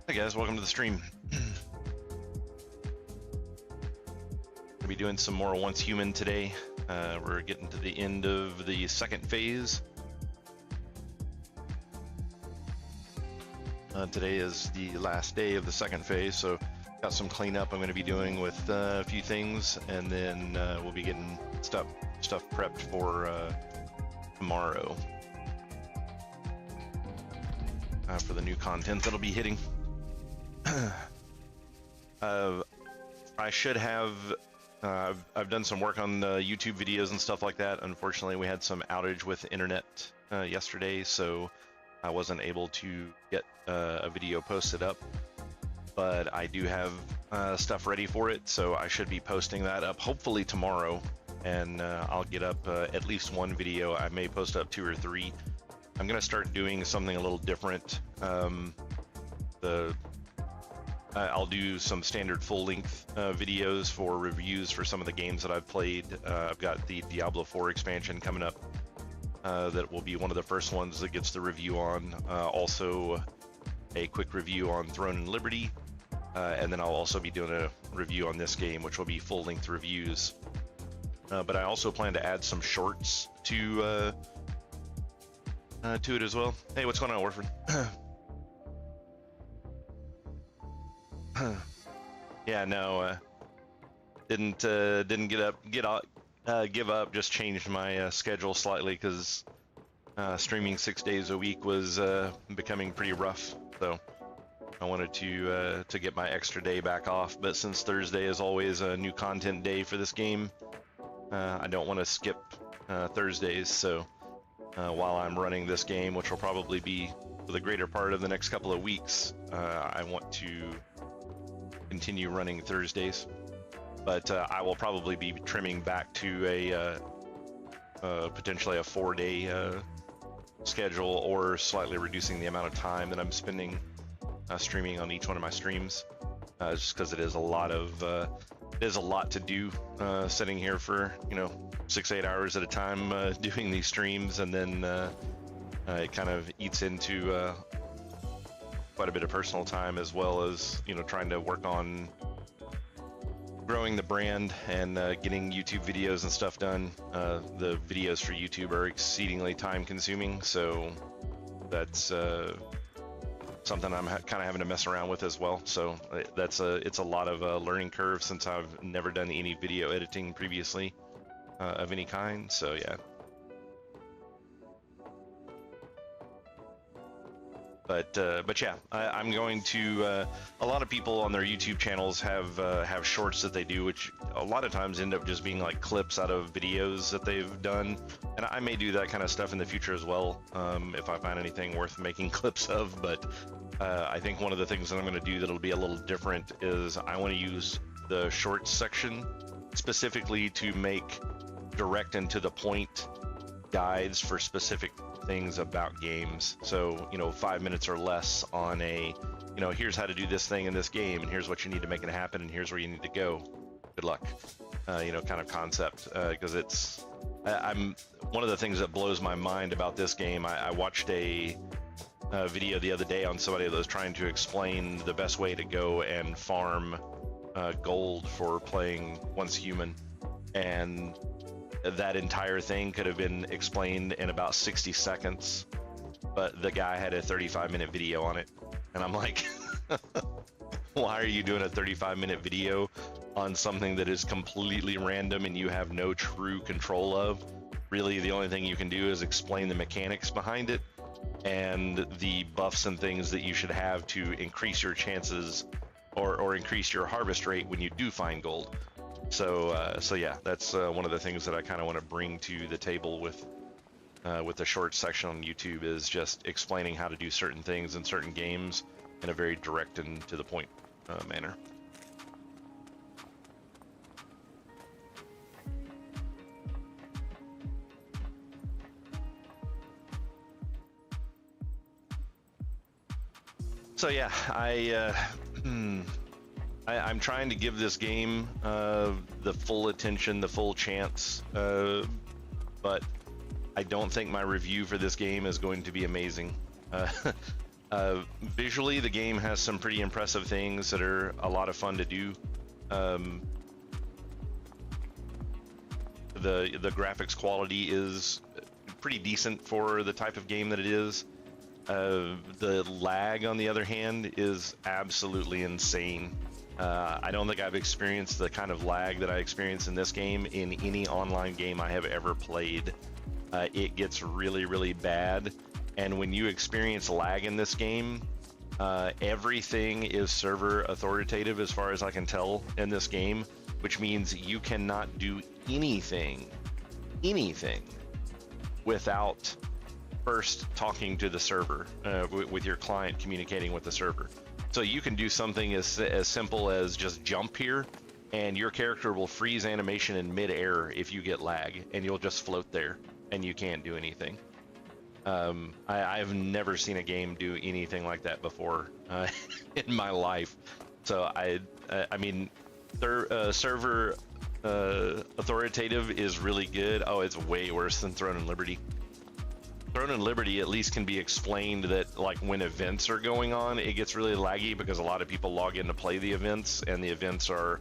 Hi guys, welcome to the stream. Gonna be doing some more Once Human today. We're getting to the end of the second phase. Today is the last day of the second phase, so got some cleanup I'm going to be doing with a few things, and then we'll be getting stuff prepped for tomorrow for the new content that'll be hitting. I should have I've done some work on YouTube videos and stuff like that. Unfortunately, we had some outage with the internet yesterday, so I wasn't able to get a video posted up. But I do have stuff ready for it, so I should be posting that up hopefully tomorrow, and I'll get up at least one video. I may post up 2 or 3. I'm gonna start doing something a little different. I'll do some standard full-length videos for reviews for some of the games that I've played. I've got the Diablo 4 expansion coming up. That will be one of the first ones that gets the review on. Also, a quick review on Throne and Liberty. And then I'll also be doing a review on this game, which will be full-length reviews. But I also plan to add some shorts to it as well. Hey, what's going on, Warford? Yeah, no, didn't give up. Just changed my schedule slightly because streaming 6 days a week was becoming pretty rough. So I wanted to get my extra day back off. But since Thursday is always a new content day for this game, I don't want to skip Thursdays. So while I'm running this game, which will probably be for the greater part of the next couple of weeks, I want to continue running Thursdays, but I will probably be trimming back to a potentially a 4-day schedule, or slightly reducing the amount of time that I'm spending streaming on each one of my streams, just because it is a lot to do, sitting here for 6-8 hours at a time doing these streams, and then it kind of eats into quite a bit of personal time, as well as trying to work on growing the brand and getting YouTube videos and stuff done. The videos for YouTube are exceedingly time consuming, so that's something I'm kind of having to mess around with as well. So it's a lot of a learning curve, since I've never done any video editing previously of any kind. So yeah. But yeah, I'm going to. A lot of people on their YouTube channels have shorts that they do, which a lot of times end up just being like clips out of videos that they've done. And I may do that kind of stuff in the future as well, if I find anything worth making clips of. But I think one of the things that I'm going to do that'll be a little different is I want to use the shorts section specifically to make direct and to the point guides for specific things about games. So 5 minutes or less on a here's how to do this thing in this game, and here's what you need to make it happen, and here's where you need to go, good luck, kind of concept. Because I'm one of the things that blows my mind about this game. I watched a video the other day on somebody that was trying to explain the best way to go and farm gold for playing Once Human, and that entire thing could have been explained in about 60 seconds, but the guy had a 35-minute video on it, and I'm like, why are you doing a 35-minute video on something that is completely random and you have no true control of? Really, the only thing you can do is explain the mechanics behind it and the buffs and things that you should have to increase your chances or increase your harvest rate when you do find gold. So yeah, that's one of the things that I kind of want to bring to the table with the shorts section on YouTube, is just explaining how to do certain things in certain games in a very direct and to the point manner. So yeah, I'm trying to give this game the full attention, the full chance, but I don't think my review for this game is going to be amazing. Visually, the game has some pretty impressive things that are a lot of fun to do. The graphics quality is pretty decent for the type of game that it is. The lag, on the other hand, is absolutely insane. I don't think I've experienced the kind of lag that I experienced in this game in any online game I have ever played. It gets really, really bad. And when you experience lag in this game, everything is server authoritative as far as I can tell in this game, which means you cannot do anything without first talking to the server, with your client communicating with the server. So you can do something as simple as just jump here, and your character will freeze animation in mid-air if you get lag, and you'll just float there, and you can't do anything. I've never seen a game do anything like that before in my life. So I mean, their server authoritative is really good. Oh, it's way worse than Throne and Liberty. Throne and Liberty at least can be explained that, like, when events are going on, it gets really laggy because a lot of people log in to play the events, and the events are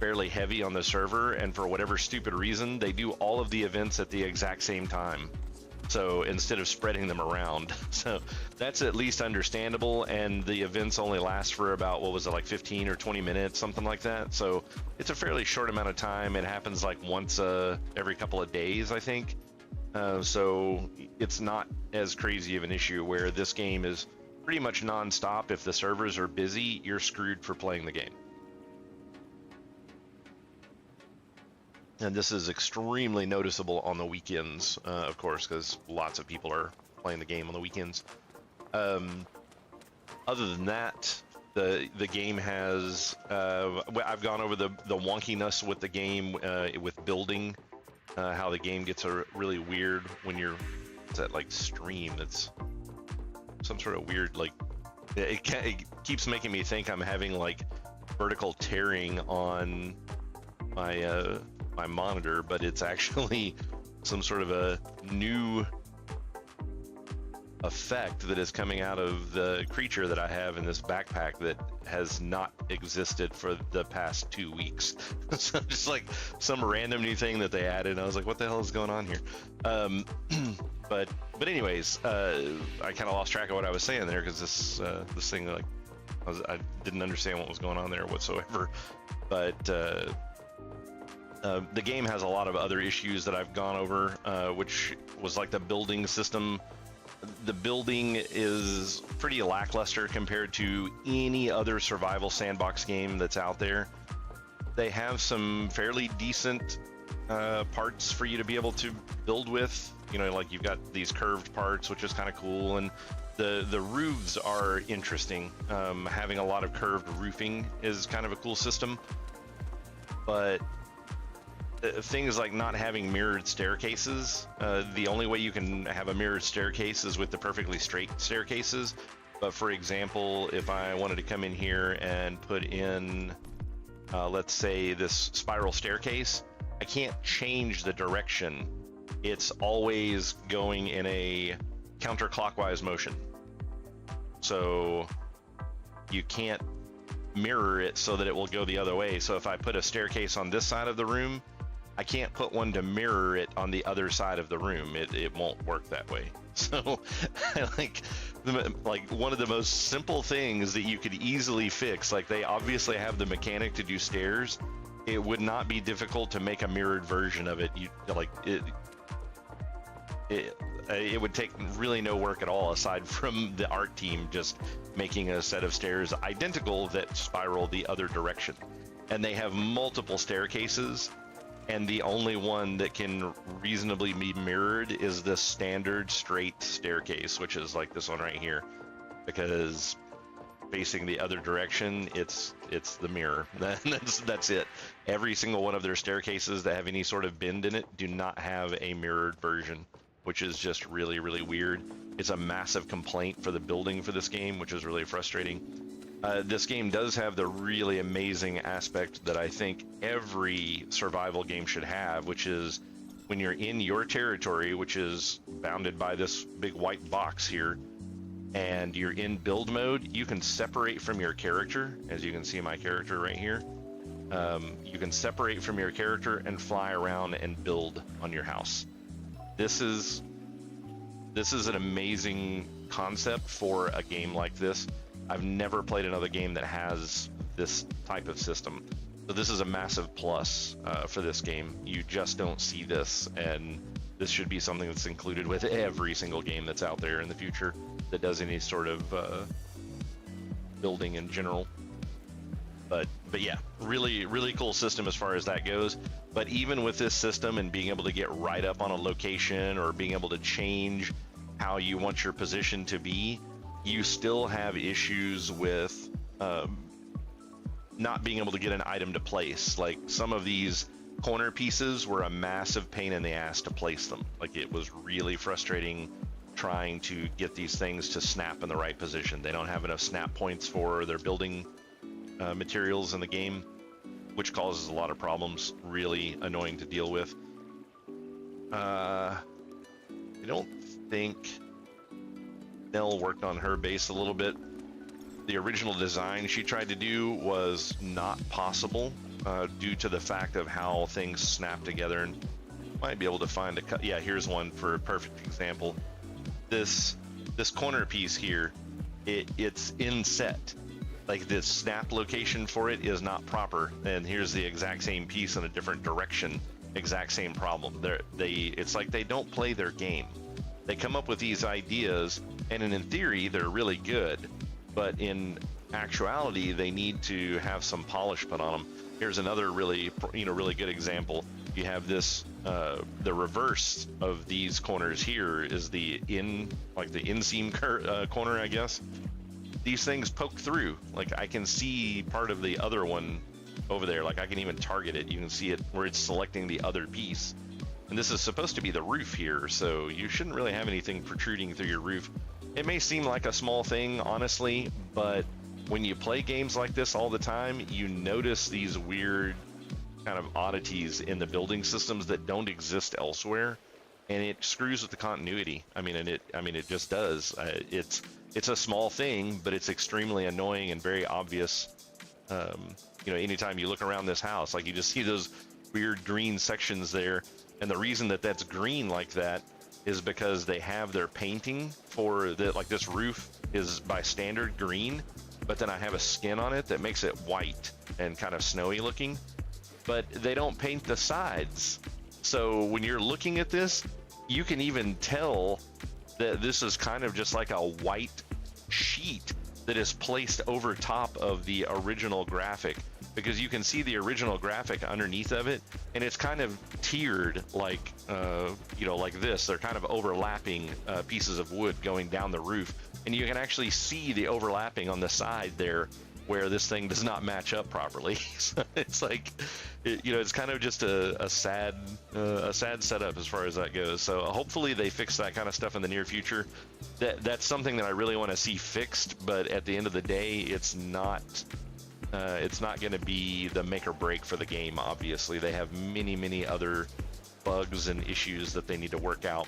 fairly heavy on the server, and for whatever stupid reason, they do all of the events at the exact same time. So instead of spreading them around, so that's at least understandable. And the events only last for about, what was it, like 15 or 20 minutes, something like that. So it's a fairly short amount of time. It happens like once every couple of days, I think. So it's not as crazy of an issue, where this game is pretty much non-stop. If the servers are busy, you're screwed for playing the game. And this is extremely noticeable on the weekends, of course, because lots of people are playing the game on the weekends. Other than that, the game has, I've gone over the wonkiness with the game, with building, how the game gets really weird when you're, it's that like stream. It's some sort of weird, like, it keeps making me think I'm having like vertical tearing on my my monitor, but it's actually some sort of a new effect that is coming out of the creature that I have in this backpack that has not existed for the past 2 weeks. So just like some random new thing that they added, I was like, what the hell is going on here? But anyways, I kind of lost track of what I was saying there, because this thing, like, I didn't understand what was going on there whatsoever. But the game has a lot of other issues that I've gone over, which was like the building system. The building is pretty lackluster compared to any other survival sandbox game that's out there. They have some fairly decent parts for you to be able to build with. You know, like you've got these curved parts, which is kind of cool, and the roofs are interesting. Having a lot of curved roofing is kind of a cool system, but things like not having mirrored staircases. The only way you can have a mirrored staircase is with the perfectly straight staircases. But for example, if I wanted to come in here and put in, let's say, this spiral staircase, I can't change the direction. It's always going in a counterclockwise motion. So you can't mirror it so that it will go the other way. So if I put a staircase on this side of the room, I can't put one to mirror it on the other side of the room. It won't work that way. So like one of the most simple things that you could easily fix, like they obviously have the mechanic to do stairs. It would not be difficult to make a mirrored version of it. It would take really no work at all, aside from the art team just making a set of stairs identical that spiral the other direction. And they have multiple staircases, and the only one that can reasonably be mirrored is the standard straight staircase, which is like this one right here, because facing the other direction, it's the mirror. That's it. Every single one of their staircases that have any sort of bend in it do not have a mirrored version, which is just really, really weird. It's a massive complaint for the building for this game, which is really frustrating. This game does have the really amazing aspect that I think every survival game should have, which is when you're in your territory, which is bounded by this big white box here, and you're in build mode, you can separate from your character. As you can see my character right here. You can separate from your character and fly around and build on your house. This is an amazing concept for a game like this. I've never played another game that has this type of system. So this is a massive plus for this game. You just don't see this, and this should be something that's included with every single game that's out there in the future that does any sort of building in general. But yeah, really cool system as far as that goes. But even with this system and being able to get right up on a location or being able to change how you want your position to be, you still have issues with not being able to get an item to place. Like some of these corner pieces were a massive pain in the ass to place them. Like it was really frustrating trying to get these things to snap in the right position. They don't have enough snap points for their building materials in the game, which causes a lot of problems. Really annoying to deal with. I don't think Nell worked on her base a little bit. The original design she tried to do was not possible due to the fact of how things snap together. And might be able to find a cut. Yeah, here's one for a perfect example. This corner piece here, it's inset. Like this snap location for it is not proper, and here's the exact same piece in a different direction. Exact same problem. It's like they don't play their game. They come up with these ideas, and in theory they're really good, but in actuality they need to have some polish put on them. Here's another really good example. You have this the reverse of these corners here is the inseam corner, I guess. These things poke through. Like I can see part of the other one over there. Like I can even target it. You can see it where it's selecting the other piece. And this is supposed to be the roof here, so you shouldn't really have anything protruding through your roof. It may seem like a small thing, honestly, but when you play games like this all the time, you notice these weird kind of oddities in the building systems that don't exist elsewhere, and it screws with the continuity. I mean, it just does. It's a small thing, but it's extremely annoying and very obvious. Anytime you look around this house, like you just see those weird green sections there, and the reason that that's green like that is because they have their painting for this roof is by standard green, but then I have a skin on it that makes it white and kind of snowy looking, but they don't paint the sides. So when you're looking at this, you can even tell that this is kind of just like a white sheet that is placed over top of the original graphic, because you can see the original graphic underneath of it, and it's kind of tiered like this. They're kind of overlapping pieces of wood going down the roof, and you can actually see the overlapping on the side there where this thing does not match up properly. So it's like, it's kind of just a sad setup as far as that goes. So hopefully they fix that kind of stuff in the near future. That's something that I really want to see fixed, but at the end of the day, it's not going to be the make or break for the game. Obviously, they have many other bugs and issues that they need to work out,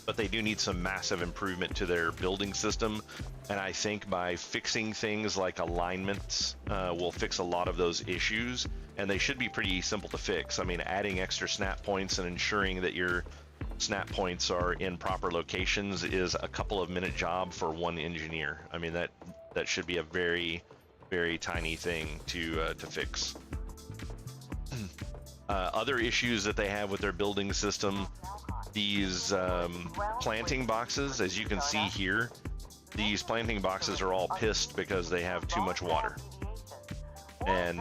but they do need some massive improvement to their building system. And I think by fixing things like alignments will fix a lot of those issues, and they should be pretty simple to fix. I mean, adding extra snap points and ensuring that your snap points are in proper locations is a couple of minute job for one engineer. I mean, that should be a very tiny thing to fix. Other issues that they have with their building system, these planting boxes, as you can see here, these planting boxes are all pissed because they have too much water. And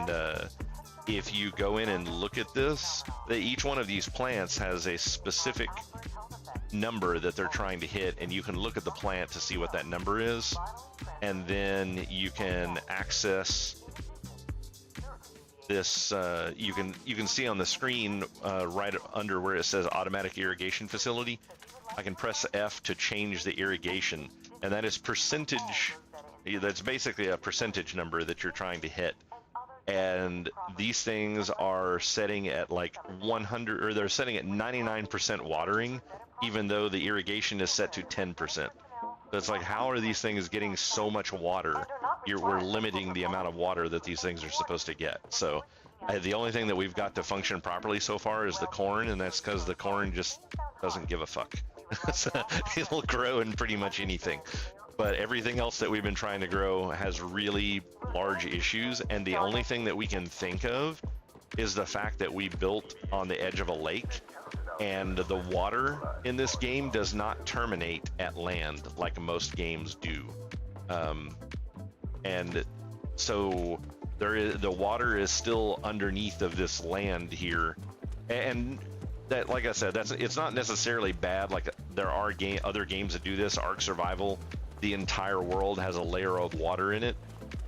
if you go in and look at this, each one of these plants has a specific number that they're trying to hit, and you can look at the plant to see what that number is, and then you can access this. You can see on the screen right under where it says automatic irrigation facility. I can press F to change the irrigation, and that is percentage. That's basically a percentage number that you're trying to hit. And these things are setting at like 100, or they're setting at 99% watering, even though the irrigation is set to 10%. So it's like, how are these things getting so much water? We're limiting the amount of water that these things are supposed to get. So the only thing that we've got to function properly so far is the corn, and that's because the corn just doesn't give a fuck. So it'll grow in pretty much anything. But everything else that we've been trying to grow has really large issues, and the only thing that we can think of is the fact that we built on the edge of a lake, and the water in this game does not terminate at land like most games do. And so the water is still underneath of this land here, and that, like I said, it's not necessarily bad. Like, there are other games that do this. Ark Survival, the entire world has a layer of water in it,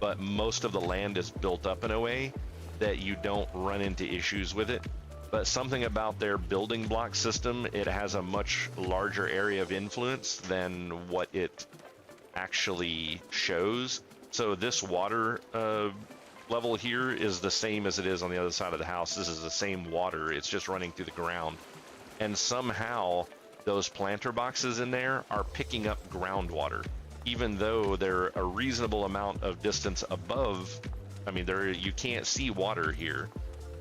but most of the land is built up in a way that you don't run into issues with it. But something about their building block system, it has a much larger area of influence than what it actually shows. So this water level here is the same as it is on the other side of the house. This is the same water, it's just running through the ground. And somehow those planter boxes in there are picking up groundwater, even though they're a reasonable amount of distance above. I mean, you can't see water here.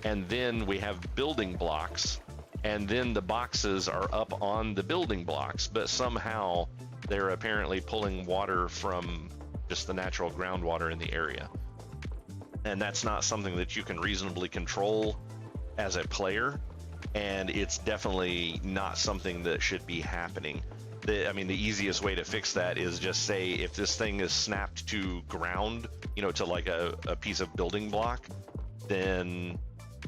And then we have building blocks, and then the boxes are up on the building blocks, but somehow they're apparently pulling water from just the natural groundwater in the area. And that's not something that you can reasonably control as a player, and it's definitely not something that should be happening. I mean, the easiest way to fix that is just say, if this thing is snapped to ground, to like a piece of building block, then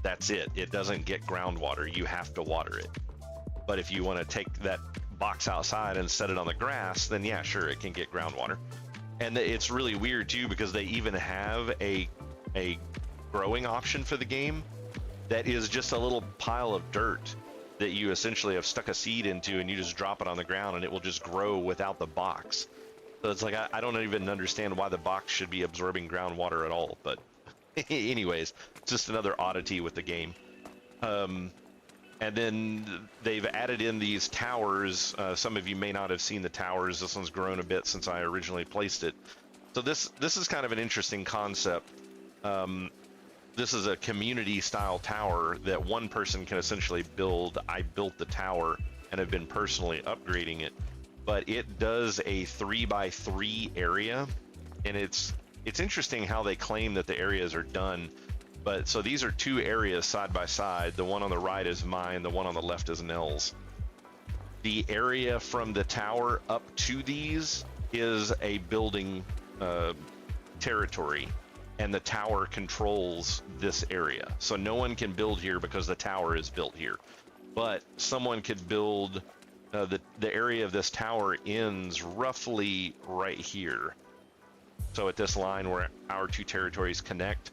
that's it. It doesn't get groundwater. You have to water it. But if you want to take that box outside and set it on the grass, then yeah, sure, it can get groundwater. And it's really weird too, because they even have a growing option for the game that is just a little pile of dirt that you essentially have stuck a seed into, and you just drop it on the ground and it will just grow without the box. So it's like, I don't even understand why the box should be absorbing groundwater at all. But anyways, it's just another oddity with the game. And then they've added in these towers. Some of you may not have seen the towers. This one's grown a bit since I originally placed it. So this is kind of an interesting concept. This is a community style tower that one person can essentially build. I built the tower and have been personally upgrading it, but it does a 3x3 area, and it's interesting how they claim that the areas are done. But so these are two areas side by side. The one on the right is mine, the one on the left is Nell's. The area from the tower up to these is a building territory, and the tower controls this area. So no one can build here because the tower is built here. But someone could build, the area of this tower ends roughly right here. So at this line where our two territories connect,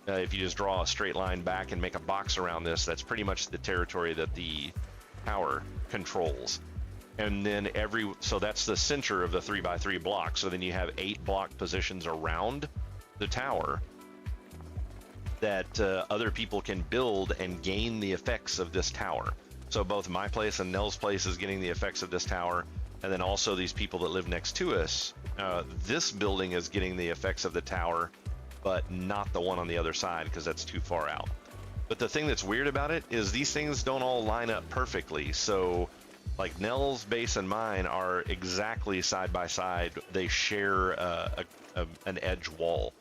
if you just draw a straight line back and make a box around this, that's pretty much the territory that the tower controls. And then so that's the center of the 3x3 block. So then you have 8 block positions around the tower that other people can build and gain the effects of this tower. So both my place and Nell's place is getting the effects of this tower, and then also these people that live next to us. This building is getting the effects of the tower, but not the one on the other side because that's too far out. But the thing that's weird about it is these things don't all line up perfectly. So like Nell's base and mine are exactly side by side. They share an edge wall.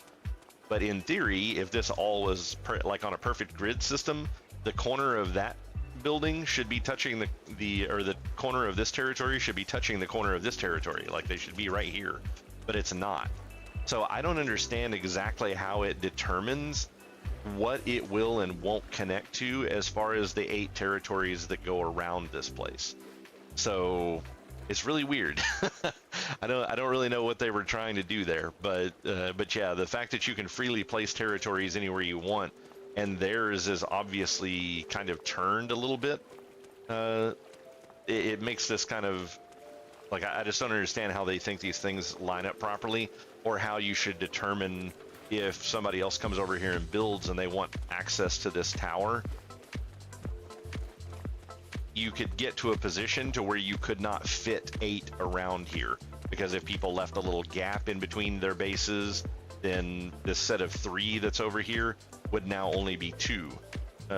But in theory, if this all was like on a perfect grid system, the corner of that building should be touching the corner of this territory should be touching the corner of this territory. Like they should be right here, but it's not. So I don't understand exactly how it determines what it will and won't connect to as far as the 8 territories that go around this place. So it's really weird. I don't really know what they were trying to do there, but yeah, the fact that you can freely place territories anywhere you want, and theirs is obviously kind of turned a little bit, it makes this kind of like, I just don't understand how they think these things line up properly, or how you should determine if somebody else comes over here and builds and they want access to this tower. You could get to a position to where you could not fit 8 around here. because if people left a little gap in between their bases, then this set of 3 that's over here would now only be 2,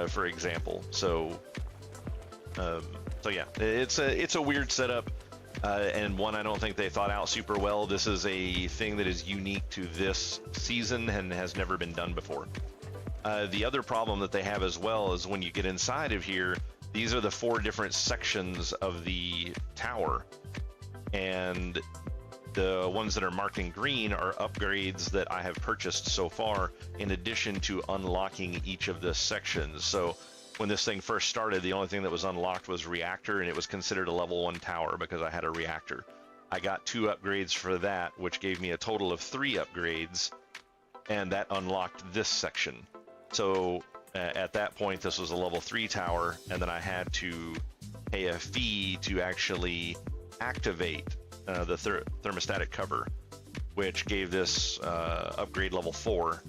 for example. So yeah, it's a weird setup, and one I don't think they thought out super well. This is a thing that is unique to this season and has never been done before. The other problem that they have as well is when you get inside of here, these are the 4 different sections of the tower, and the ones that are marked in green are upgrades that I have purchased so far, in addition to unlocking each of the sections. So when this thing first started, the only thing that was unlocked was reactor, and it was considered a level 1 tower because I had a reactor. I got 2 upgrades for that, which gave me a total of 3 upgrades, and that unlocked this section. So at that point, this was a level 3 tower, and then I had to pay a fee to actually activate the thermostatic cover, which gave this upgrade level 4.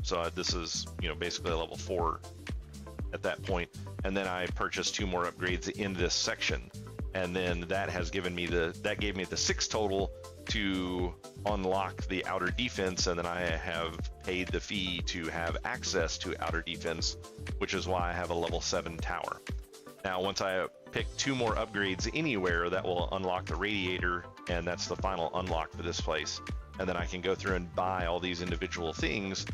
So this is, basically a level 4 at that point. And then I purchased 2 more upgrades in this section, and then that has given me that gave me the 6 total to unlock the outer defense, and then I have paid the fee to have access to outer defense, which is why I have a level 7 tower. Now, once I pick 2 more upgrades anywhere, that will unlock the radiator, and that's the final unlock for this place. And then I can go through and buy all these individual things.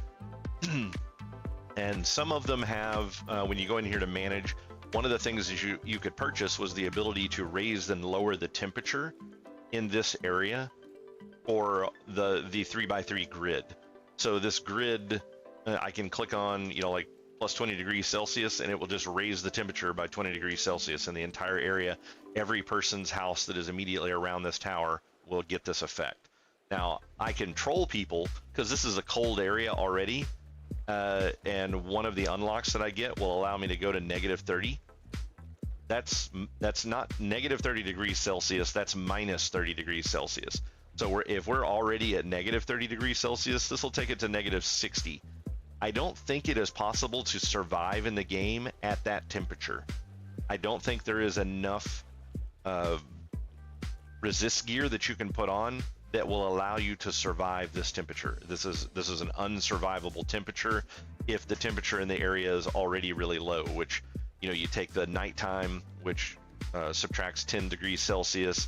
And some of them have, when you go in here to manage, one of the things that you could purchase was the ability to raise and lower the temperature in this area, or the 3x3 grid. So this grid, I can click on, like plus 20 degrees Celsius, and it will just raise the temperature by 20 degrees Celsius in the entire area. Every person's house that is immediately around this tower will get this effect. Now, I control people because this is a cold area already, and one of the unlocks that I get will allow me to go to negative 30. That's not negative 30 degrees Celsius, that's minus 30 degrees Celsius. So if we're already at negative 30 degrees Celsius, this will take it to negative 60. I don't think it is possible to survive in the game at that temperature. I don't think there is enough resist gear that you can put on that will allow you to survive this temperature. This is an unsurvivable temperature if the temperature in the area is already really low, which, you take the nighttime, which subtracts 10 degrees Celsius.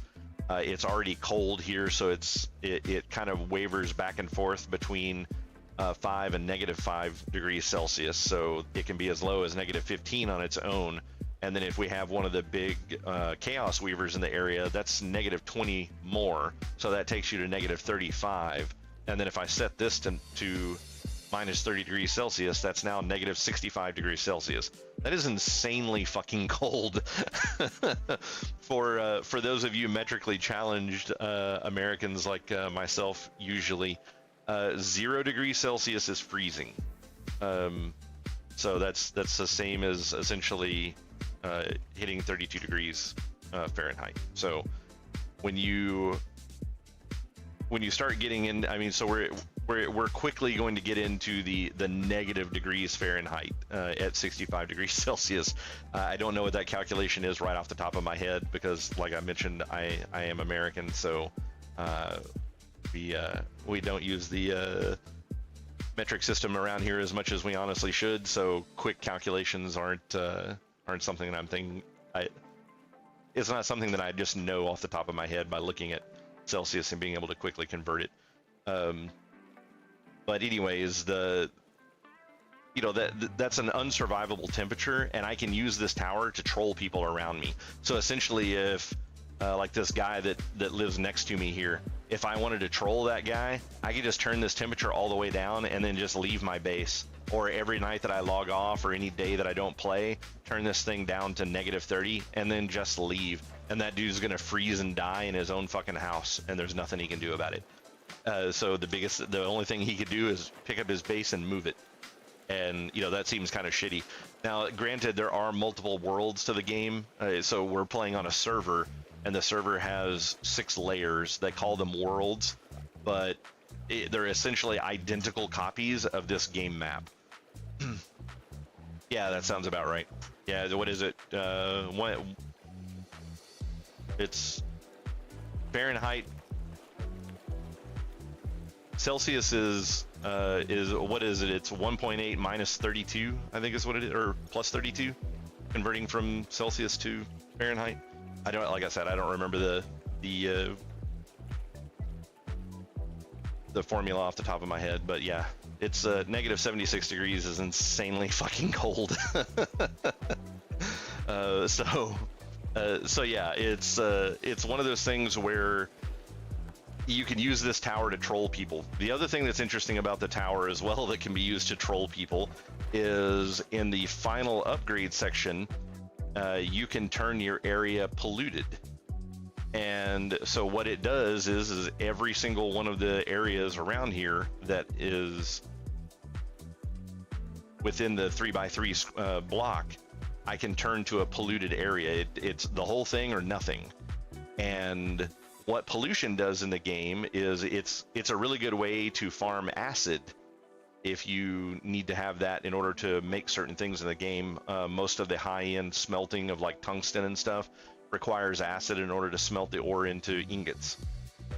It's already cold here, so it kind of wavers back and forth between 5 and negative 5 degrees Celsius. So it can be as low as negative 15 on its own. And then if we have one of the big chaos weavers in the area, that's negative 20 more. So that takes you to negative 35. And then if I set this to minus 30 degrees Celsius, that's now negative 65 degrees Celsius. That is insanely fucking cold. For those of you metrically challenged Americans like myself, usually 0 degrees Celsius is freezing. So that's the same as essentially hitting 32 degrees Fahrenheit. So when you start getting in, so we're quickly going to get into the negative degrees Fahrenheit at 65 degrees Celsius. I don't know what that calculation is right off the top of my head because, like I mentioned, I am American, so we don't use the metric system around here as much as we honestly should. So quick calculations aren't something that I'm thinking. It's not something that I just know off the top of my head by looking at Celsius and being able to quickly convert it. But anyways, that's an unsurvivable temperature, and I can use this tower to troll people around me. So essentially, if like this guy that lives next to me here, if I wanted to troll that guy, I could just turn this temperature all the way down and then just leave my base. Or every night that I log off or any day that I don't play, turn this thing down to negative 30 and then just leave. And that dude's gonna freeze and die in his own fucking house, and there's nothing he can do about it. So the only thing he could do is pick up his base and move it. And that seems kind of shitty. Now, granted, there are multiple worlds to the game, so we're playing on a server, and the server has 6 layers. They call them worlds, but they're essentially identical copies of this game map. Yeah, that sounds about right. Yeah, what is it? It's Fahrenheit Celsius is what is it? It's 1.8 minus 32, I think is what it is, or plus 32, converting from Celsius to Fahrenheit. I don't, like I said, I don't remember the formula off the top of my head, but yeah, it's negative 76 degrees is insanely fucking cold. So yeah, it's one of those things where you can use this tower to troll people. The other thing that's interesting about the tower as well that can be used to troll people is in the final upgrade section, you can turn your area polluted. And so what it does is every single one of the areas around here that is within the 3x3 block, I can turn to a polluted area. It's the whole thing or nothing. And what pollution does in the game is it's a really good way to farm acid if you need to have that in order to make certain things in the game. Most of the high-end smelting of like tungsten and stuff requires acid in order to smelt the ore into ingots.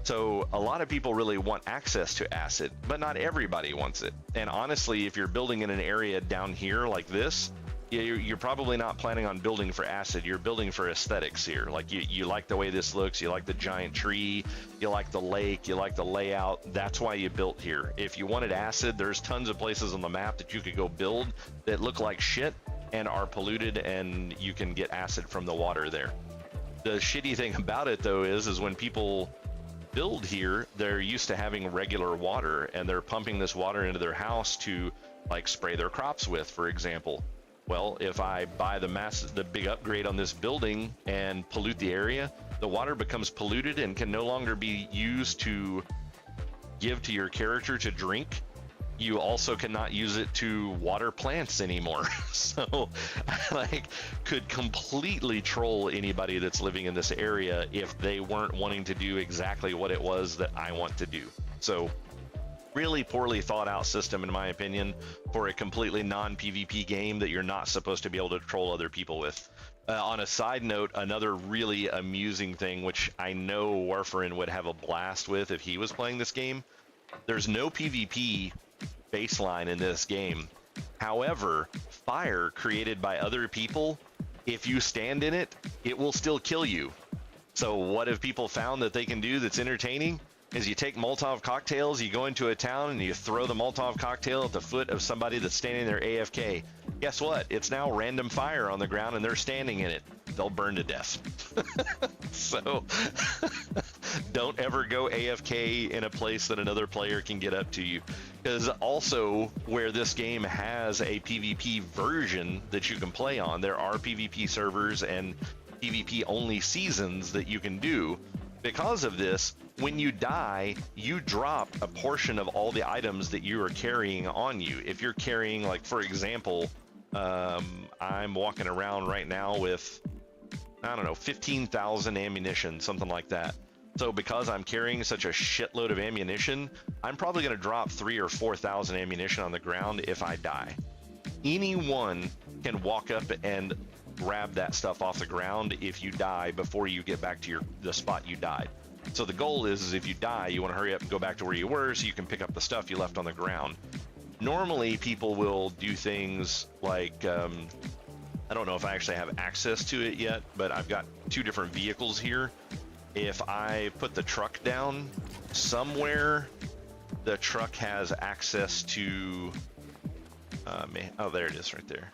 So a lot of people really want access to acid, but not everybody wants it. And honestly, if you're building in an area down here like this, you're probably not planning on building for acid. You're building for aesthetics here. Like you like the way this looks, you like the giant tree, you like the lake, you like the layout. That's why you built here. If you wanted acid, there's tons of places on the map that you could go build that look like shit and are polluted, and you can get acid from the water there. The shitty thing about it though is when people build here, they're used to having regular water, and they're pumping this water into their house to like spray their crops with, for example. Well, if I buy the big upgrade on this building and pollute the area, the water becomes polluted and can no longer be used to give to your character to drink. You also cannot use it to water plants anymore. So like could completely troll anybody that's living in this area if they weren't wanting to do exactly what it was that I want to do. So really poorly thought out system, in my opinion, for a completely non-PvP game that you're not supposed to be able to troll other people with. On a side note, another really amusing thing, which I know Warfarin would have a blast with if he was playing this game, there's no PvP baseline in this game. However, fire created by other people, if you stand in it, it will still kill you. So what have people found that they can do that's entertaining? Is you take Molotov cocktails, you go into a town and you throw the Molotov cocktail at the foot of somebody that's standing there AFK. Guess what? It's now random fire on the ground and they're standing in it. They'll burn to death. So don't ever go AFK in a place that another player can get up to you. Because also where this game has a PvP version that you can play on, there are PvP servers and PvP only seasons that you can do. Because of this, when you die, you drop a portion of all the items that you are carrying on you. If you're carrying, like, for example, I'm walking around right now with, I don't know, 15,000 ammunition, something like that. So because I'm carrying such a shitload of ammunition, I'm probably going to drop 3,000 or 4,000 ammunition on the ground if I die. Anyone can walk up and grab that stuff off the ground if you die before you get back to the spot you died. So the goal is if you die, you want to hurry up and go back to where you were so you can pick up the stuff you left on the ground. Normally people will do things like, I don't know if I actually have access to it yet, but I've got 2 different vehicles here. If I put the truck down somewhere, the truck has access to, oh, there it is right there.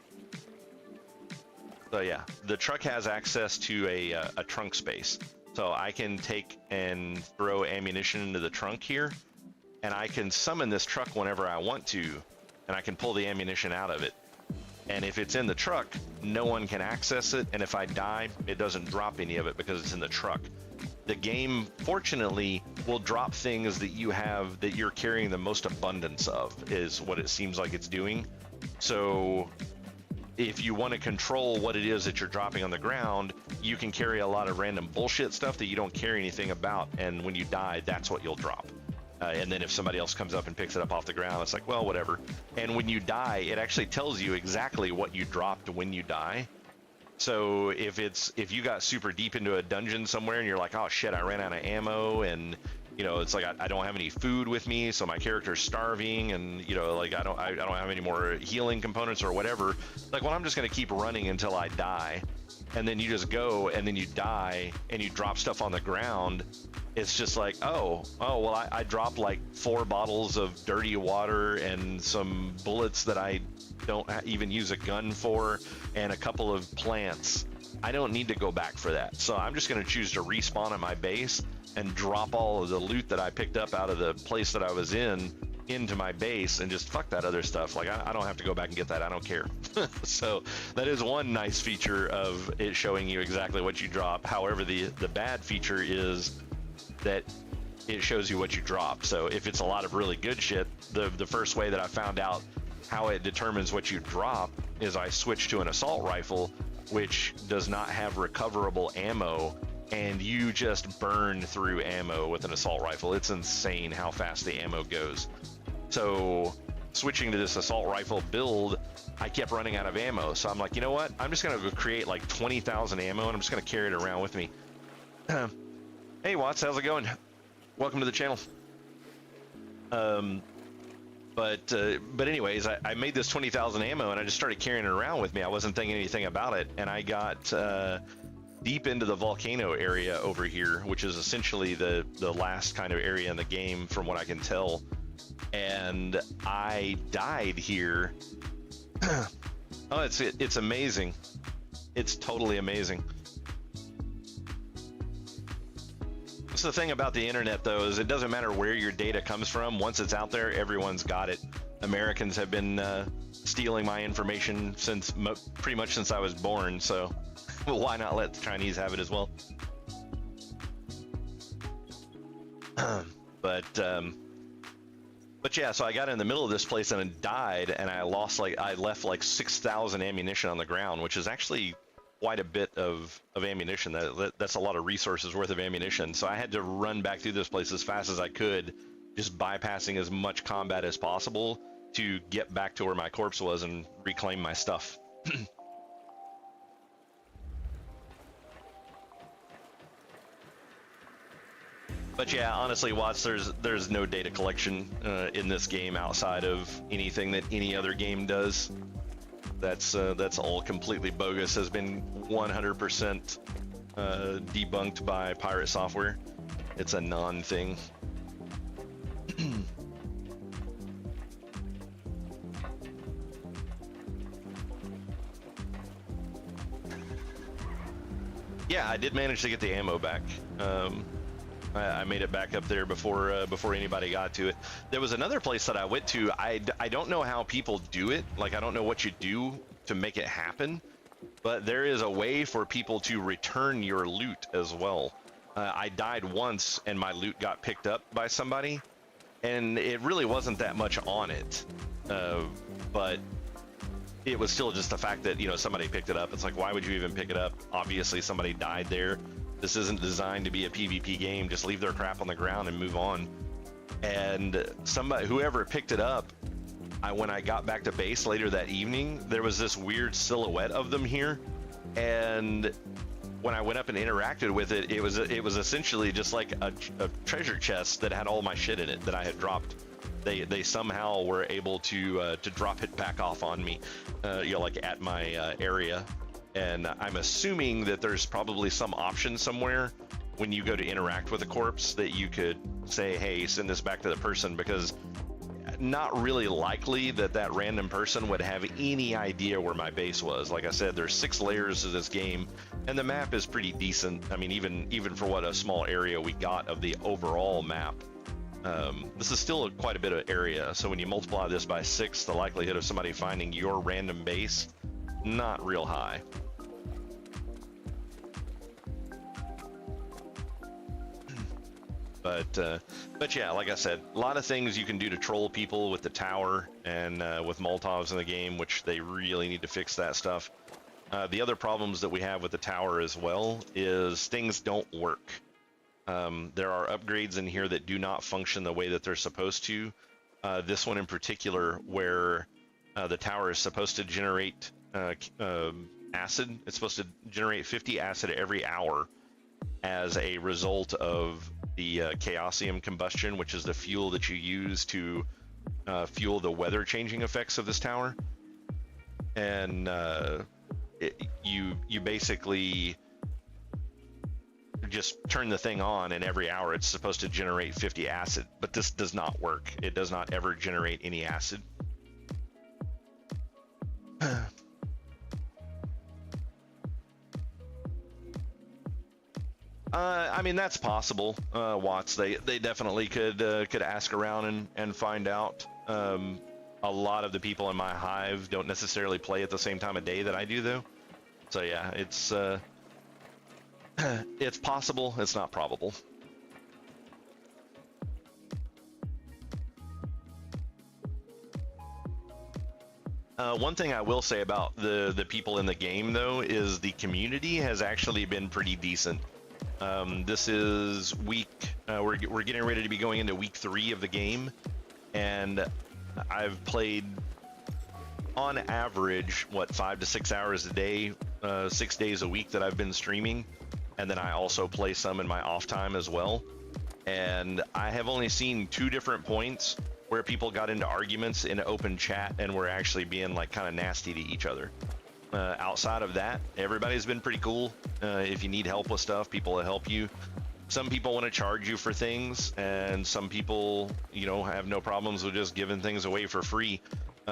So yeah, the truck has access to a trunk space. So I can take and throw ammunition into the trunk here, and I can summon this truck whenever I want to, and I can pull the ammunition out of it. And if it's in the truck, no one can access it, and if I die, it doesn't drop any of it because it's in the truck. The game, fortunately, will drop things that you have that you're carrying the most abundance of, is what it seems like it's doing. So if you want to control what it is that you're dropping on the ground, you can carry a lot of random bullshit stuff that you don't care anything about, and when you die, that's what you'll drop. And then if somebody else comes up and picks it up off the ground, it's like, well, whatever. And when you die, it actually tells you exactly what you dropped when you die. So if you got super deep into a dungeon somewhere and you're like, oh shit, I ran out of ammo, and you know, it's like I don't have any food with me, so my character's starving, and you know, like I don't have any more healing components or whatever. Like, well, I'm just gonna keep running until I die, and then you just go and then you die and you drop stuff on the ground. It's just like, oh well, I dropped like 4 bottles of dirty water and some bullets that I don't even use a gun for, and a couple of plants. I don't need to go back for that, so I'm just going to choose to respawn at my base and drop all of the loot that I picked up out of the place that I was in into my base, and just fuck that other stuff. Like, I don't have to go back and get that. I don't care. So that is one nice feature of it, showing you exactly what you drop. However, the bad feature is that it shows you what you drop. So if it's a lot of really good shit, the first way that I found out how it determines what you drop is I switched to an assault rifle, which does not have recoverable ammo, and you just burn through ammo with an assault rifle. It's insane how fast the ammo goes. So switching to this assault rifle build, I kept running out of ammo. So I'm like, you know what? I'm just gonna go create like 20,000 ammo, and I'm just gonna carry it around with me. Hey Watts, how's it going? Welcome to the channel. But anyways, I made this 20,000 ammo, and I just started carrying it around with me. I wasn't thinking anything about it, and I got deep into the volcano area over here, which is essentially the last kind of area in the game from what I can tell. And I died here. Oh, it's amazing. It's totally amazing. That's the thing about the internet, though, is it doesn't matter where your data comes from. Once it's out there, everyone's got it. Americans have been stealing my information since pretty much since I was born, so why not let the Chinese have it as well? But yeah, so I got in the middle of this place and then died, and I left like 6,000 ammunition on the ground, which is actually quite a bit of ammunition. That's a lot of resources worth of ammunition. So I had to run back through this place as fast as I could, just bypassing as much combat as possible to get back to where my corpse was and reclaim my stuff. But yeah, honestly, Watts, there's no data collection in this game outside of anything that any other game does. That's all completely bogus. Has been 100% debunked by Pirate Software. It's a non-thing. Yeah, I did manage to get the ammo back. I made it back up there before anybody got to it. There was another place that I went to. I don't know how people do it. Like, I don't know what you do to make it happen, but there is a way for people to return your loot as well. I died once and my loot got picked up by somebody, and it really wasn't that much on it, but it was still just the fact that, you know, somebody picked it up. It's like, why would you even pick it up? Obviously somebody died there. This isn't designed to be a PvP game. Just leave their crap on the ground and move on. And whoever picked it up, when I got back to base later that evening, there was this weird silhouette of them here. And when I went up and interacted with it, it was essentially just like a treasure chest that had all my shit in it that I had dropped. They somehow were able to drop it back off on me, you know, like at my area. And I'm assuming that there's probably some option somewhere when you go to interact with a corpse that you could say, hey, send this back to the person, because not really likely that random person would have any idea where my base was. Like I said, there's 6 layers to this game, and the map is pretty decent. I mean, even for what a small area we got of the overall map, this is still quite a bit of area. So when you multiply this by 6, the likelihood of somebody finding your random base, not real high. But yeah, like I said, a lot of things you can do to troll people with the tower and with Molotovs in the game, which they really need to fix that stuff. The other problems that we have with the tower as well is things don't work. There are upgrades in here that do not function the way that they're supposed to. This one in particular, where the tower is supposed to generate acid. It's supposed to generate 50 acid every hour as a result of the Chaosium combustion, which is the fuel that you use to fuel the weather changing effects of this tower. And you basically just turn the thing on, and every hour it's supposed to generate 50 acid, but this does not work. It does not ever generate any acid. I mean, that's possible, Watts. They definitely could ask around and find out. A lot of the people in my hive don't necessarily play at the same time of day that I do, though. So yeah, it's it's possible. It's not probable. One thing I will say about the people in the game, though, is the community has actually been pretty decent. This is we're getting ready to be going into week 3 of the game, and I've played on average 5 to 6 hours a day, 6 days a week that I've been streaming, and then I also play some in my off time as well. And I have only seen 2 different points where people got into arguments in open chat and were actually being like kind of nasty to each other. Outside of that, everybody's been pretty cool. If you need help with stuff, people will help you. Some people want to charge you for things, and some people, you know, have no problems with just giving things away for free.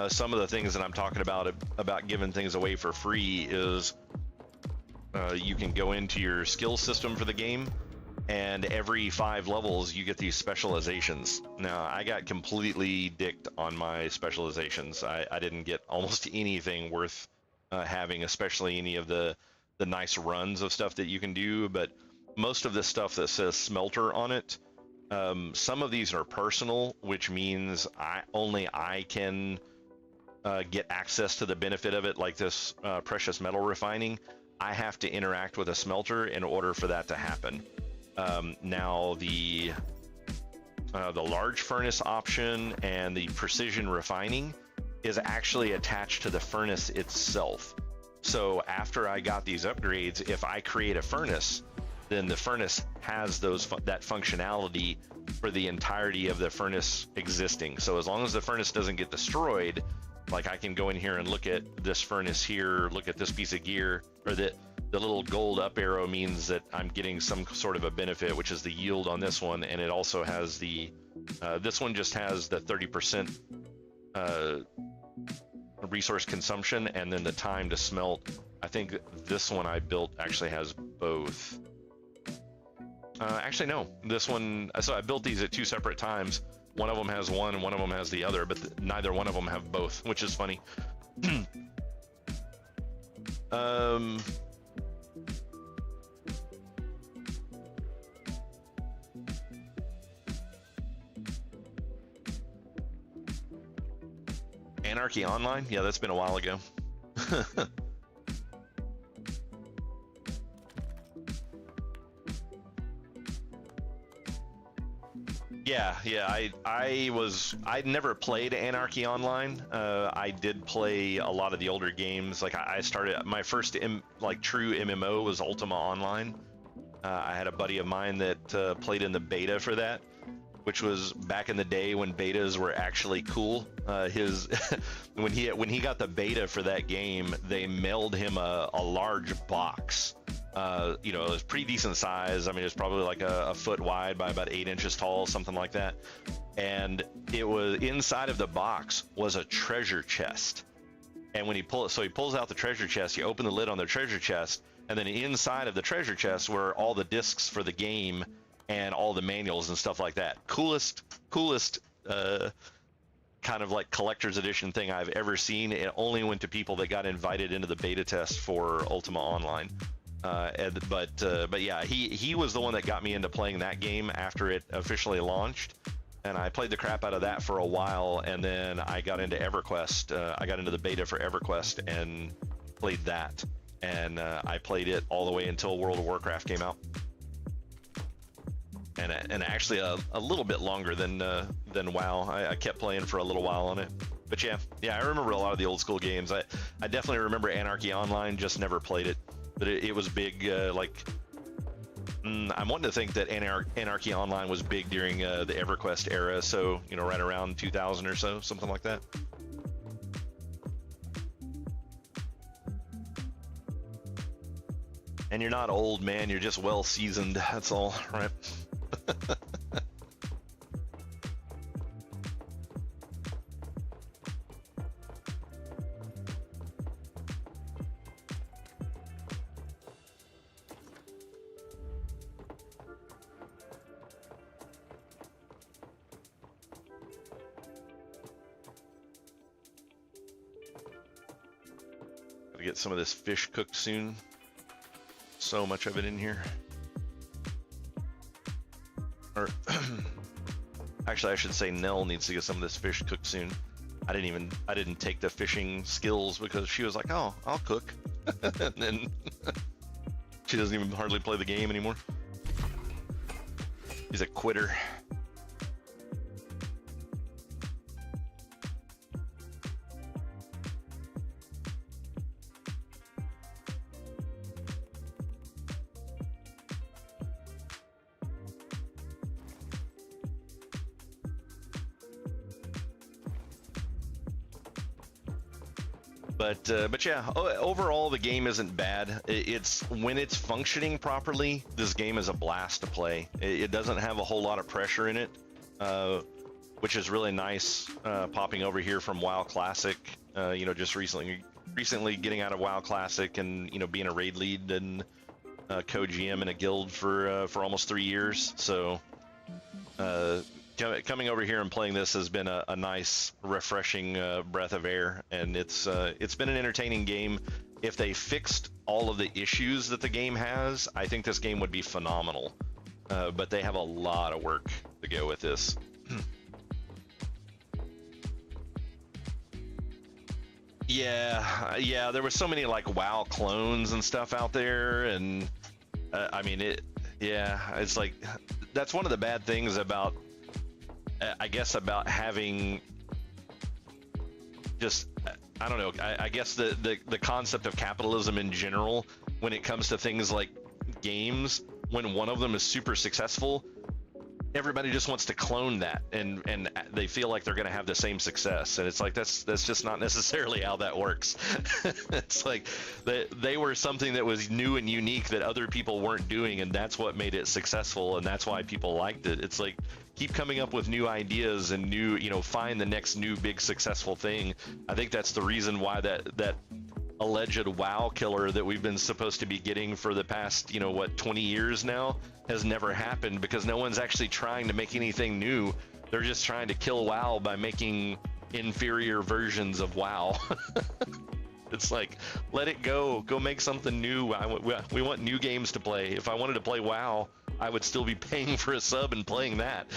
Some of the things that I'm talking about giving things away for free is you can go into your skill system for the game, and every 5 levels you get these specializations. Now, I got completely dicked on my specializations. I didn't get almost anything worth having, especially any of the nice runs of stuff that you can do, but most of the stuff that says smelter on it, some of these are personal, which means only I can get access to the benefit of it, like this precious metal refining. I have to interact with a smelter in order for that to happen. Now the large furnace option and the precision refining is actually attached to the furnace itself. So after I got these upgrades, if I create a furnace, then the furnace has that functionality for the entirety of the furnace existing. So as long as the furnace doesn't get destroyed, like I can go in here and look at this furnace here, look at this piece of gear, or the little gold up arrow means that I'm getting some sort of a benefit, which is the yield on this one, and it also has the this one just has the 30% resource consumption, and then the time to smelt. I think this one I built actually has both. Actually, no, this one, so I built these at 2 separate times. One of them has one and one of them has the other, but neither one of them have both, which is funny. Anarchy Online? Yeah, that's been a while ago. Yeah, I'd never played Anarchy Online. I did play a lot of the older games. Like I started, my first true MMO was Ultima Online. I had a buddy of mine that played in the beta for that, which was back in the day when betas were actually cool. When he got the beta for that game, they mailed him a large box. You know, it was pretty decent size. I mean, it was probably like a foot wide by about 8 inches tall, something like that. And it was inside of the box was a treasure chest. And when he pulls out the treasure chest, you open the lid on the treasure chest, and then inside of the treasure chest were all the discs for the game and all the manuals and stuff like that. Coolest kind of like collector's edition thing I've ever seen. It only went to people that got invited into the beta test for Ultima Online. But yeah, he was the one that got me into playing that game after it officially launched, and I played the crap out of that for a while, and then I got into EverQuest. I got into the beta for EverQuest and played that, and I played it all the way until World of Warcraft came out, and actually a little bit longer than WoW. I kept playing for a little while on it. But yeah, I remember a lot of the old school games. I definitely remember Anarchy Online, just never played it. But it was big, like I'm wanting to think that Anarchy Online was big during the EverQuest era, so you know, right around 2000 or so, something like that. And you're not old, man. You're just well seasoned. That's all, right? Gotta get some of this fish cooked soon. So much of it in here. Or actually, I should say Nell needs to get some of this fish cooked soon. I didn't take the fishing skills because she was like, "Oh, I'll cook," and then she doesn't even hardly play the game anymore. She's a quitter. But yeah, overall the game isn't bad. It's when it's functioning properly, this game is a blast to play. It doesn't have a whole lot of pressure in it, which is really nice. Popping over here from WoW Classic, you know, just recently getting out of WoW Classic, and you know, being a raid lead and co-GM in a guild for almost 3 years. So coming over here and playing this has been a nice, refreshing breath of air, and it's been an entertaining game. If they fixed all of the issues that the game has, I think this game would be phenomenal. But they have a lot of work to go with this. Yeah, there was so many like WoW clones and stuff out there, and I mean it's like that's one of the bad things about. I guess about having just, I don't know, I guess the concept of capitalism in general, when it comes to things like games, when one of them is super successful, everybody just wants to clone that, and they feel like they're going to have the same success, and it's like that's just not necessarily how that works. It's like they were something that was new and unique that other people weren't doing, and that's what made it successful, and that's why people liked it. It's like, keep coming up with new ideas and new, you know, find the next new big successful thing. I think that's the reason why that alleged WoW killer that we've been supposed to be getting for the past, you know, what, 20 years now has never happened, because no one's actually trying to make anything new. They're just trying to kill WoW by making inferior versions of WoW. It's like, let it go make something new. We want new games to play. If I wanted to play WoW, I would still be paying for a sub and playing that.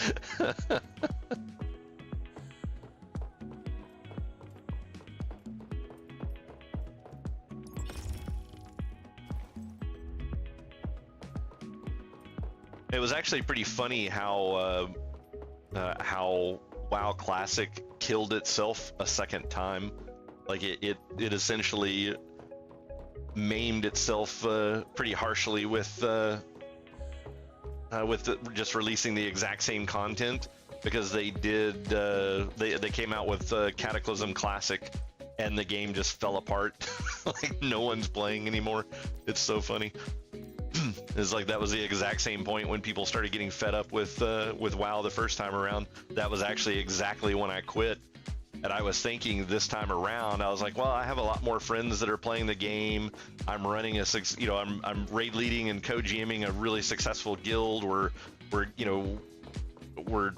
It was actually pretty funny how WoW Classic killed itself a second time. Like it essentially maimed itself pretty harshly with just releasing the exact same content, because they did they came out with Cataclysm Classic, and the game just fell apart. Like no one's playing anymore. It's so funny. It's like that was the exact same point when people started getting fed up with WoW the first time around. That was actually exactly when I quit. And I was thinking this time around, I was like, well, I have a lot more friends that are playing the game. I'm running I'm raid leading and co-GMing a really successful guild. We're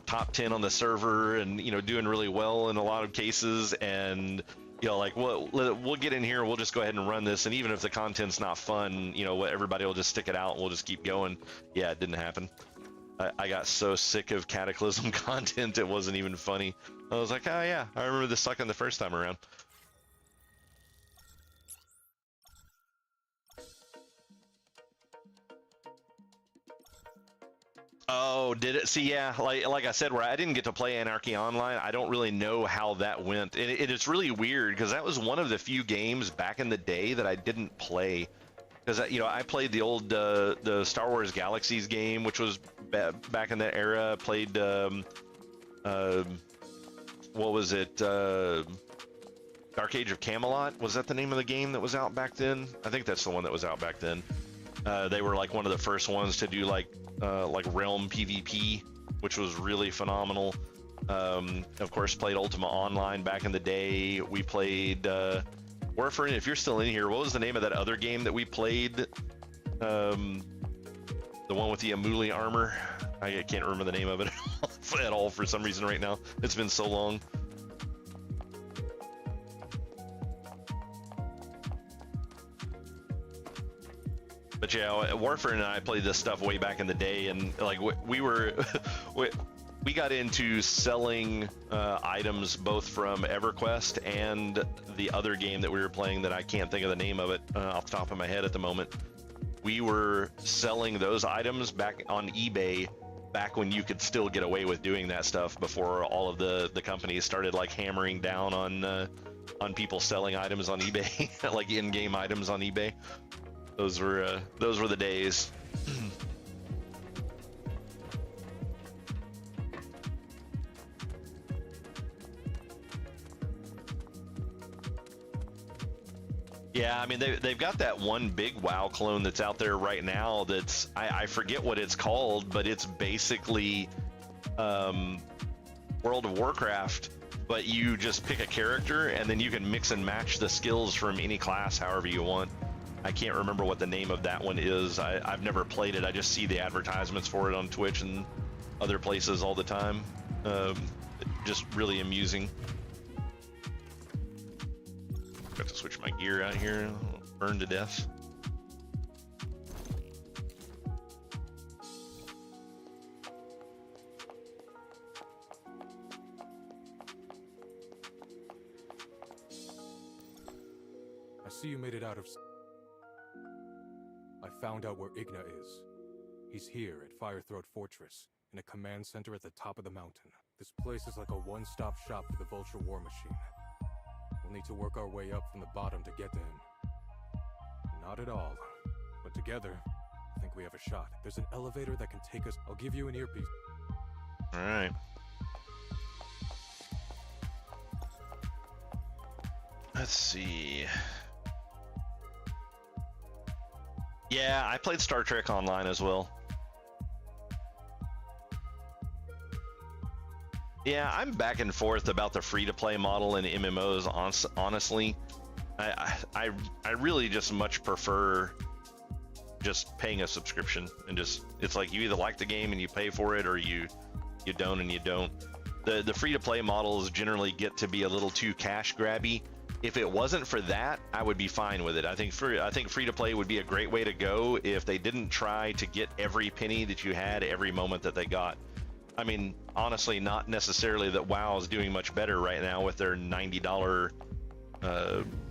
top 10 on the server, and you know, doing really well in a lot of cases. And you know, like, we'll get in here and we'll just go ahead and run this. And even if the content's not fun, you know, everybody will just stick it out and we'll just keep going. Yeah, it didn't happen. I got so sick of Cataclysm content, it wasn't even funny. I was like, oh yeah, I remember this sucking the first time around. Oh, did it? See, yeah, like I said, where I didn't get to play Anarchy Online, I don't really know how that went. It is really weird, because that was one of the few games back in the day that I didn't play. because you know I played the old the Star Wars Galaxies game, which was back in that era. Played what was it? Dark Age of Camelot. Was that the name of the game that was out back then? I think that's the one that was out back then. They were like one of the first ones to do like Realm PvP, which was really phenomenal. Of course, played Ultima Online back in the day. We played Warframe. If you're still in here, what was the name of that other game that we played? The one with the Amuli armor. I can't remember the name of it at all for some reason right now. It's been so long. But yeah, Warframe and I played this stuff way back in the day, and like we were, we got into selling items both from EverQuest and the other game that we were playing that I can't think of the name of it off the top of my head at the moment. We were selling those items back on eBay back when you could still get away with doing that stuff before all of the companies started like hammering down on people selling items on eBay, like in-game items on eBay. Those were the days. Yeah, I mean they've got that one big WoW clone that's out there right now. That's I forget what it's called, but it's basically World of Warcraft. But you just pick a character and then you can mix and match the skills from any class however you want. I can't remember what the name of that one is. I've never played it. I just see the advertisements for it on Twitch and other places all the time. Just really amusing. Got to switch my gear out here. Burn to death. I see you made it out of... I found out where Igna is. He's here at Firethroat Fortress, in a command center at the top of the mountain. This place is like a one-stop shop for the Vulture war machine. We'll need to work our way up from the bottom to get to him. Not at all, but together, I think we have a shot. There's an elevator that can take us... I'll give you an earpiece. All right. Let's see. Yeah, I played Star Trek Online as well. Yeah, I'm back and forth about the free-to-play model in MMOs, honestly. I really just much prefer just paying a subscription and just, it's like you either like the game and you pay for it or you don't and you don't. The free-to-play models generally get to be a little too cash grabby. If it wasn't for that, I would be fine with it. I think free-to-play would be a great way to go if they didn't try to get every penny that you had every moment that they got. I mean, honestly, not necessarily that WoW is doing much better right now with their $90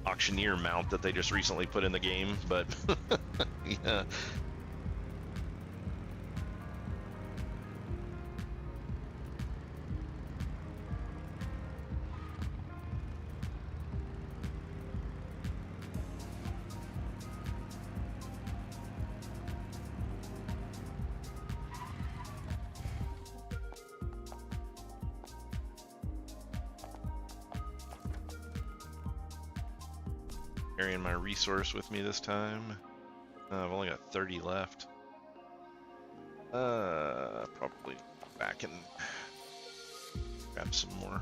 auctioneer mount that they just recently put in the game, but yeah. Carrying my resource with me this time. I've only got 30 left. Probably back and grab some more.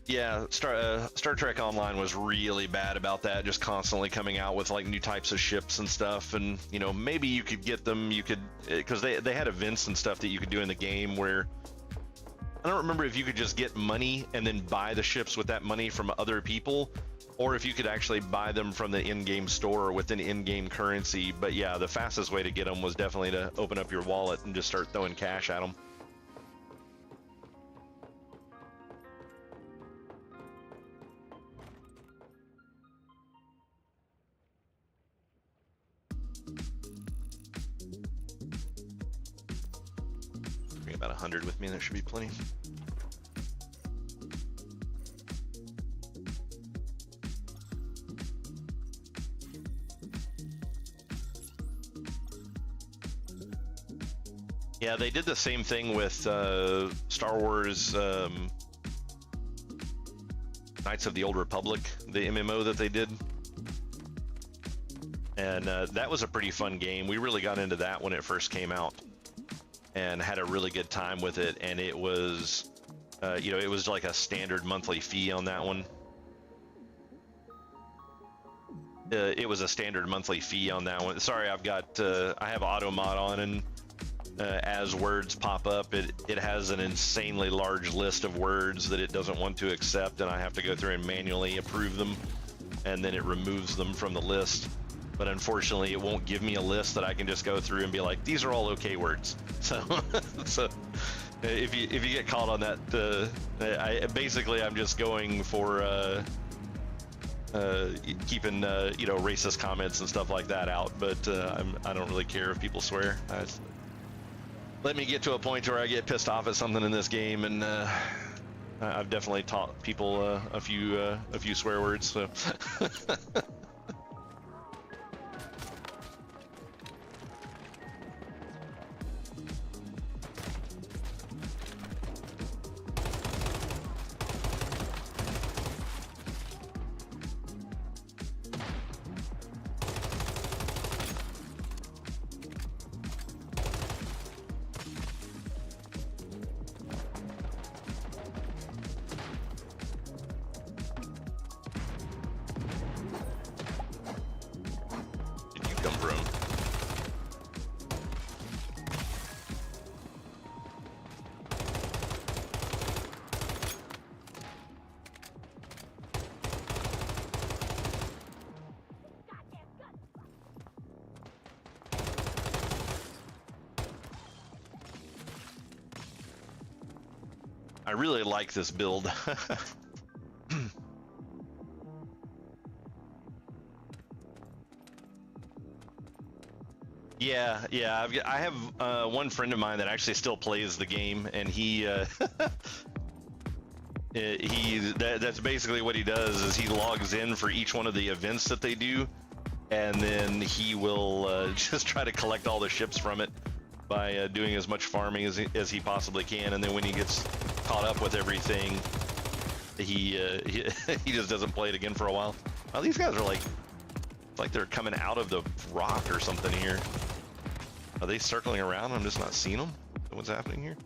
Yeah, Star Trek Online was really bad about that, just constantly coming out with like new types of ships and stuff. And you know, maybe you could get them, because they had events and stuff that you could do in the game where I don't remember if you could just get money and then buy the ships with that money from other people, or if you could actually buy them from the in-game store with an in-game currency. But yeah, the fastest way to get them was definitely to open up your wallet and just start throwing cash at them. Got 100 with me, that should be plenty. Yeah, they did the same thing with Star Wars Knights of the Old Republic, the MMO that they did. And that was a pretty fun game. We really got into that when it first came out and had a really good time with it. And it was, you know, it was like a standard monthly fee on that one. It was a standard monthly fee on that one. Sorry, I've got, I have auto mod on, and as words pop up, it has an insanely large list of words that it doesn't want to accept, and I have to go through and manually approve them, and then it removes them from the list. But unfortunately, it won't give me a list that I can just go through and be like, these are all okay words. So, so if you get caught on that, basically I'm just going for keeping you know, racist comments and stuff like that out. But I don't really care if people swear. Let me get to a point where I get pissed off at something in this game, and I've definitely taught people a few swear words. So. I really like this build. Yeah. I have one friend of mine that actually still plays the game, and that's basically what he does. Is he logs in for each one of the events that they do, and then he will just try to collect all the ships from it by doing as much farming as he possibly can, and then when he gets caught up with everything, he just doesn't play it again for a while. Well, these guys are like, it's like they're coming out of the rock or something here. Are they circling around? I'm just not seeing them. What's happening here?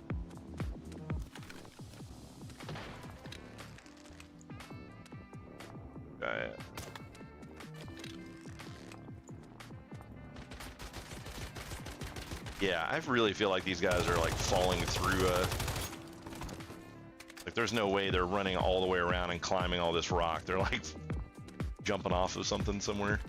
Yeah, I really feel like these guys are like falling through like there's no way they're running all the way around and climbing all this rock. They're like jumping off of something somewhere.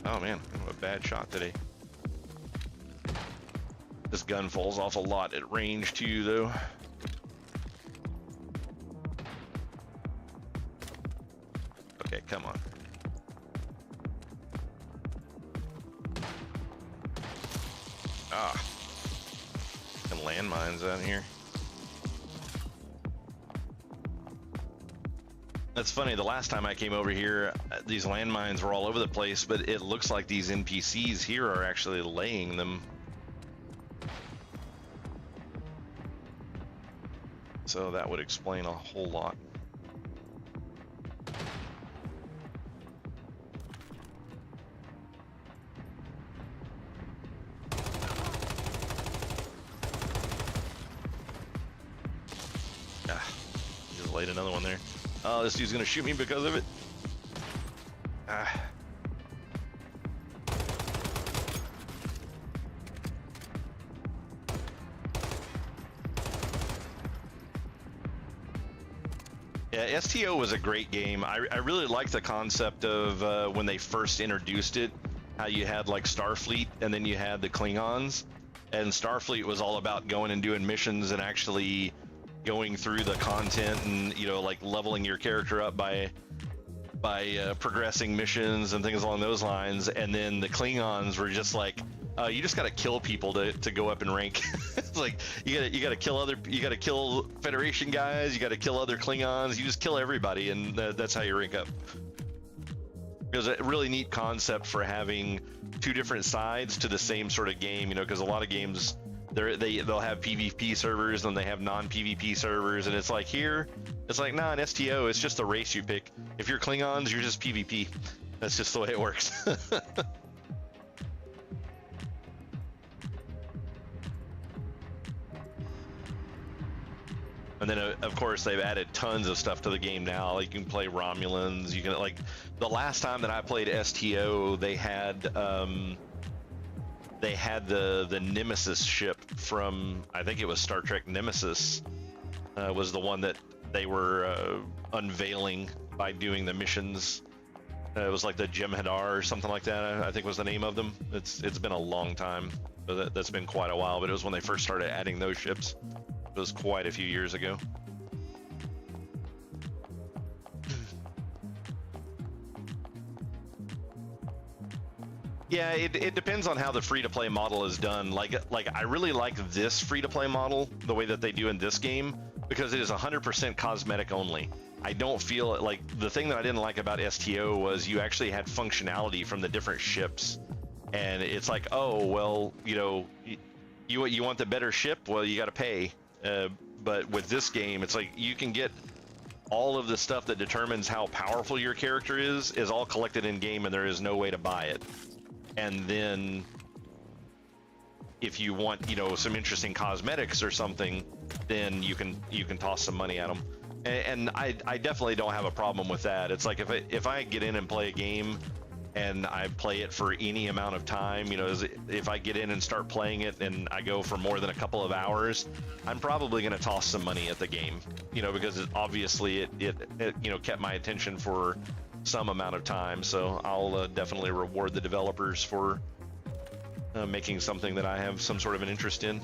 Oh man, I'm a bad shot today. This gun falls off a lot at range too, though. Okay, come on. Ah, and landmines out here. That's funny, the last time I came over here, these landmines were all over the place, but it looks like these NPCs here are actually laying them. So that would explain a whole lot. Just laid another one there. Oh, this dude's gonna shoot me because of it. Yeah, STO was a great game. I really liked the concept of when they first introduced it, how you had like Starfleet and then you had the Klingons, and Starfleet was all about going and doing missions and actually going through the content and, you know, like leveling your character up by progressing missions and things along those lines, and then the Klingons were just like, you just gotta kill people to go up in rank. It's like you gotta kill Federation guys, you gotta kill other Klingons, you just kill everybody, and that's how you rank up. It was a really neat concept for having two different sides to the same sort of game, you know, because a lot of games they'll have PvP servers and they have non-PvP servers, and it's like here, it's like, nah, in STO, it's just a race you pick. If you're Klingons, you're just PvP. That's just the way it works. And then, of course, they've added tons of stuff to the game now. Like, you can play Romulans. You can, like, the last time that I played STO, they had the Nemesis ship from, I think it was Star Trek Nemesis, was the one that they were unveiling by doing the missions. It was like the Jem'Hadar or something like that, I think was the name of them. It's been a long time, but that's been quite a while. But it was when they first started adding those ships. It was quite a few years ago. Yeah, it depends on how the free-to-play model is done. Like I really like this free-to-play model, the way that they do in this game, because it is 100% cosmetic only. I don't feel like the thing that I didn't like about STO was you actually had functionality from the different ships, and it's like, oh well, you know, you want the better ship, well you got to pay. But with this game, it's like you can get all of the stuff that determines how powerful your character is all collected in game, and there is no way to buy it. And then if you want, you know, some interesting cosmetics or something, then you can toss some money at them. And I definitely don't have a problem with that. It's like if I get in and play a game and I play it for any amount of time, you know, if I get in and start playing it and I go for more than a couple of hours, I'm probably going to toss some money at the game, you know, because obviously it you know, kept my attention for some amount of time. So I'll definitely reward the developers for making something that I have some sort of an interest in.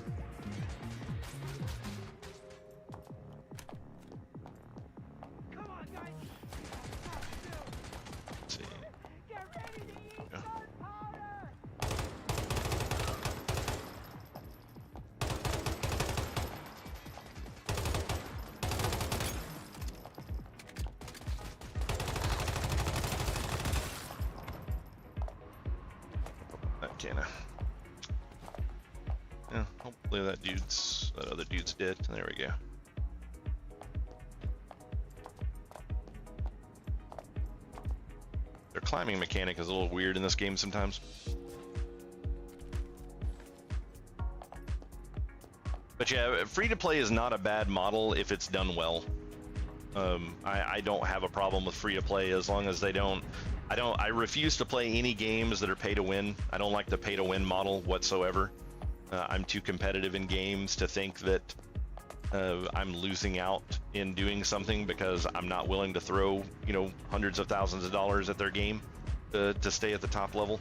Yeah, hopefully that other dude's dead. There we go. Their climbing mechanic is a little weird in this game sometimes. But yeah, free to play is not a bad model if it's done well. I don't have a problem with free to play as long as they don't. I refuse to play any games that are pay to win. I don't like the pay to win model whatsoever. I'm too competitive in games to think that I'm losing out in doing something because I'm not willing to throw, you know, hundreds of thousands of dollars at their game to stay at the top level.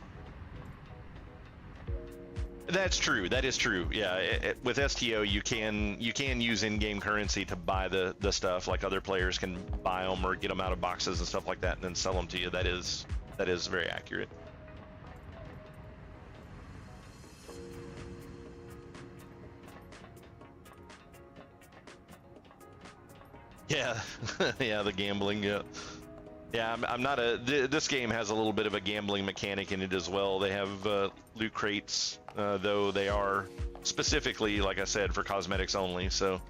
That's true. That is true. Yeah, with STO, you can use in-game currency to buy the stuff. Like other players can buy them or get them out of boxes and stuff like that, and then sell them to you. That is very accurate. Yeah, yeah, the gambling. Yeah, yeah. I'm not this game has a little bit of a gambling mechanic in it as well. They have loot crates, though they are specifically, like I said, for cosmetics only. So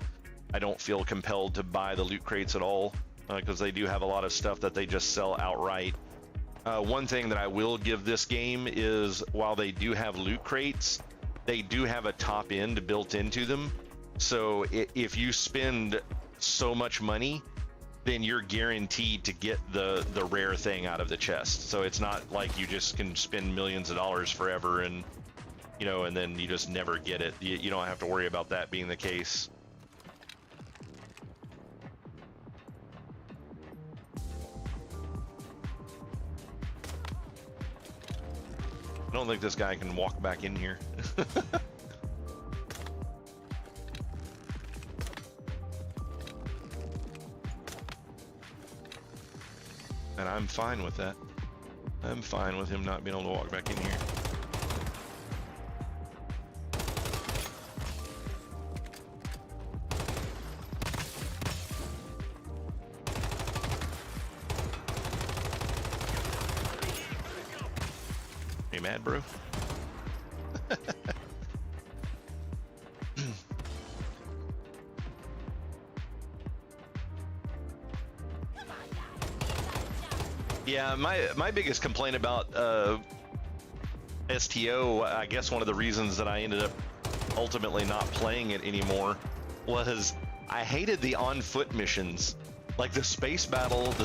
I don't feel compelled to buy the loot crates at all because they do have a lot of stuff that they just sell outright. One thing that I will give this game is while they do have loot crates, they do have a top end built into them. So if you spend so much money, then you're guaranteed to get the rare thing out of the chest. So it's not like you just can spend millions of dollars forever and, you know, and then you just never get it. You don't have to worry about that being the case. I don't think this guy can walk back in here. And I'm fine with that. I'm fine with him not being able to walk back in here. You mad, bro? Yeah, my biggest complaint about STO, I guess one of the reasons that I ended up ultimately not playing it anymore, was I hated the on-foot missions. Like the space battles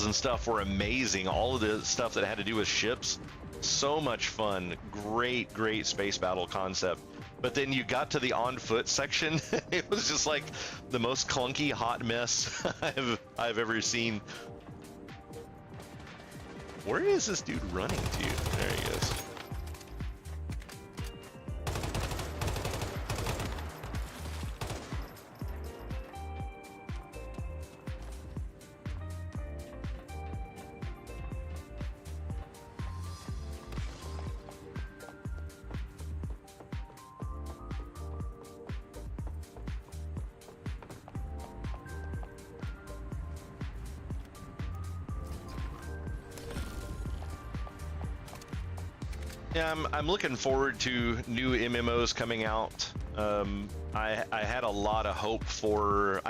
and stuff were amazing. All of the stuff that had to do with ships, so much fun. Great space battle concept. But then you got to the on-foot section, it was just like the most clunky hot mess I've ever seen. Where is this dude running to? There he goes. Yeah, I'm looking forward to new MMOs coming out. I had a lot of hope for,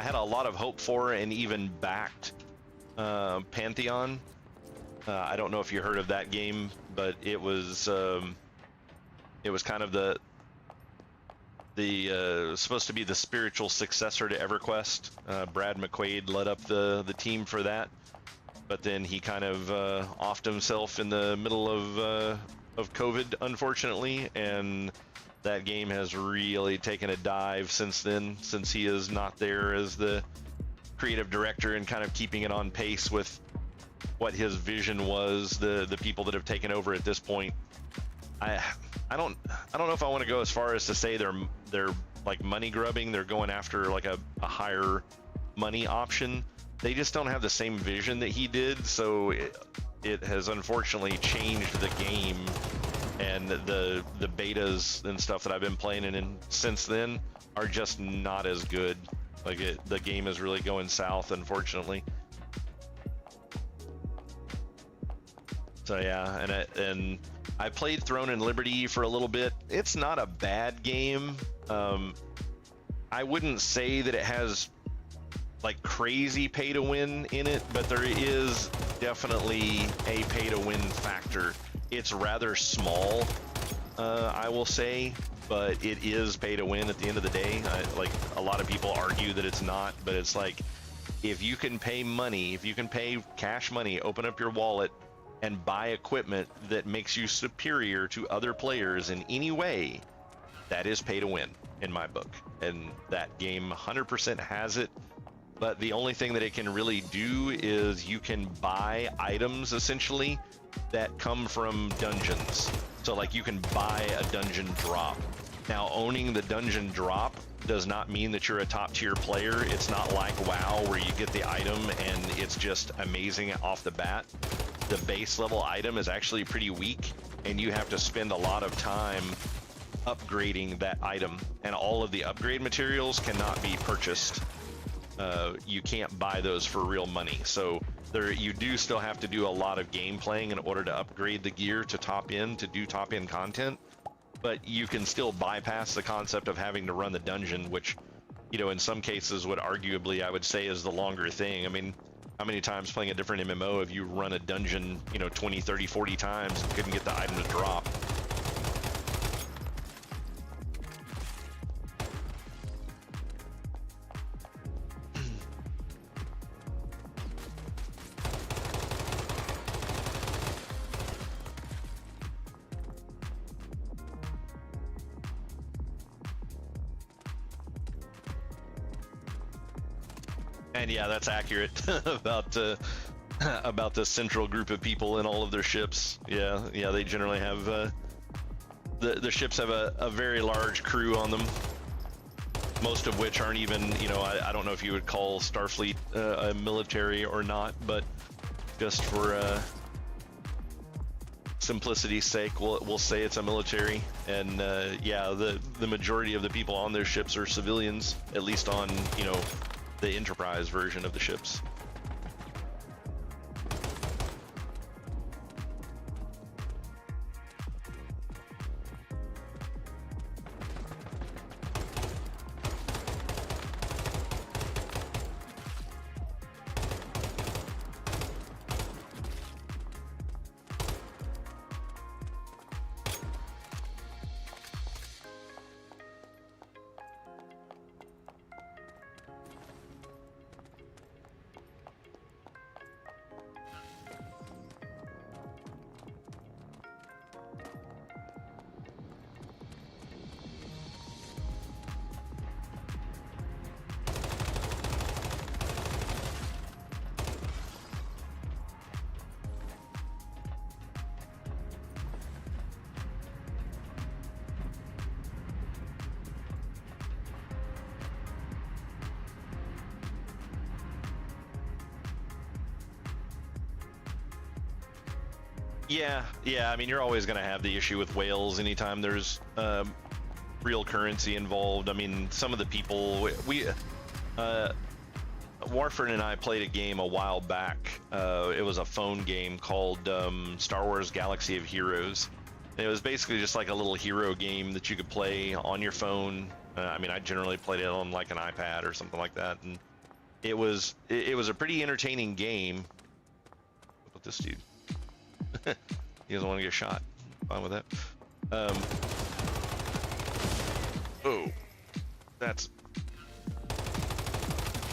and even backed Pantheon. I don't know if you heard of that game, but it was kind of the supposed to be the spiritual successor to EverQuest. Brad McQuaid led up the team for that, but then he kind of offed himself in the middle of COVID, unfortunately, and that game has really taken a dive since then, since he is not there as the creative director and kind of keeping it on pace with what his vision was. The people that have taken over at this point, I don't know if I want to go as far as to say they're like money grubbing. They're going after like a higher money option. They just don't have the same vision that he did, so it has unfortunately changed the game, and the betas and stuff that I've been playing in since then are just not as good. Like the game is really going south, unfortunately. So yeah, and I played Throne and Liberty for a little bit. It's not a bad game. I wouldn't say that it has like crazy pay to win in it, but there is definitely a pay to win factor. It's rather small, I will say, but it is pay to win at the end of the day. Like a lot of people argue that it's not, but it's like, if you can pay money, if you can pay cash money, open up your wallet and buy equipment that makes you superior to other players in any way, that is pay to win in my book. And that game 100% has it. But the only thing that it can really do is you can buy items essentially that come from dungeons. So like you can buy a dungeon drop. Now owning the dungeon drop does not mean that you're a top tier player. It's not like WoW where you get the item and it's just amazing off the bat. The base level item is actually pretty weak, and you have to spend a lot of time upgrading that item, and all of the upgrade materials cannot be purchased. You can't buy those for real money. So you do still have to do a lot of game playing in order to upgrade the gear to do top end content, but you can still bypass the concept of having to run the dungeon, which, you know, in some cases would arguably, I would say, is the longer thing. I mean, how many times playing a different MMO have you run a dungeon, you know, 20, 30, 40 times and couldn't get the item to drop? And yeah, that's accurate about the central group of people in all of their ships. Yeah, they generally have the ships have a very large crew on them, most of which aren't even, you know, I don't know if you would call Starfleet a military or not, but just for simplicity's sake, we'll say it's a military. And yeah, the majority of the people on their ships are civilians, at least on, you know, the Enterprise version of the ships. Yeah. I mean, you're always going to have the issue with whales anytime there's real currency involved. I mean, some of the people Warford and I played a game a while back. It was a phone game called Star Wars Galaxy of Heroes. And it was basically just like a little hero game that you could play on your phone. I mean, I generally played it on like an iPad or something like that, and it was a pretty entertaining game. What this dude? He doesn't want to get shot. Fine with that. Oh, that's.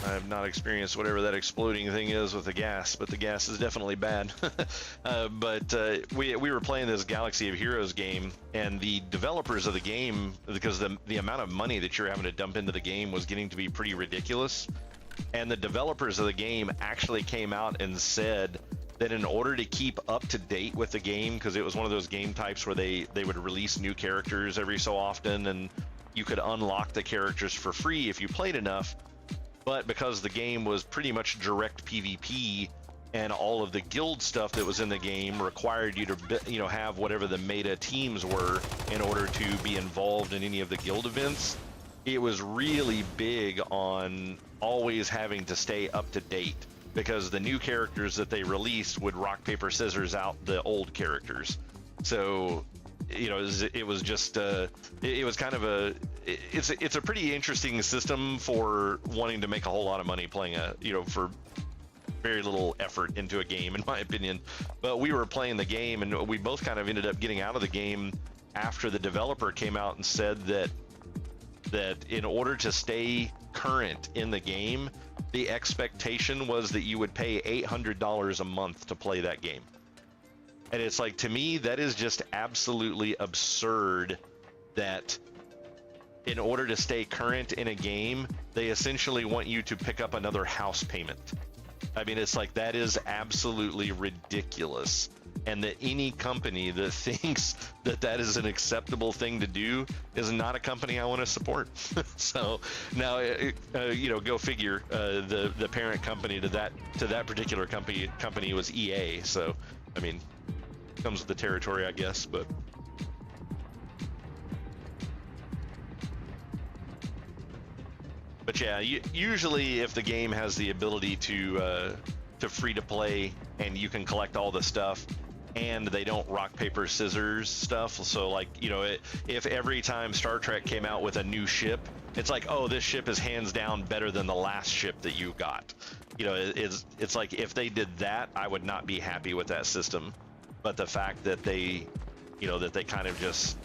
I have not experienced whatever that exploding thing is with the gas, but the gas is definitely bad. We were playing this Galaxy of Heroes game, and the developers of the game, because the amount of money that you're having to dump into the game was getting to be pretty ridiculous, and the developers of the game actually came out and said that in order to keep up to date with the game, because it was one of those game types where they would release new characters every so often, and you could unlock the characters for free if you played enough. But because the game was pretty much direct PvP, and all of the guild stuff that was in the game required you to, you know, have whatever the meta teams were in order to be involved in any of the guild events, it was really big on always having to stay up to date, because the new characters that they released would rock, paper, scissors out the old characters. So, you know, it was just, it was kind of it's a pretty interesting system for wanting to make a whole lot of money playing for very little effort into a game, in my opinion. But we were playing the game, and we both kind of ended up getting out of the game after the developer came out and said that in order to stay current in the game, the expectation was that you would pay $800 a month to play that game. And it's like, to me, that is just absolutely absurd that in order to stay current in a game, they essentially want you to pick up another house payment. I mean, it's like, that is absolutely ridiculous. And that any company that thinks that that is an acceptable thing to do is not a company I want to support. So now, go figure. The parent company to that particular company was EA. So, I mean, comes with the territory, I guess. But yeah, usually if the game has the ability to free to play and you can collect all the stuff, and they don't rock, paper, scissors stuff. So like, you know, if every time Star Trek came out with a new ship, it's like, oh, this ship is hands down better than the last ship that you got. You know, it's like, if they did that, I would not be happy with that system. But the fact that they kind of just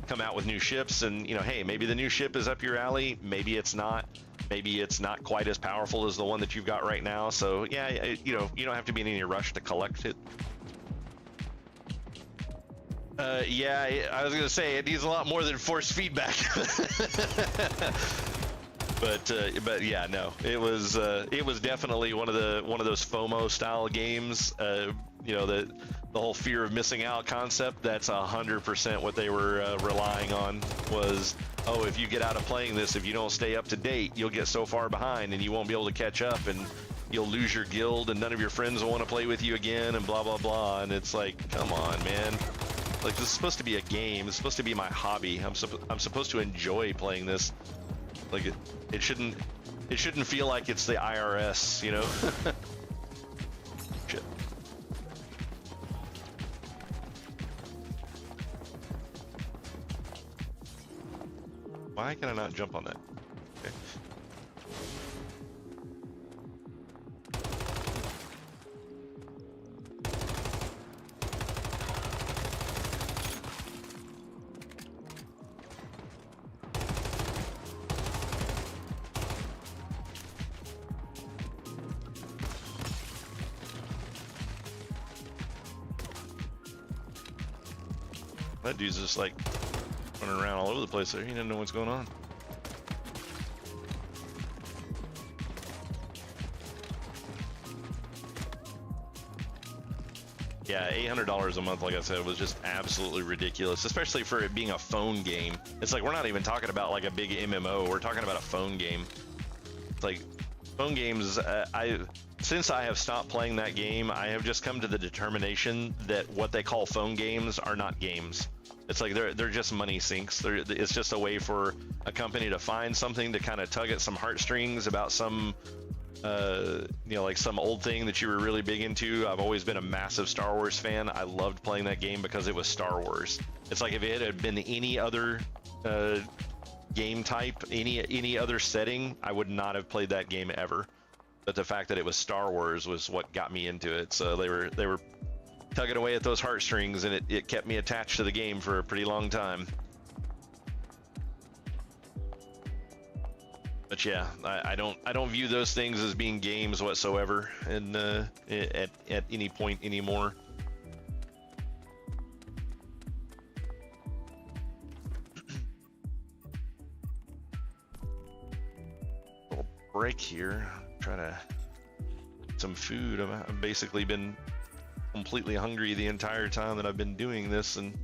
come out with new ships, and, you know, hey, maybe the new ship is up your alley, maybe it's not. Maybe it's not quite as powerful as the one that you've got right now. So yeah, you don't have to be in any rush to collect it. Yeah, I was gonna say it needs a lot more than force feedback. but yeah, no, it was definitely one of those FOMO style games. The whole fear of missing out concept. That's 100% what they were relying on. Was, oh, if you get out of playing this, if you don't stay up to date, you'll get so far behind and you won't be able to catch up. And you'll lose your guild and none of your friends will want to play with you again and blah blah blah. And it's like, come on, man. Like, this is supposed to be a game. It's supposed to be my hobby. I'm supposed to enjoy playing this. Like, it shouldn't feel like it's the IRS, you know? Shit. Why can I not jump on that? Okay. That dude's just like running around all over the place there. He doesn't know what's going on. Yeah, $800 a month, like I said, was just absolutely ridiculous, especially for it being a phone game. It's like, we're not even talking about like a big MMO. We're talking about a phone game. It's like, phone games, since I have stopped playing that game, I have just come to the determination that what they call phone games are not games. It's like they're just money sinks. It's just a way for a company to find something to kind of tug at some heartstrings about some, you know, like some old thing that you were really big into. I've always been a massive Star Wars fan. I loved playing that game because it was Star Wars. It's like if it had been any other game type, any other setting, I would not have played that game ever. But the fact that it was Star Wars was what got me into it. So they were tugging away at those heartstrings, and it kept me attached to the game for a pretty long time. But yeah, I don't view those things as being games whatsoever, and at any point anymore. Little break here. Try to get some food. I've basically been completely hungry the entire time that I've been doing this, and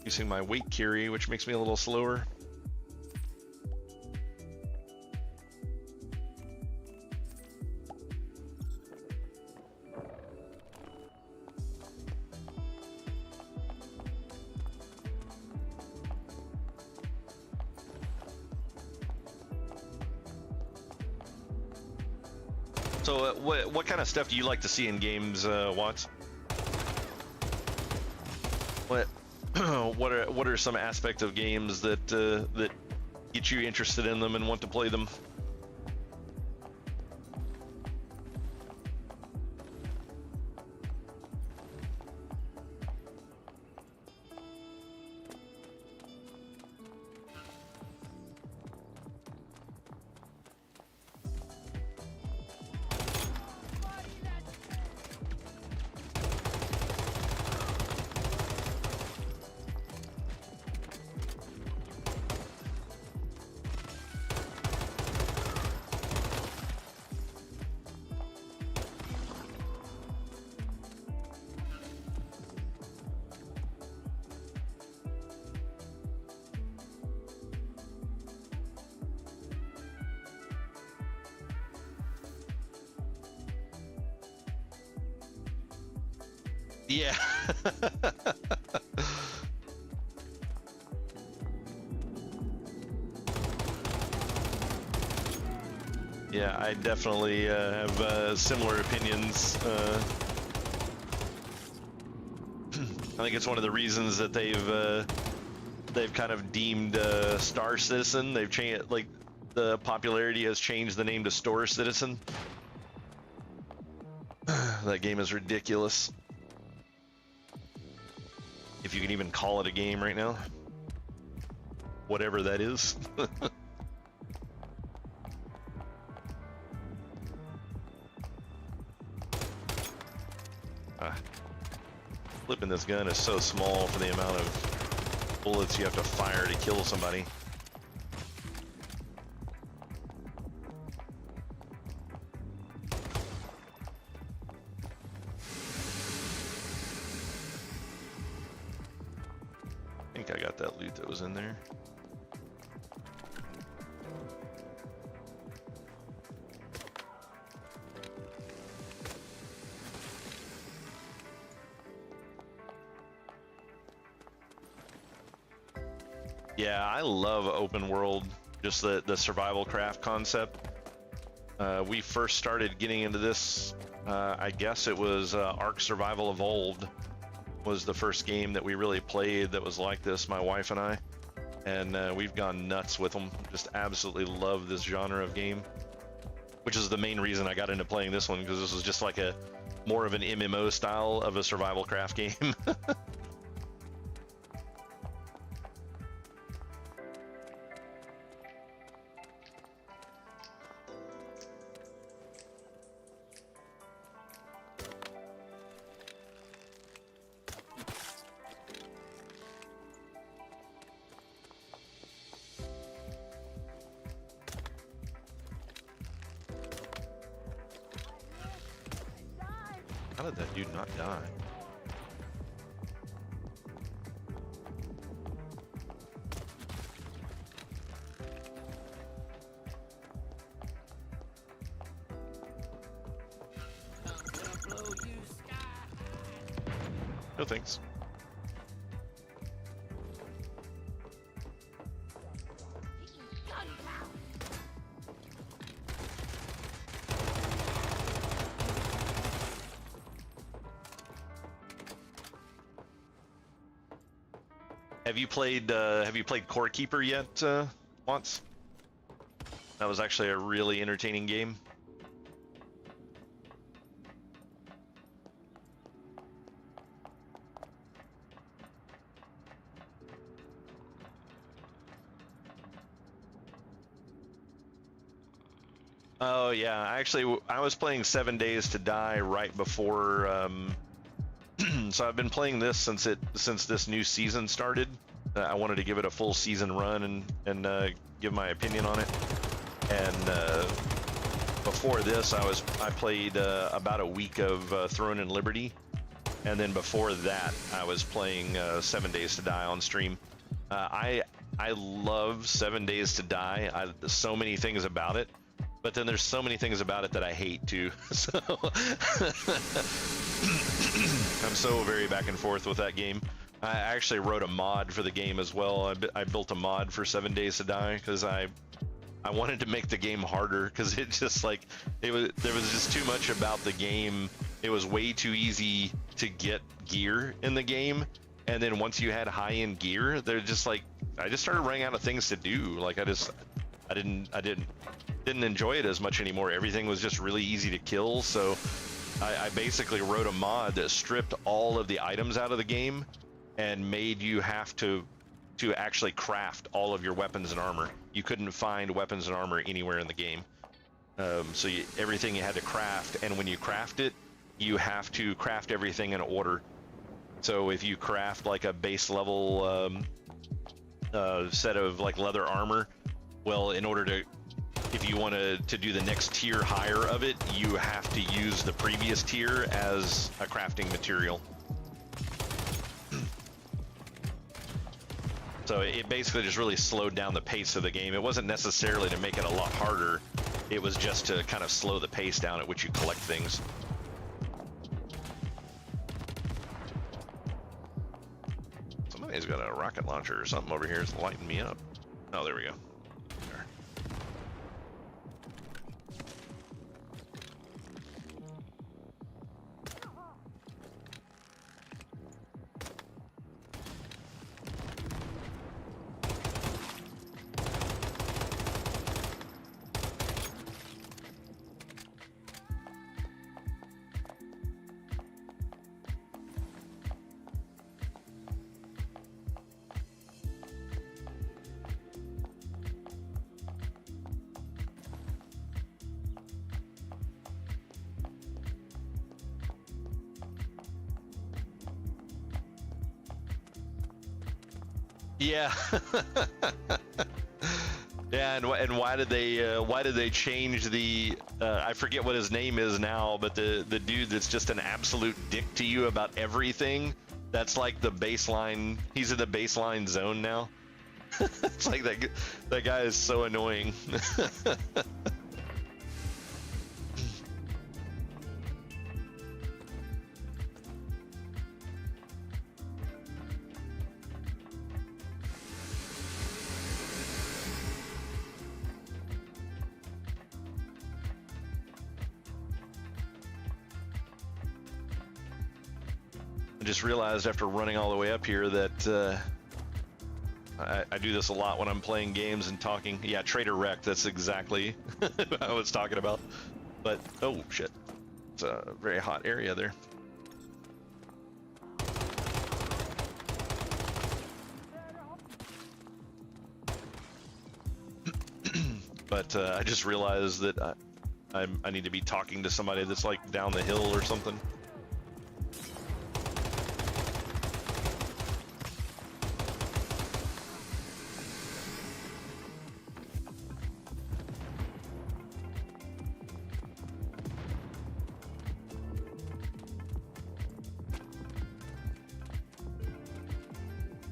using my weight carry, which makes me a little slower. So what kind of stuff do you like to see in games, Watts? What are some aspects of games that that get you interested in them and want to play them? Yeah. Yeah, I definitely have similar opinions. I think it's one of the reasons that they've kind of deemed Star Citizen. They've changed, like, the popularity has changed the name to Store Citizen. That game is ridiculous. If you can even call it a game right now. Whatever that is. Flipping this gun is so small for the amount of bullets you have to fire to kill somebody. I think I got that loot that was in there. Yeah, I love open world, just the survival craft concept. We first started getting into this, I guess it was Ark Survival Evolved was the first game that we really played that was like this, my wife and I. And we've gone nuts with them. Just absolutely love this genre of game, which is the main reason I got into playing this one, because this was just like a more of an MMO style of a survival craft game. How did that dude not die? No thanks. Have you played Core Keeper yet, once? That was actually a really entertaining game. Oh yeah, I was playing 7 Days to Die right before, so I've been playing this since this new season started. I wanted to give it a full season run and give my opinion on it. And before this, I played about a week of Throne and Liberty, and then before that, I was playing 7 Days to Die on stream. I love 7 Days to Die. So many things about it, but then there's so many things about it that I hate too. So I'm so very back and forth with that game. I actually wrote a mod for the game as well. I built a mod for 7 Days to Die because I wanted to make the game harder, because it just like there was just too much about the game. It was way too easy to get gear in the game, and then once you had high-end gear, they're just like, I just started running out of things to do. Like I didn't enjoy it as much anymore. Everything was just really easy to kill, so I basically wrote a mod that stripped all of the items out of the game and made you have to actually craft all of your weapons and armor. You couldn't find weapons and armor anywhere in the game. So everything you had to craft, and when you craft it, you have to craft everything in order. So if you craft like a base level set of like leather armor, well, in order to, if you want to do the next tier higher of it, you have to use the previous tier as a crafting material. So it basically just really slowed down the pace of the game. It wasn't necessarily to make it a lot harder. It was just to kind of slow the pace down at which you collect things. Somebody's got a rocket launcher or something over here. It's lighting me up. Oh, there we go. There. Yeah. Yeah, and why did they change the I forget what his name is now, but the dude that's just an absolute dick to you about everything, that's like the baseline. He's in the baseline zone now. It's like that guy is so annoying. just realized after running all the way up here that I do this a lot when I'm playing games and talking. Yeah, Trader Wreck, that's exactly what I was talking about. But, oh shit, it's a very hot area there. But I just realized that I need to be talking to somebody that's like down the hill or something.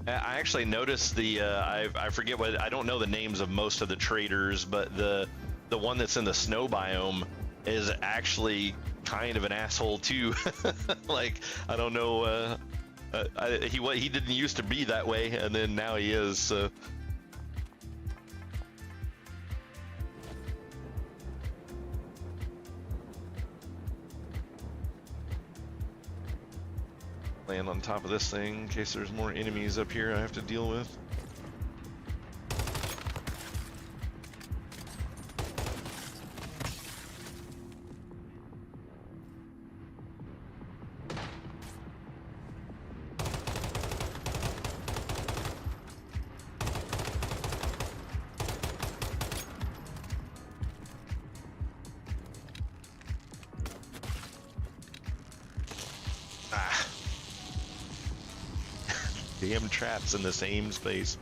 I actually noticed the I forget what, I don't know the names of most of the traders, but the one that's in the snow biome is actually kind of an asshole too. Like, I don't know, he didn't used to be that way, and then now he is. So. Land on top of this thing in case there's more enemies up here I have to deal with. Damn traps in the same space.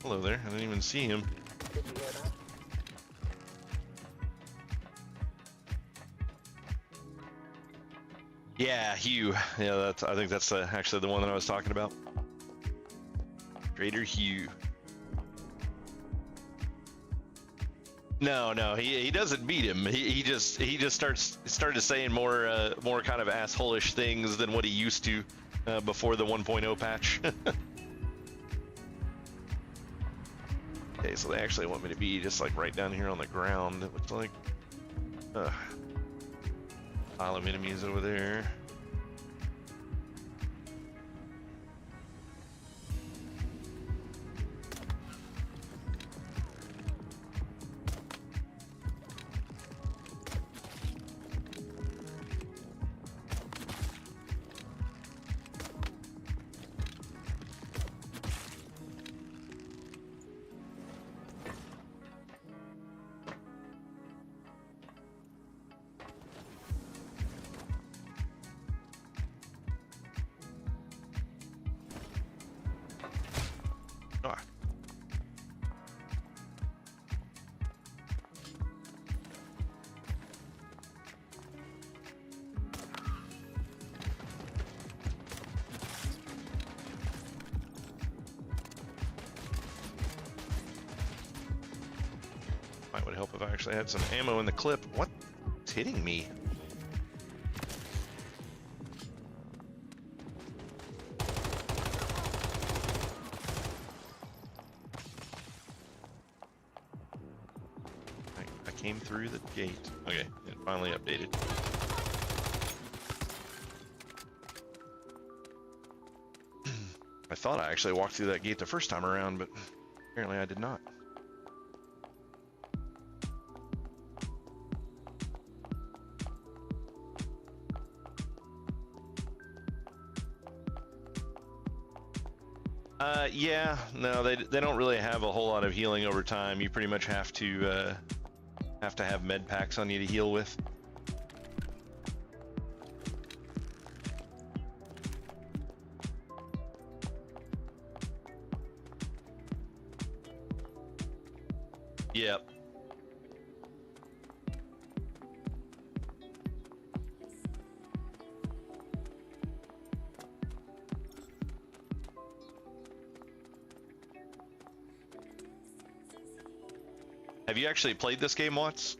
Hello there, I didn't even see him. Did you hear that? Yeah, Hugh. Yeah, I think that's actually the one that I was talking about. Trader Hugh. No, he doesn't beat him. He just started saying more kind of asshole-ish things than what he used to before the 1.0 patch. Okay, so they actually want me to be just like right down here on the ground. It looks like. Pile of enemies over there. Ah. Might would help if I actually had some ammo in the clip. What's hitting me? I came through the gate. Okay, it finally updated. I thought I actually walked through that gate the first time around, but apparently I did not. Yeah, no, they don't really have a whole lot of healing over time. You pretty much have to have med packs on you to heal with. Yep. Have you actually played this game once?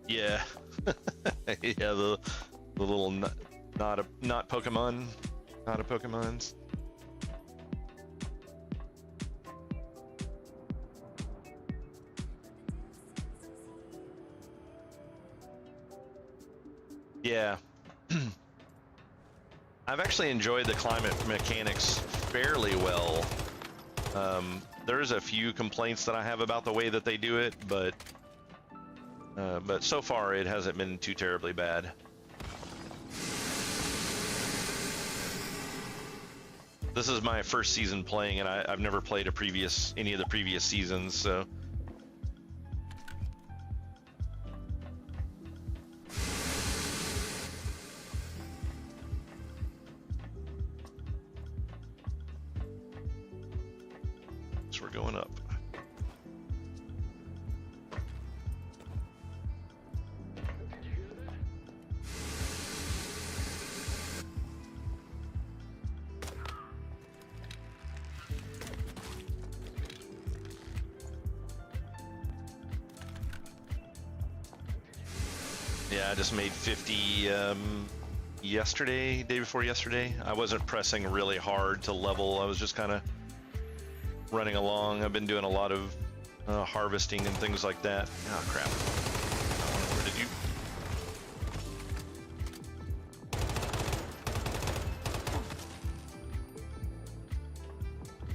Yeah. Yeah, the little not Pokemon, not a Pokemons. Yeah. I've actually enjoyed the climate mechanics fairly well. There's a few complaints that I have about the way that they do it, but so far it hasn't been too terribly bad. This is my first season playing, and I've never played any of the previous seasons, so. So we're going up. Yeah, I just made 50 yesterday, day before yesterday. I wasn't pressing really hard to level. I was just kind of running along. I've been doing a lot of harvesting and things like that. Oh crap. Where did you?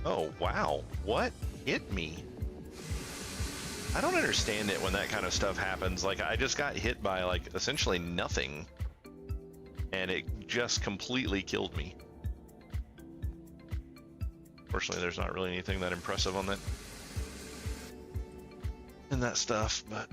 Oh wow, what hit me? I don't understand it when that kind of stuff happens. Like, I just got hit by like essentially nothing, and it just completely killed me. Fortunately, there's not really anything that impressive on that in that stuff, but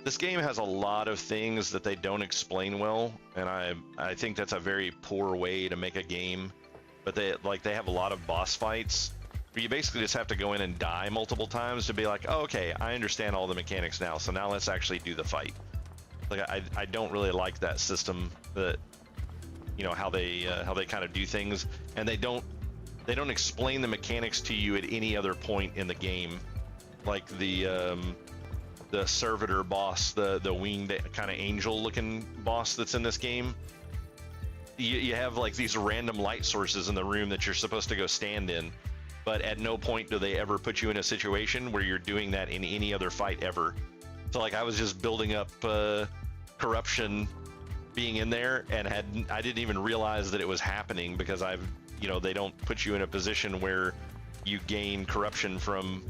this game has a lot of things that they don't explain well, and I think that's a very poor way to make a game. But they have a lot of boss fights where you basically just have to go in and die multiple times to be like, oh, okay, I understand all the mechanics now, so now let's actually do the fight. Like, I don't really like that system, that, you know, how they kind of do things, and they don't explain the mechanics to you at any other point in the game. Like the servitor boss, the winged kind of angel looking boss that's in this game. You have like these random light sources in the room that you're supposed to go stand in, but at no point do they ever put you in a situation where you're doing that in any other fight ever. So like, I was just building up corruption being in there, and I didn't even realize that it was happening, because they don't put you in a position where you gain corruption from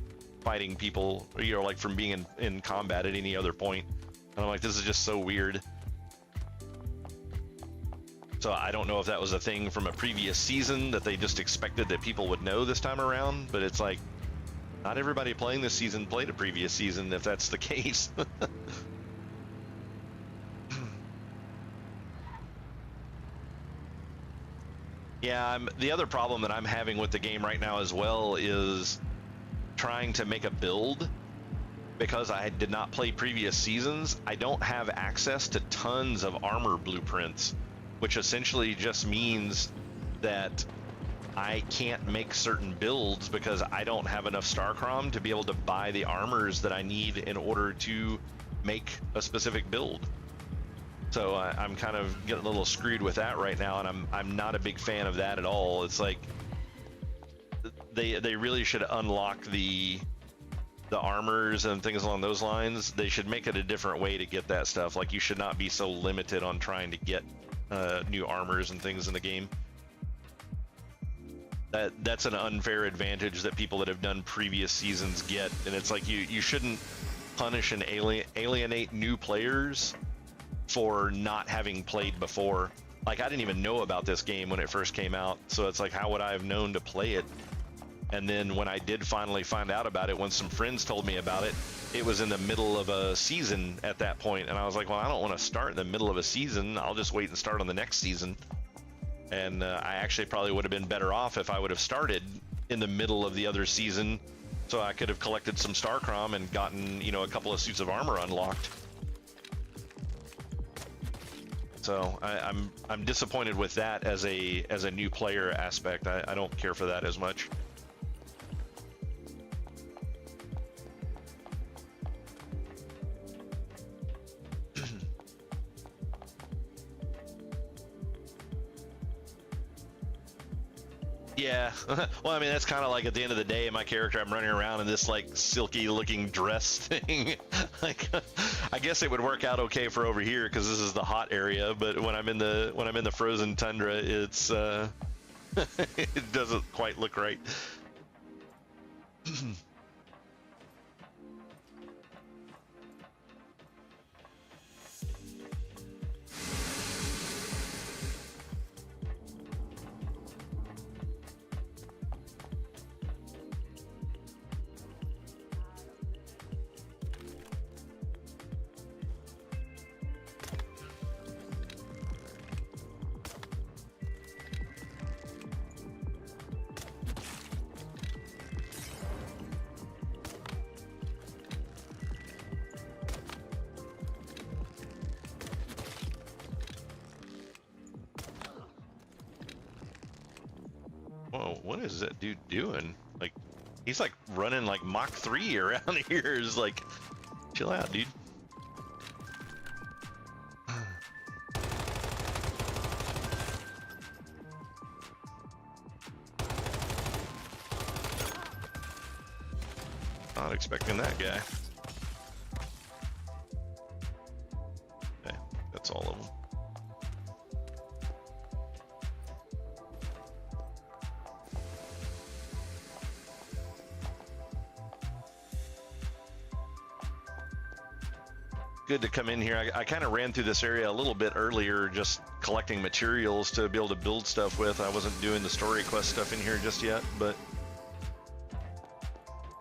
fighting people, like from being in combat at any other point. And I'm like, this is just so weird. So I don't know if that was a thing from a previous season that they just expected that people would know this time around, but it's like, not everybody playing this season played a previous season, if that's the case. Yeah, the other problem that I'm having with the game right now as well is trying to make a build. Because I did not play previous seasons, I don't have access to tons of armor blueprints, which essentially just means that I can't make certain builds because I don't have enough Starcrom to be able to buy the armors that I need in order to make a specific build. So I'm kind of getting a little screwed with that right now, and I'm not a big fan of that at all. It's like they really should unlock the armors and things along those lines. They should make it a different way to get that stuff. Like, you should not be so limited on trying to get new armors and things in the game. That's an unfair advantage that people that have done previous seasons get, and it's like you shouldn't punish and alienate new players for not having played before. Like, I didn't even know about this game when it first came out, so it's like, how would I have known to play it? And then when I did finally find out about it, when some friends told me about it, it was in the middle of a season at that point, and I was like, well, I don't want to start in the middle of a season. I'll just wait and start on the next season. And I actually probably would have been better off if I would have started in the middle of the other season, so I could have collected some Starcrom and gotten, a couple of suits of armor unlocked. So I'm disappointed with that as a new player aspect. I don't care for that as much. Yeah. Well, I mean, that's kind of like at the end of the day, my character, I'm running around in this like silky looking dress thing. Like, I guess it would work out okay for over here because this is the hot area. But when I'm in the frozen tundra, it's it doesn't quite look right. Whoa, what is that dude doing? Like, he's like running like Mach 3 around here. Is like, chill out, dude. Not expecting that guy. Okay, that's all of them. Good to come in here. I kind of ran through this area a little bit earlier, just collecting materials to be able to build stuff with. I wasn't doing the story quest stuff in here just yet, but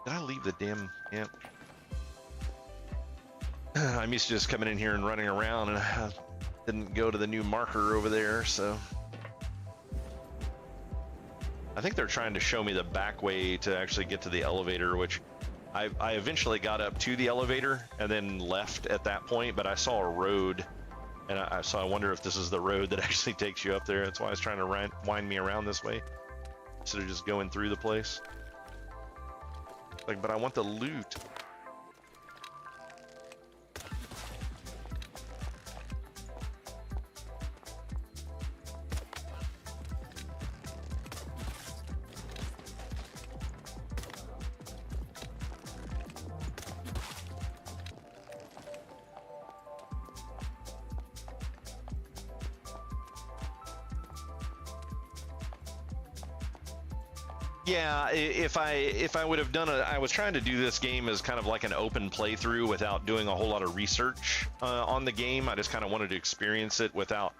did I leave the damn camp? I'm used to just coming in here and running around, and I didn't go to the new marker over there, so I think they're trying to show me the back way to actually get to the elevator, which I eventually got up to the elevator and then left at that point, but I saw a road, and so I wonder if this is the road that actually takes you up there. That's why I was trying to wind me around this way instead of just going through the place. Like, but I want the loot. Yeah, if I would have done I was trying to do this game as kind of like an open playthrough without doing a whole lot of research on the game. I just kind of wanted to experience it without,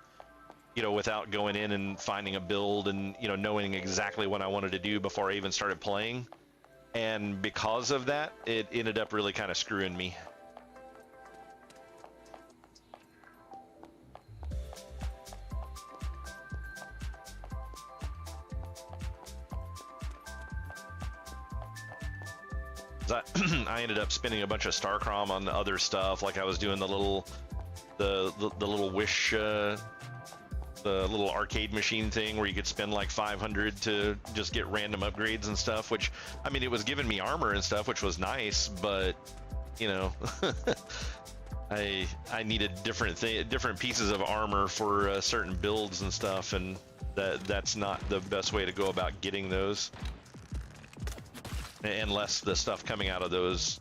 without going in and finding a build and, knowing exactly what I wanted to do before I even started playing. And because of that, it ended up really kind of screwing me. I ended up spending a bunch of Starcrom on other stuff, like I was doing the little wish, the little arcade machine thing where you could spend like 500 to just get random upgrades and stuff. Which, I mean, it was giving me armor and stuff, which was nice, but I needed different pieces of armor for certain builds and stuff, and that's not the best way to go about getting those. Unless the stuff coming out of those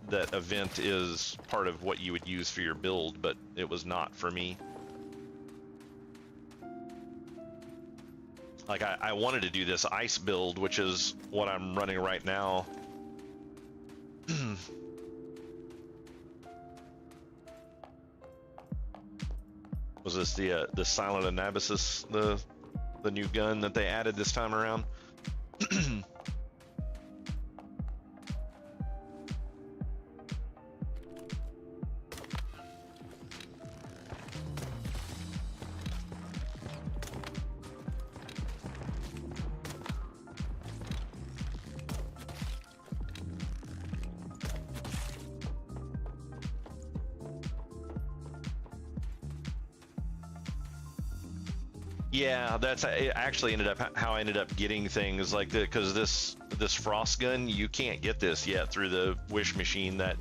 that event is part of what you would use for your build, but it was not for me. Like I wanted to do this ice build, which is what I'm running right now. Was this the Silent Anabasis, the new gun that they added this time around? Yeah, that's actually ended up how I ended up getting things like that, because this frost gun, you can't get this yet through the wish machine. That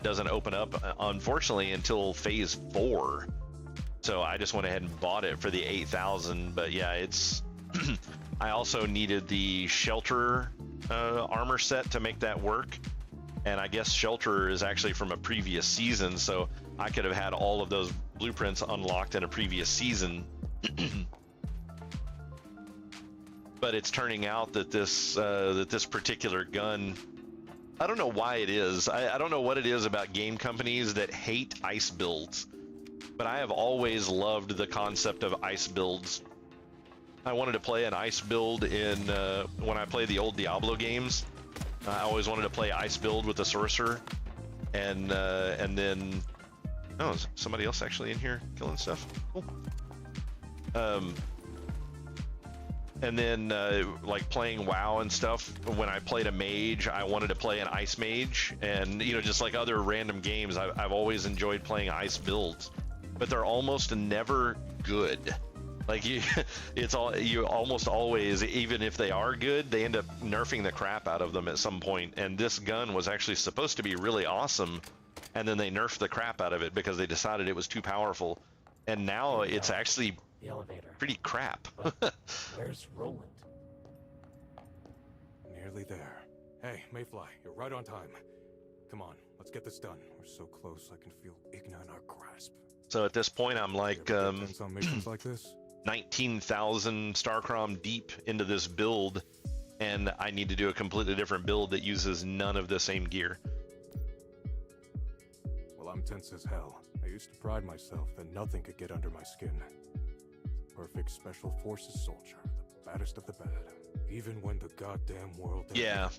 doesn't open up, unfortunately, until phase 4. So I just went ahead and bought it for the 8,000. But yeah, it's I also needed the shelter armor set to make that work. And I guess shelter is actually from a previous season, so I could have had all of those blueprints unlocked in a previous season. But it's turning out that this particular gun, I don't know why it is. I don't know what it is about game companies that hate ice builds, but I have always loved the concept of ice builds. I wanted to play an ice build in when I play the old Diablo games. I always wanted to play ice build with the sorcerer, and then is somebody else actually in here killing stuff? Cool. And then like playing WoW and stuff. When I played a mage, I wanted to play an ice mage, and just like other random games, I've always enjoyed playing ice builds, but they're almost never good. Like you almost always, even if they are good, they end up nerfing the crap out of them at some point. And this gun was actually supposed to be really awesome, and then they nerfed the crap out of it because they decided it was too powerful. And now it's actually The elevator. pretty crap. Where's Roland? Nearly there. Hey, Mayfly, you're right on time. Come on, let's get this done. We're so close, I can feel Igna in our grasp. So at this point, I'm like You ever get tense on missions like this? 19,000 Starcrom deep into this build, and I need to do a completely different build that uses none of the same gear. Well, I'm tense as hell. I used to pride myself that nothing could get under my skin. Perfect special forces soldier, the baddest of the bad. Even when the goddamn world... Yeah.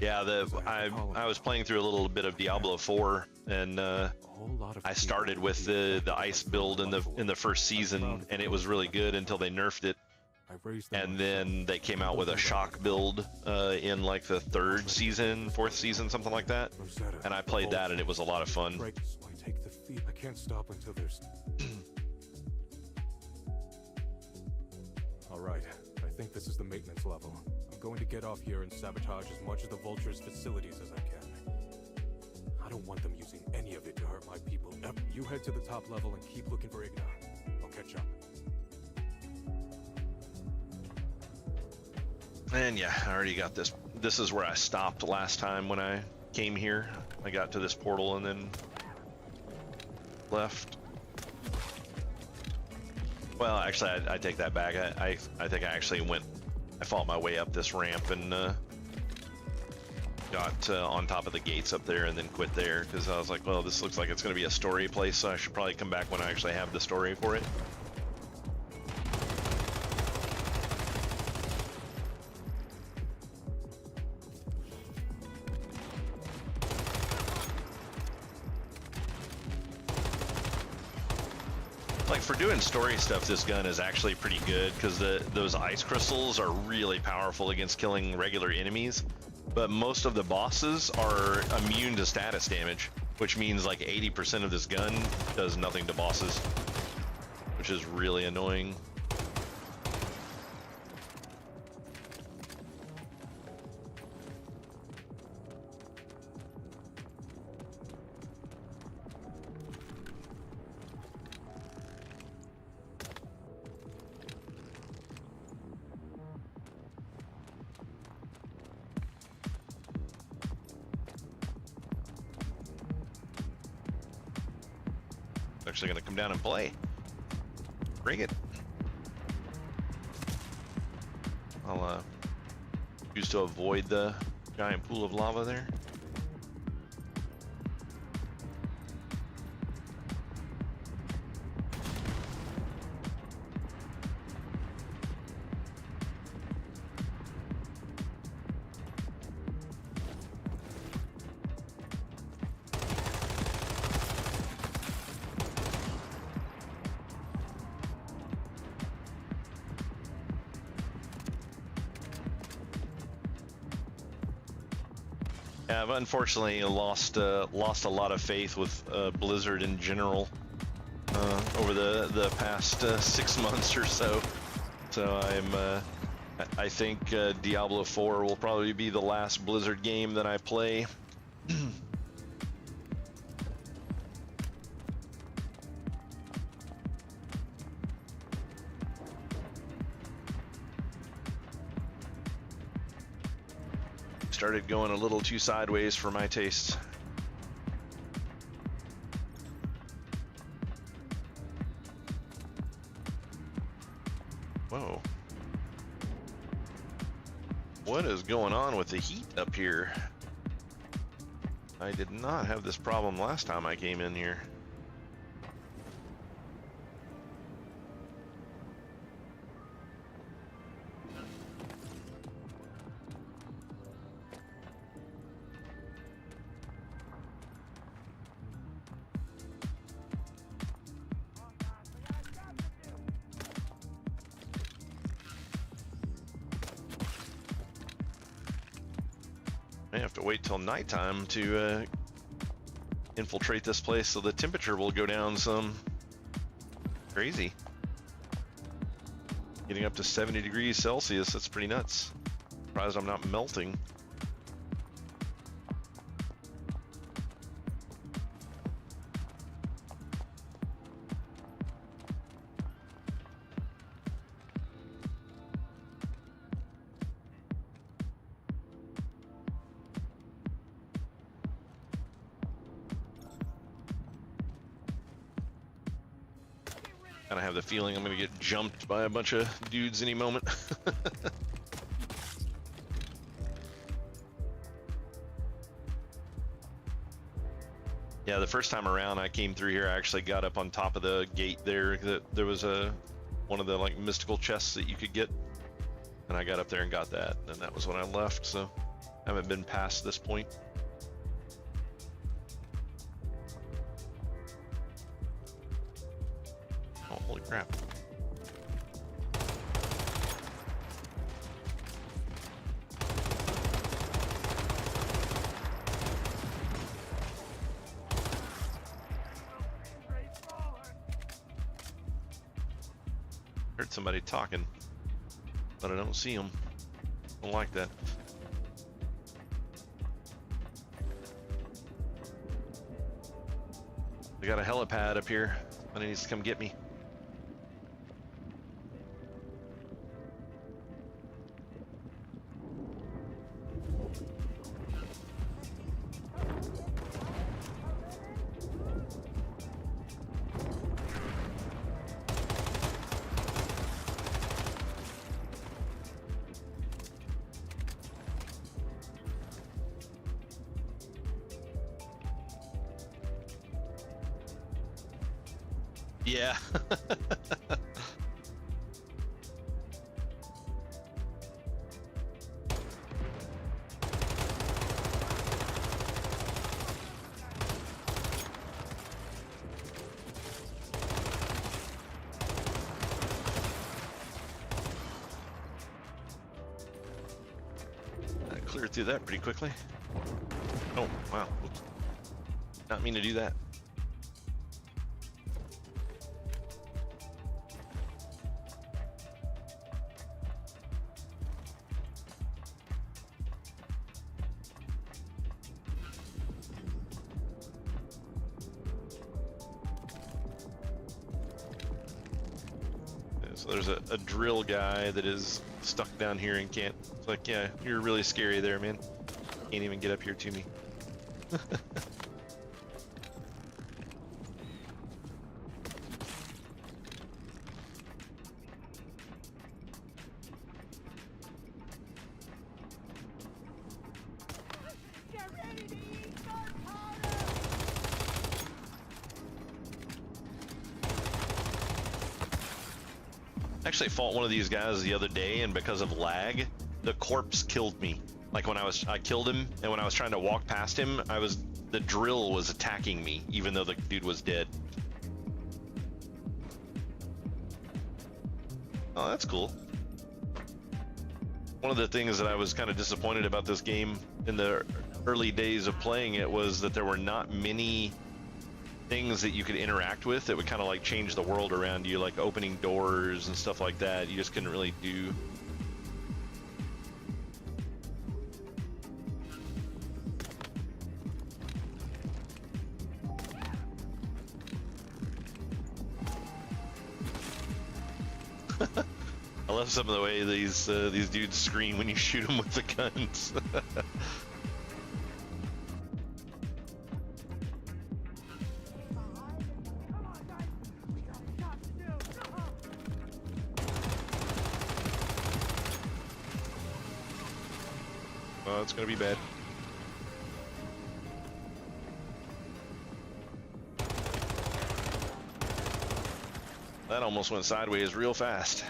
Yeah, I was playing through a little bit of Diablo 4, and I started with the ice build in the first season, and it was really good until they nerfed it. And then they came out with a shock build in like the fourth season, something like that. And I played that, and it was a lot of fun. I can't stop until there's... All right, I think this is the maintenance level. I'm going to get off here and sabotage as much of the Vulture's facilities as I can. I don't want them using any of it to hurt my people. You head to the top level and keep looking for Igna. I'll catch up. And yeah, I already got this. This is where I stopped last time when I came here. I got to this portal and then left. Well, actually, I take that back. I think I actually I fought my way up this ramp and got on top of the gates up there and then quit there because I was like, well, this looks like it's going to be a story place, so I should probably come back when I actually have the story for it. Like for doing story stuff, this gun is actually pretty good because those ice crystals are really powerful against killing regular enemies. But most of the bosses are immune to status damage, which means like 80% of this gun does nothing to bosses, which is really annoying. Actually gonna come down and play. Bring it. I'll choose to avoid the giant pool of lava there. I've unfortunately lost a lot of faith with Blizzard in general over the past 6 months or so. So I think Diablo 4 will probably be the last Blizzard game that I play. started going a little too sideways for my taste. Whoa. What is going on with the heat up here? I did not have this problem last time I came in here. I have to wait till nighttime to infiltrate this place so the temperature will go down some. Crazy. Getting up to 70 degrees Celsius, that's pretty nuts. Surprised I'm not melting. Kind of have the feeling I'm gonna get jumped by a bunch of dudes any moment. Yeah, the first time around I came through here, I actually got up on top of the gate there. There was one of the like mystical chests that you could get, and I got up there and got that, and that was when I left. So I haven't been past this point. Oh, holy crap. Heard somebody talking, but I don't see them. Don't like that. We got a helipad up here. Somebody needs to come get me. Yeah. I cleared through that pretty quickly. Oh, wow. Oops. Not mean to do that. So there's a drill guy that is stuck down here and can't. It's like, yeah, you're really scary there, man. Can't even get up here to me. Actually fought one of these guys the other day, and because of lag, the corpse killed me. Like when I killed him, and when I was trying to walk past him, the drill was attacking me, even though the dude was dead. Oh, that's cool. One of the things that I was kind of disappointed about this game in the early days of playing it was that there were not many things that you could interact with that would kind of like change the world around you, like opening doors and stuff like that. You just couldn't really do. I love some of the way these dudes scream when you shoot them with the guns. Oh, it's gonna be bad. That almost went sideways real fast.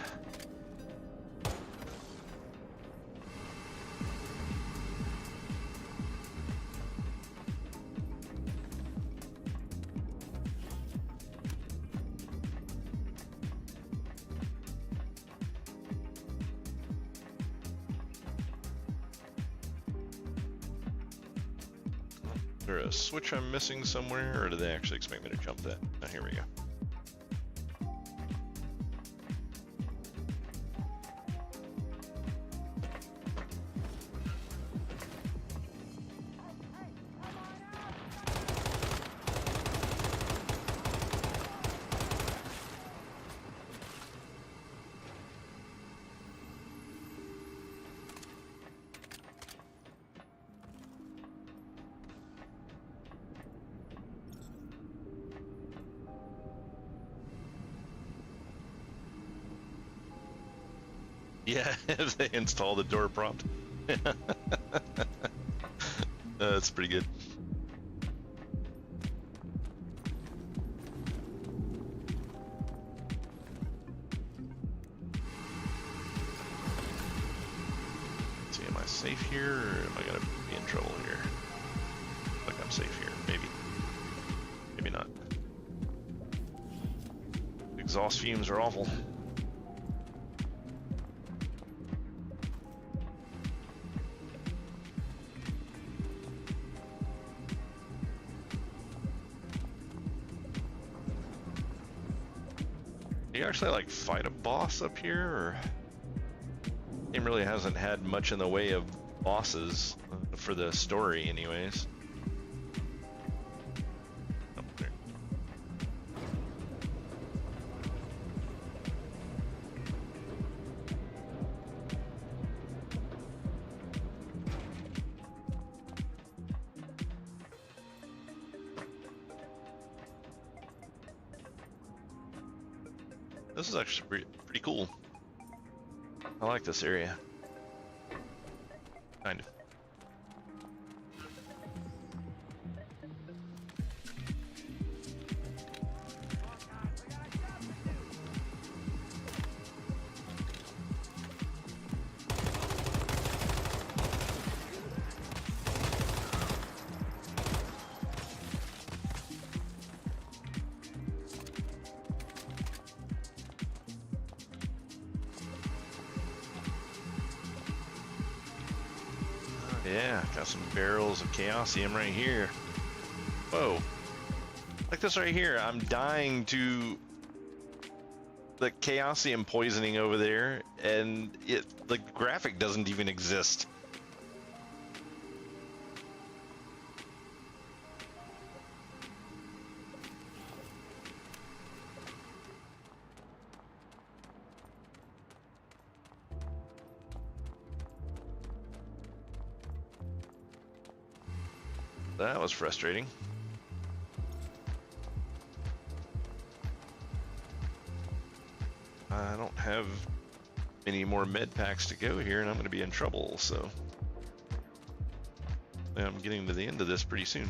Is there a switch I'm missing somewhere, or do they actually expect me to jump that? Oh, here we go. Yeah, if they install the door prompt. That's pretty good. Let's see, am I safe here, or am I gonna be in trouble here? Like I'm safe here, maybe. Maybe not. Exhaust fumes are awful. Do you actually like fight a boss up here, or game really hasn't had much in the way of bosses for the story anyways? Oh, there. This is actually pretty cool. I like this area. Kind of. Yeah, got some barrels of Chaosium right here. Whoa. Like this right here. I'm dying to the Chaosium poisoning over there, and the graphic doesn't even exist. That was frustrating. I don't have any more med packs to go here, and I'm going to be in trouble, so I'm getting to the end of this pretty soon.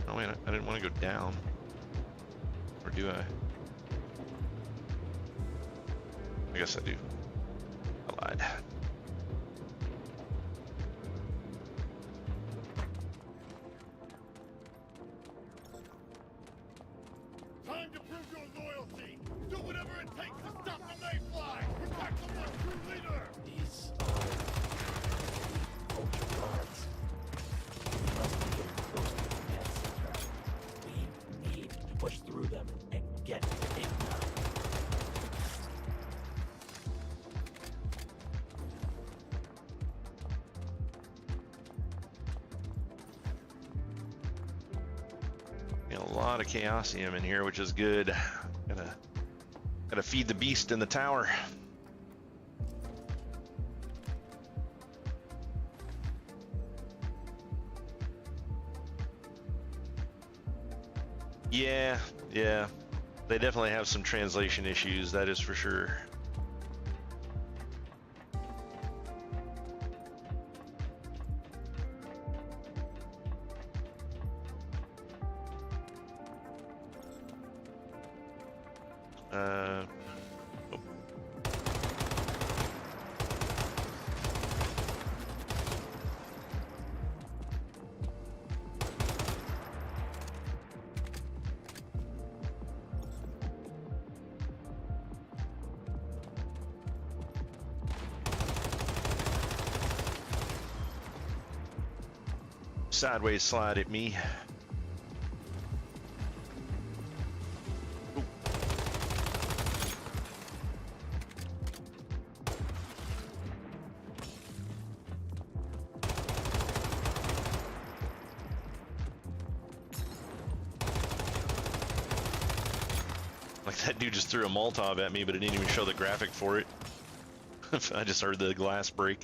Oh wait, I didn't want to go down. Or do I? I guess I do. I lied. Time to prove your loyalty! Do whatever it takes to stop the Mayfly! Protect the one true leader! These are Vulture guards. We must be getting close to the command center. We need to push through them and get to Igna. lot of Chaosium in here, which is good. Gotta feed the beast in the tower. Yeah. They definitely have some translation issues, that is for sure. Oh. Sideways slide at me. Ooh. Like that dude just threw a Molotov at me, but it didn't even show the graphic for it. I just heard the glass break.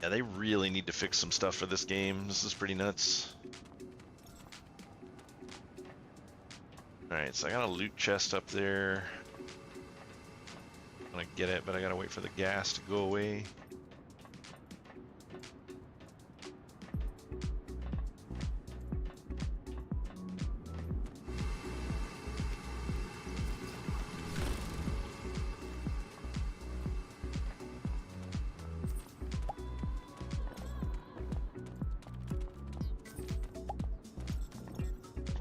Yeah, they really need to fix some stuff for this game. This is pretty nuts. Alright, so I got a loot chest up there. I'm gonna get it, but I gotta wait for the gas to go away.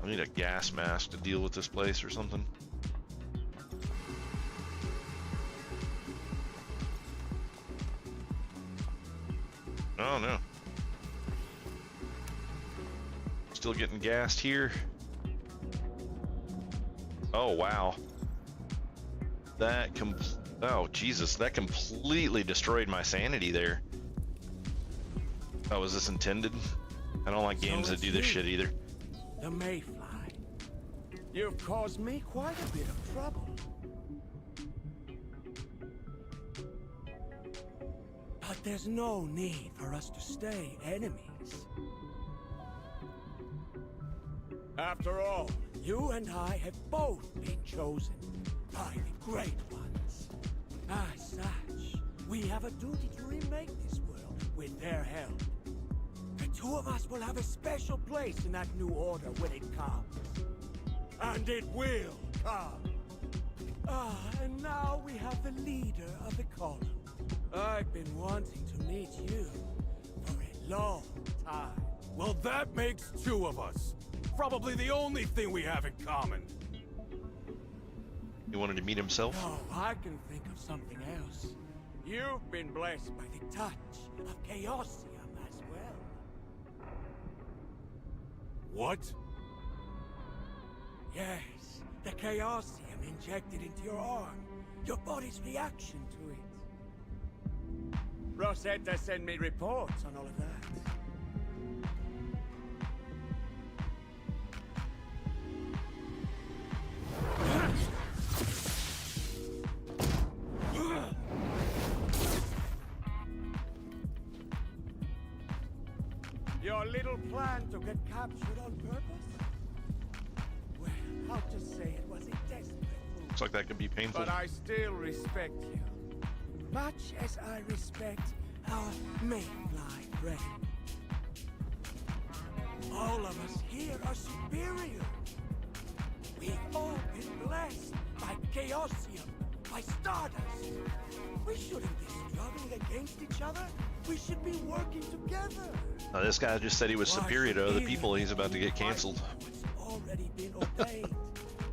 I need a gas mask to deal with this place or something. Oh no. Still getting gassed here. Oh wow. Oh Jesus, that completely destroyed my sanity there. Oh, was this intended? I don't like games that do this shit either. The Mayfly. You've caused me quite a bit of trouble. But there's no need for us to stay enemies. After all, you and I have both been chosen by the Great Ones. As such, we have a duty to remake this world with their help. The two of us will have a special place in that new order when it comes. And it will come. And now we have the leader of the column. I've been wanting to meet you for a long time. Well, that makes two of us. Probably the only thing we have in common. He wanted to meet himself? No, I can think of something else. You've been blessed by the touch of Chaosium as well. What? Yes, the Chaosium injected into your arm. Your body's reaction to it. Rosetta sent me reports on all of that. Your little plan to get captured on purpose? Well, how to say it was a desperate move. Looks like that could be painful. But I still respect you. Much as I respect our Mayfly friend. All of us here are superior. We've all been blessed by Chaosium, by Stardust. We shouldn't be struggling against each other. We should be working together. This guy just said he was superior to other people. He's about to get canceled. What's already been ordained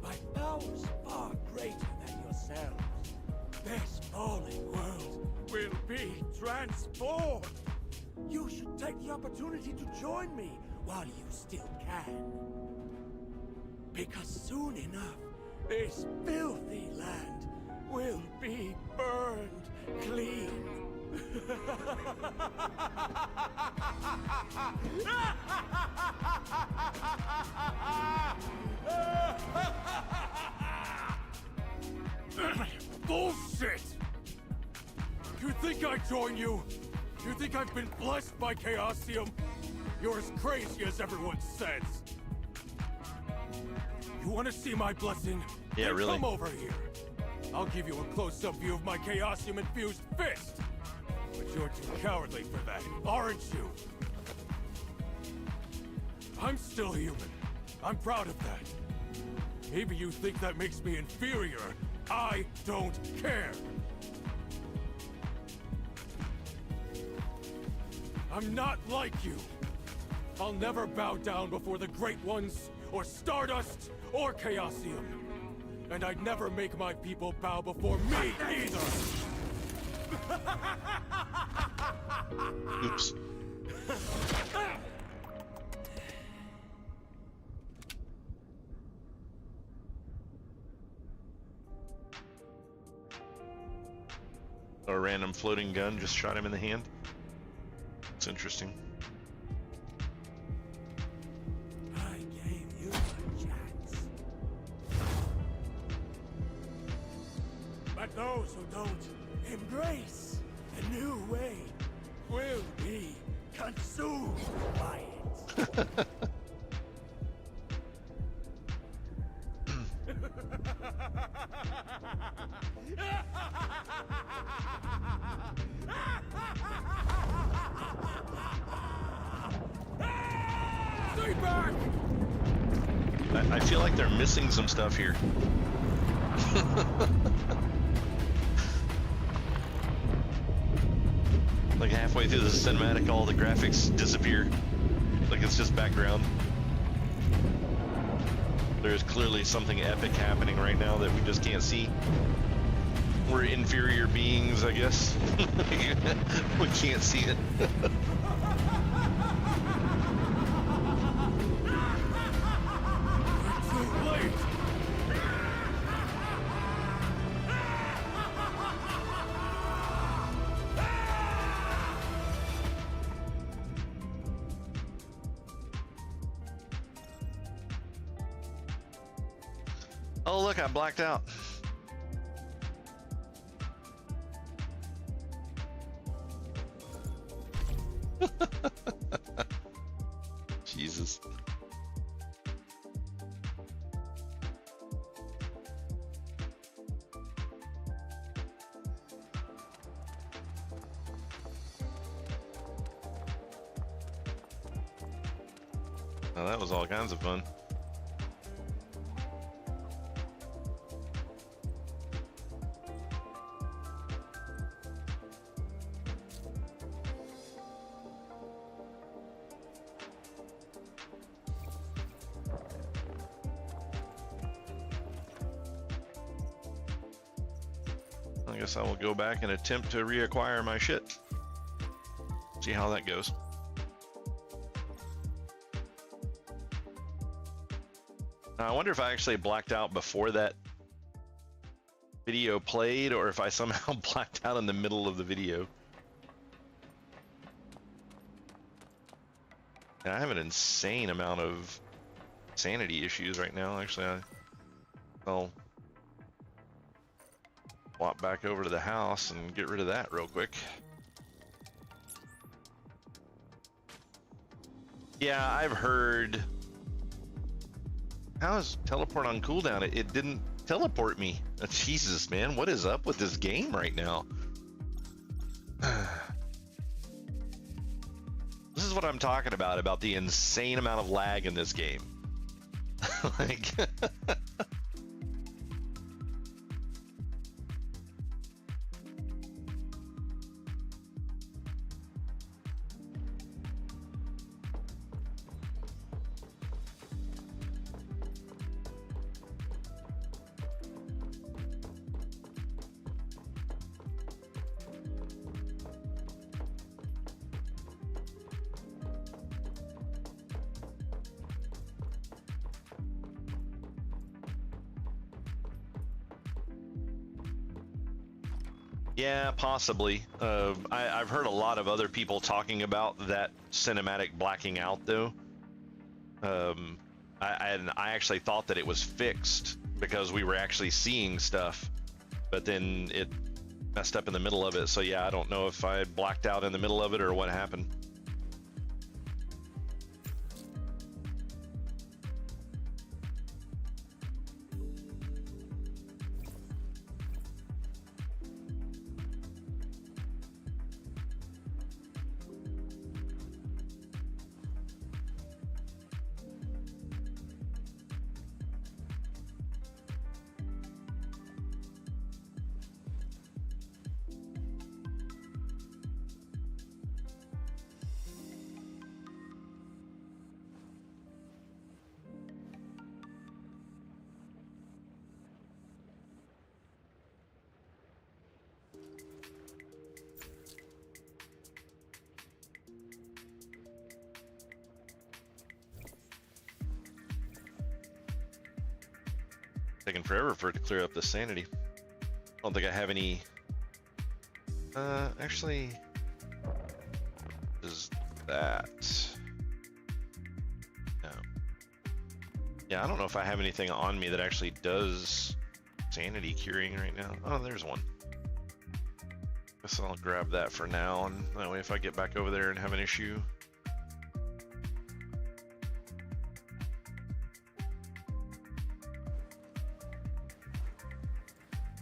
by powers far greater than yourselves. This fallen world will be transformed. You should take the opportunity to join me while you still can. Because soon enough, this filthy land will be burned clean. Bullshit! You think I join you? You think I've been blessed by Chaosium? You're as crazy as everyone says. You want to see my blessing? Yeah, Then really? Come over here. I'll give you a close-up view of my Chaosium-infused fist. But you're too cowardly for that, aren't you? I'm still human. I'm proud of that. Maybe you think that makes me inferior. I don't care. I'm not like you. I'll never bow down before the Great Ones, or Stardust, or Chaosium. And I'd never make my people bow before me either! Oops. A random floating gun just shot him in the hand. It's interesting. I gave you a chance. But those who don't embrace a new way will be consumed by it. Stay back! I feel like they're missing some stuff here. Like halfway through the cinematic, all the graphics disappear. Like it's just background. There's clearly something epic happening right now that we just can't see. We're inferior beings, I guess. We can't see it. Too late! Oh look, I blacked out. Jesus. Oh, that was all kinds of fun. I guess I will go back and attempt to reacquire my shit. See how that goes. Now, I wonder if I actually blacked out before that video played, or if I somehow blacked out in the middle of the video. And I have an insane amount of sanity issues right now. Actually, I'll walk back over to the house and get rid of that real quick. Yeah, I've heard. How is teleport on cooldown? It didn't teleport me. Jesus, man, what is up with this game right now? This is what I'm talking about the insane amount of lag in this game. Like, Yeah, possibly. I've heard a lot of other people talking about that cinematic blacking out, though. I actually thought that it was fixed because we were actually seeing stuff, but then it messed up in the middle of it. So yeah, I don't know if I blacked out in the middle of it or what happened. Taking forever for it to clear up the sanity. I don't think I have any. Actually, is that? No. Yeah, I don't know if I have anything on me that actually does sanity curing right now. Oh, there's one. Guess I'll grab that for now, and that way if I get back over there and have an issue.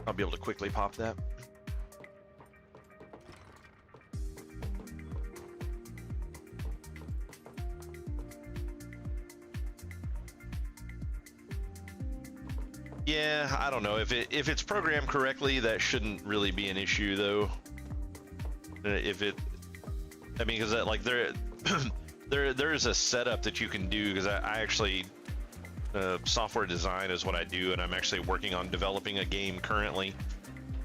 I'll be able to quickly pop that. Yeah, I don't know if it's programmed correctly, that shouldn't really be an issue though. If it, I mean, because like there is a setup that you can do, because I actually software design is what I do, and I'm actually working on developing a game currently,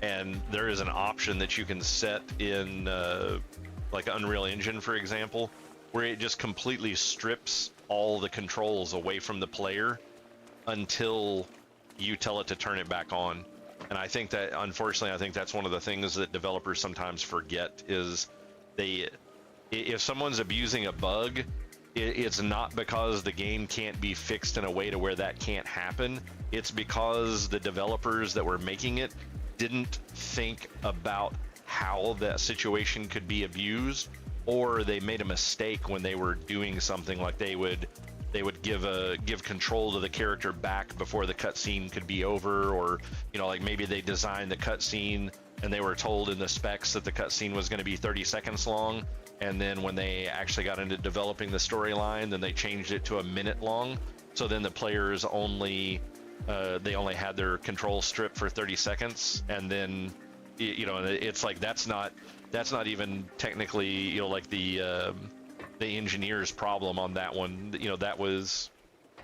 and there is an option that you can set in like Unreal Engine, for example, where it just completely strips all the controls away from the player until you tell it to turn it back on. And I think that, unfortunately, I think that's one of the things that developers sometimes forget is if someone's abusing a bug, it's not because the game can't be fixed in a way to where that can't happen. It's because the developers that were making it didn't think about how that situation could be abused, or they made a mistake when they were doing something, like they would give control to the character back before the cutscene could be over, or like maybe they designed the cutscene and they were told in the specs that the cutscene was going to be 30 seconds long, and then when they actually got into developing the storyline, then they changed it to a minute long. So then the players only had their control stripped for 30 seconds, and then it's like that's not even technically like the engineer's problem on that one. That was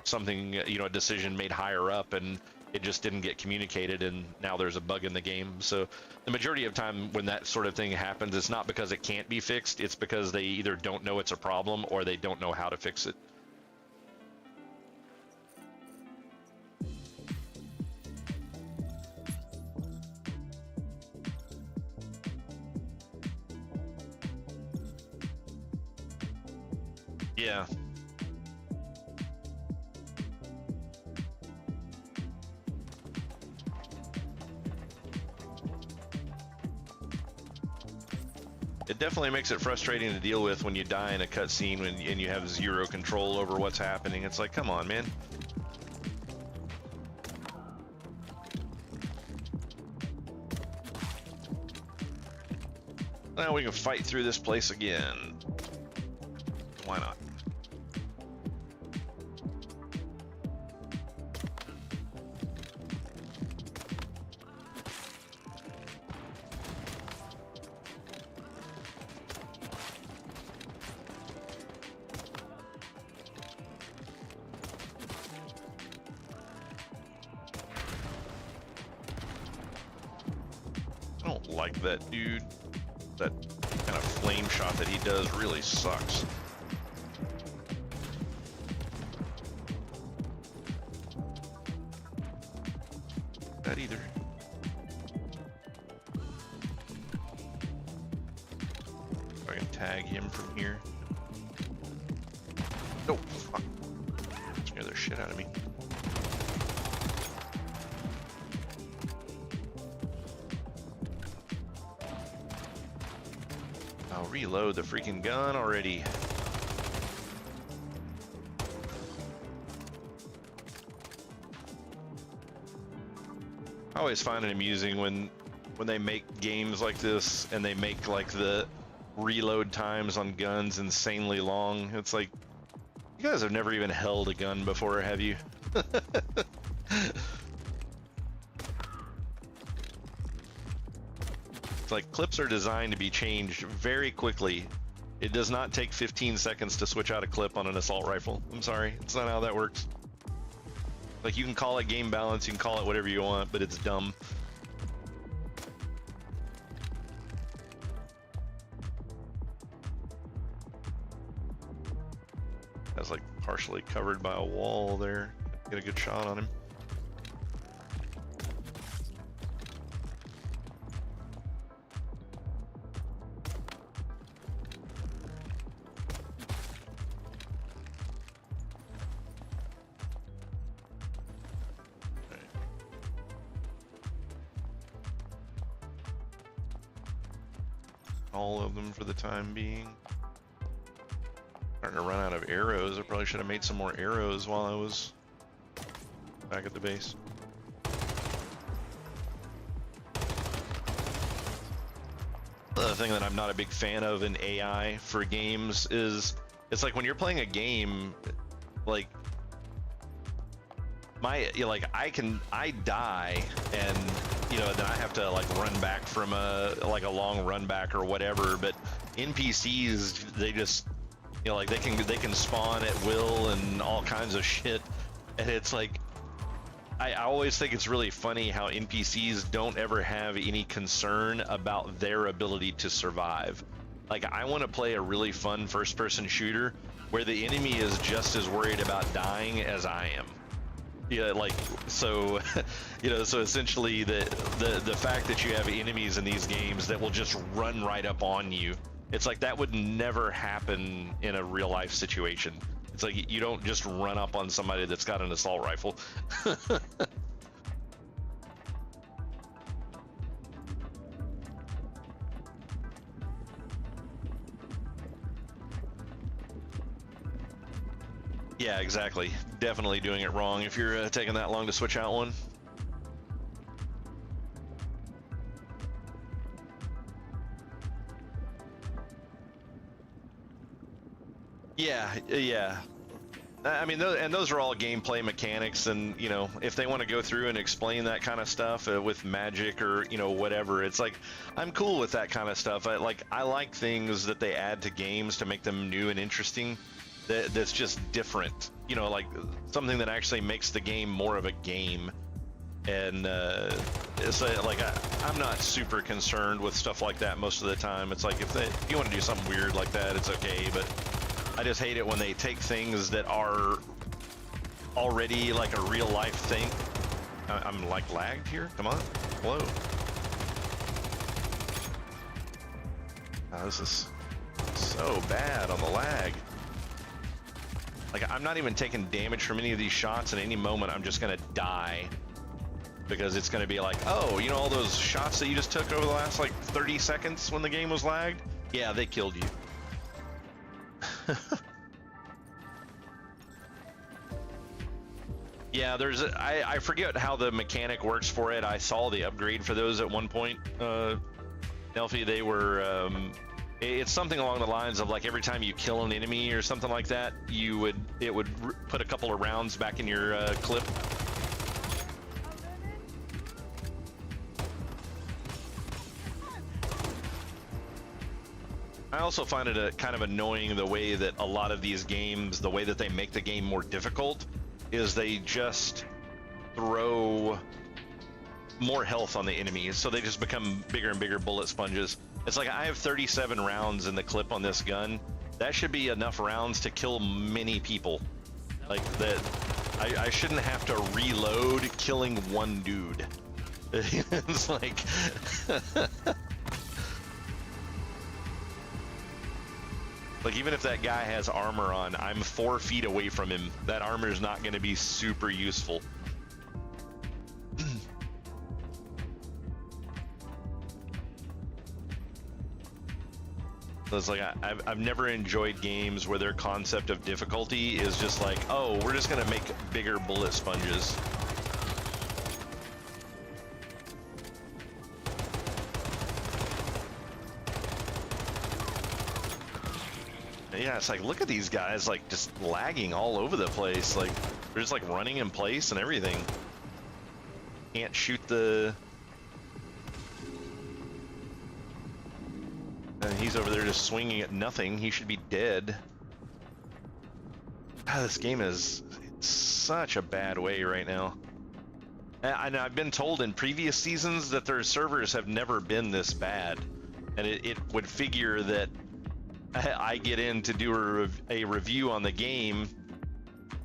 something, a decision made higher up, and it just didn't get communicated, and now there's a bug in the game. So the majority of time when that sort of thing happens, it's not because it can't be fixed, it's because they either don't know it's a problem or they don't know how to fix it. Yeah. It definitely makes it frustrating to deal with when you die in a cutscene and you have zero control over what's happening. It's like, come on, man. Now we can fight through this place again. Why not? I don't like that dude. That kind of flame shot that he does really sucks. That either. tag him from here. No, fuck. Scare the shit out of me. I'll reload the freaking gun already. I always find it amusing when they make games like this and they make like the reload times on guns insanely long. It's like, you guys have never even held a gun before, have you? It's like clips are designed to be changed very quickly. It does not take 15 seconds to switch out a clip on an assault rifle. I'm sorry, it's not how that works. Like, you can call it game balance, you can call it whatever you want, but it's dumb. That's like partially covered by a wall there. Get a good shot on him. All of them for the time being. Starting to run out of arrows. I probably should have made some more arrows while I was back at the base. The thing that I'm not a big fan of in AI for games is, it's like when you're playing a game, like I die and then I have to like run back from a long run back or whatever, but NPCs, they just like they can spawn at will and all kinds of shit, and it's like I always think it's really funny how NPCs don't ever have any concern about their ability to survive. Like, I want to play a really fun first-person shooter where the enemy is just as worried about dying as I am. Yeah, like, so so essentially the fact that you have enemies in these games that will just run right up on you, it's like that would never happen in a real life situation. It's like you don't just run up on somebody that's got an assault rifle. Yeah, exactly. Definitely doing it wrong if you're taking that long to switch out one. Yeah. I mean, those are all gameplay mechanics, and if they want to go through and explain that kind of stuff with magic or whatever, it's like I'm cool with that kind of stuff. I like things that they add to games to make them new and interesting. That's just different, like something that actually makes the game more of a game. And it's like I'm not super concerned with stuff like that most of the time. It's like if you want to do something weird like that, it's okay, but I just hate it when they take things that are already like a real life thing. I'm like lagged here. Come on, hello. Oh, this is so bad on the lag. Like, I'm not even taking damage from any of these shots. At any moment, I'm just gonna die because it's gonna be like, oh, all those shots that you just took over the last like 30 seconds when the game was lagged? Yeah, they killed you. Yeah, I forget how the mechanic works for it. I saw the upgrade for those at one point. Nelfie, they were it's something along the lines of like every time you kill an enemy or something like that, it would put a couple of rounds back in your clip. I also find it kind of annoying the way that a lot of these games, the way that they make the game more difficult, is they just throw more health on the enemies, so they just become bigger and bigger bullet sponges. It's like I have 37 rounds in the clip on this gun. That should be enough rounds to kill many people. Like that, I shouldn't have to reload killing one dude. It's like Like, even if that guy has armor on, I'm 4 feet away from him. That armor is not going to be super useful. So it's like, I've never enjoyed games where their concept of difficulty is just like, oh, we're just going to make bigger bullet sponges. Yeah, it's like, look at these guys, like, just lagging all over the place. Like, they're just, like, running in place and everything. Can't shoot the... And he's over there just swinging at nothing. He should be dead. God, this game is such a bad way right now. And I've been told in previous seasons that their servers have never been this bad. And it would figure that I get in to do a review on the game,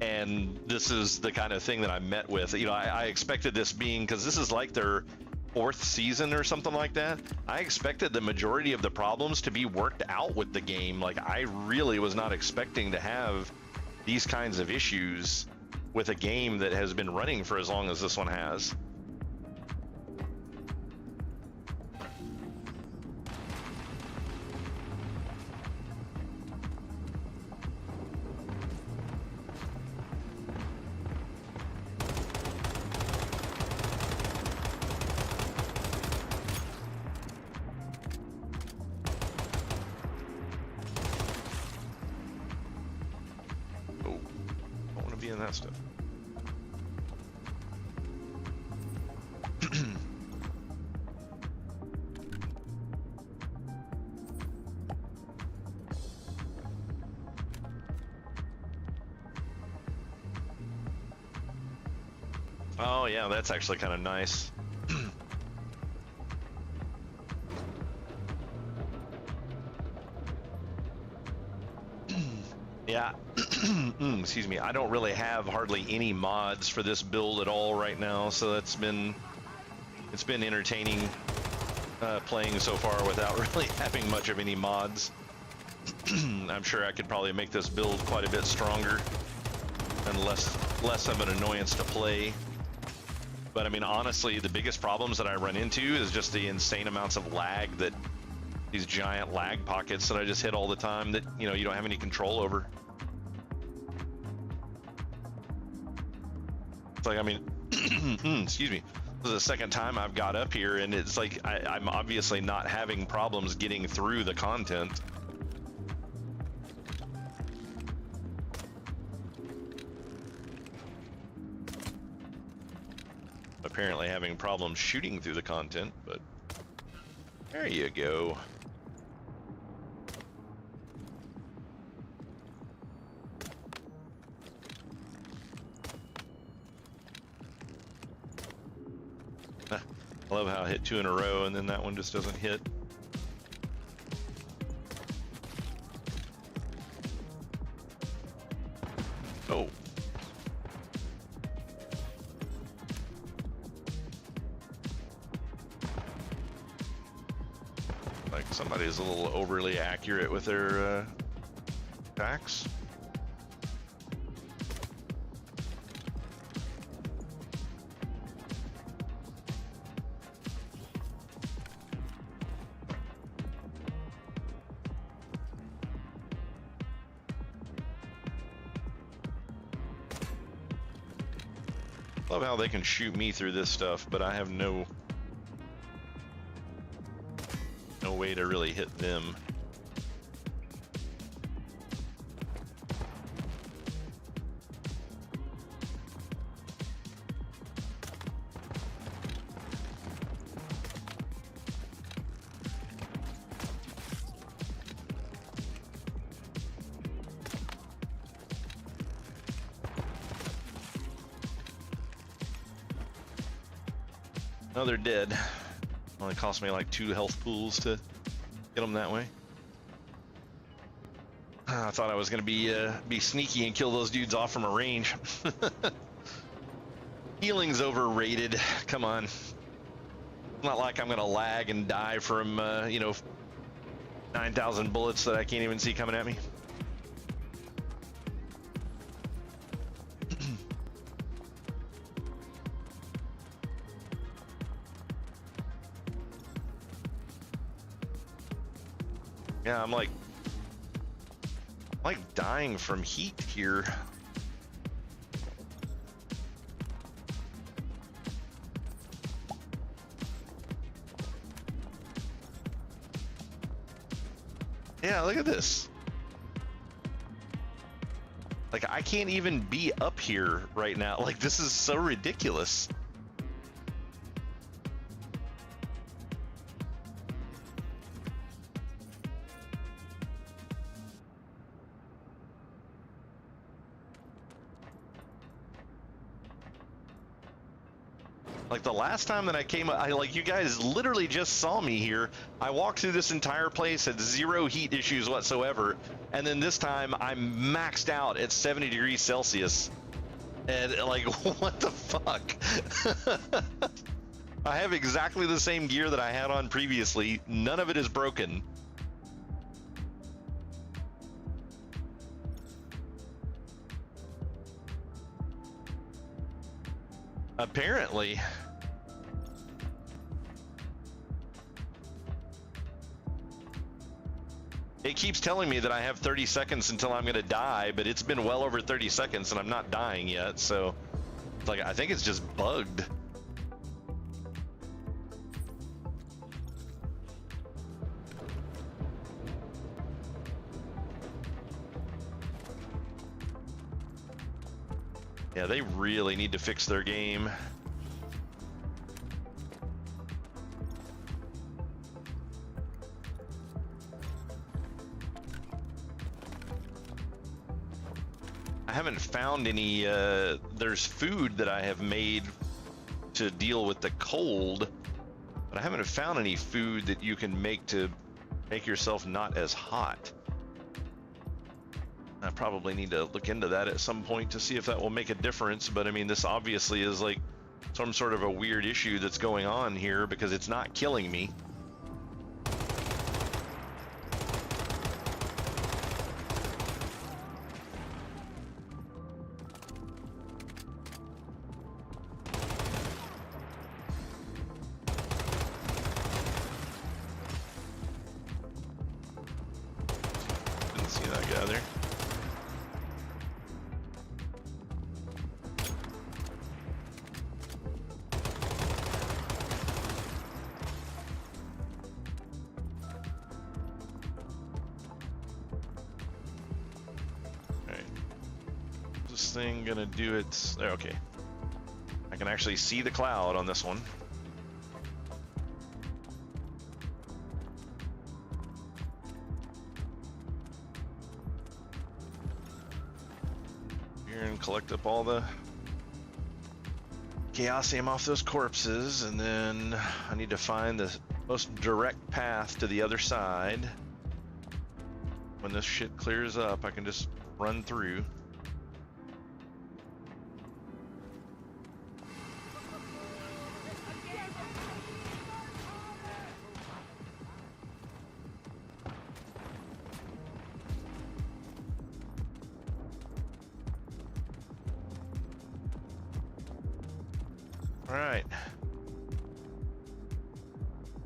and this is the kind of thing that I'm met with. You know, I expected this being, because this is like their 4th season or something like that. I expected the majority of the problems to be worked out with the game. Like, I really was not expecting to have these kinds of issues with a game that has been running for as long as this one has. In that stuff. Oh yeah, that's actually kind of nice. Yeah. Excuse me. I don't really have hardly any mods for this build at all right now, so it's been entertaining playing so far without really having much of any mods. I'm sure I could probably make this build quite a bit stronger and less of an annoyance to play. But I mean, honestly, the biggest problems that I run into is just the insane amounts of lag, that these giant lag pockets that I just hit all the time that, you know, you don't have any control over. It's like, I mean, excuse me, this is the second time I've got up here, and it's like I'm obviously not having problems getting through the content. Apparently having problems shooting through the content, but there you go. I love how I hit 2 in a row and then that one just doesn't hit. Oh. Like somebody's a little overly accurate with their attacks. Love how they can shoot me through this stuff, but I have no way to really hit them. Oh, they're dead. Only cost me like 2 health pools to get them that way. I thought I was gonna be sneaky and kill those dudes off from a range. Healing's overrated. Come on. It's not like I'm gonna lag and die from you know, 9,000 bullets that I can't even see coming at me. Yeah, I'm like dying from heat here. Yeah, look at this. Like, I can't even be up here right now. Like, this is so ridiculous. Like, the last time that I came up, like, you guys literally just saw me here. I walked through this entire place, had zero heat issues whatsoever. And then this time I'm maxed out at 70 degrees Celsius. And like, what the fuck? I have exactly the same gear that I had on previously. None of it is broken. Apparently. It keeps telling me that I have 30 seconds until I'm gonna die, but it's been well over 30 seconds and I'm not dying yet, so it's like, I think it's just bugged. Yeah, they really need to fix their game. I haven't found any, there's food that I have made to deal with the cold, but I haven't found any food that you can make to make yourself not as hot. I probably need to look into that at some point to see if that will make a difference, but I mean, this obviously is like some sort of a weird issue that's going on here because it's not killing me. Didn't see that guy there. This thing gonna do its there? Okay, I can actually see the cloud on this one. Here and collect up all the chaosium off those corpses, and then I need to find the most direct path to the other side. When this shit clears up, I can just run through. All right,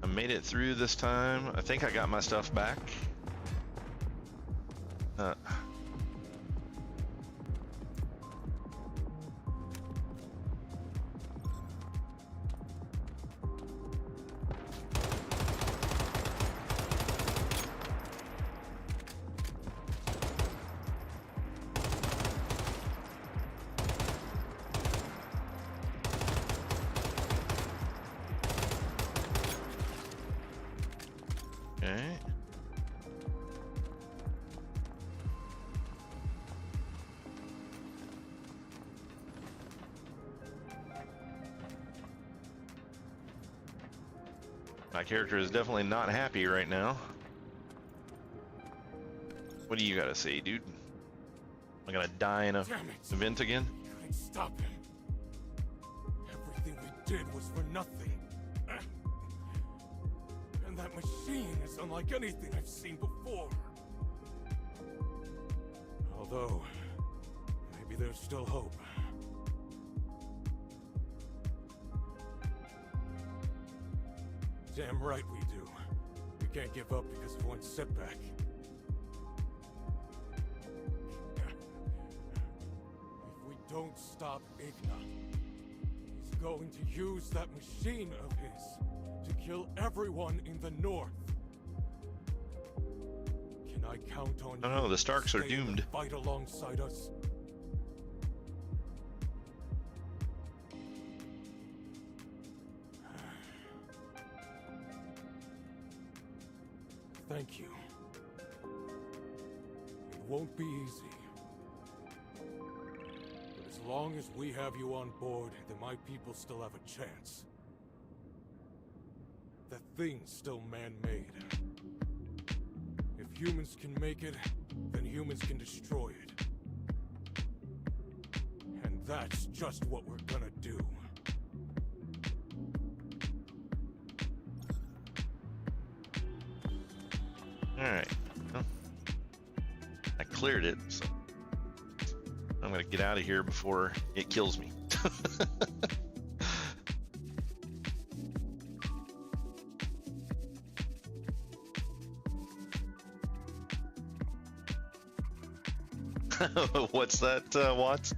I made it through this time. I think I got my stuff back. Okay. My character is definitely not happy right now. What do you gotta say, dude? Am I gonna die in a event again? Couldn't stop him. Everything we did was for nothing. And that machine is unlike anything I've seen before. Although, maybe there's still hope. Damn right we do. We can't give up because of one setback. If we don't stop Igna, he's going to use that machine of his to kill everyone in the north. Can I count on I don't know, you the Starks to are stay in the doomed. fight alongside us? Thank you. It won't be easy. But as long as we have you on board, then my people still have a chance. That thing's still man-made. If humans can make it, then humans can destroy it. And that's just what we're gonna do. Alright. Well, I cleared it, so I'm gonna get out of here before it kills me. What's that, Watts?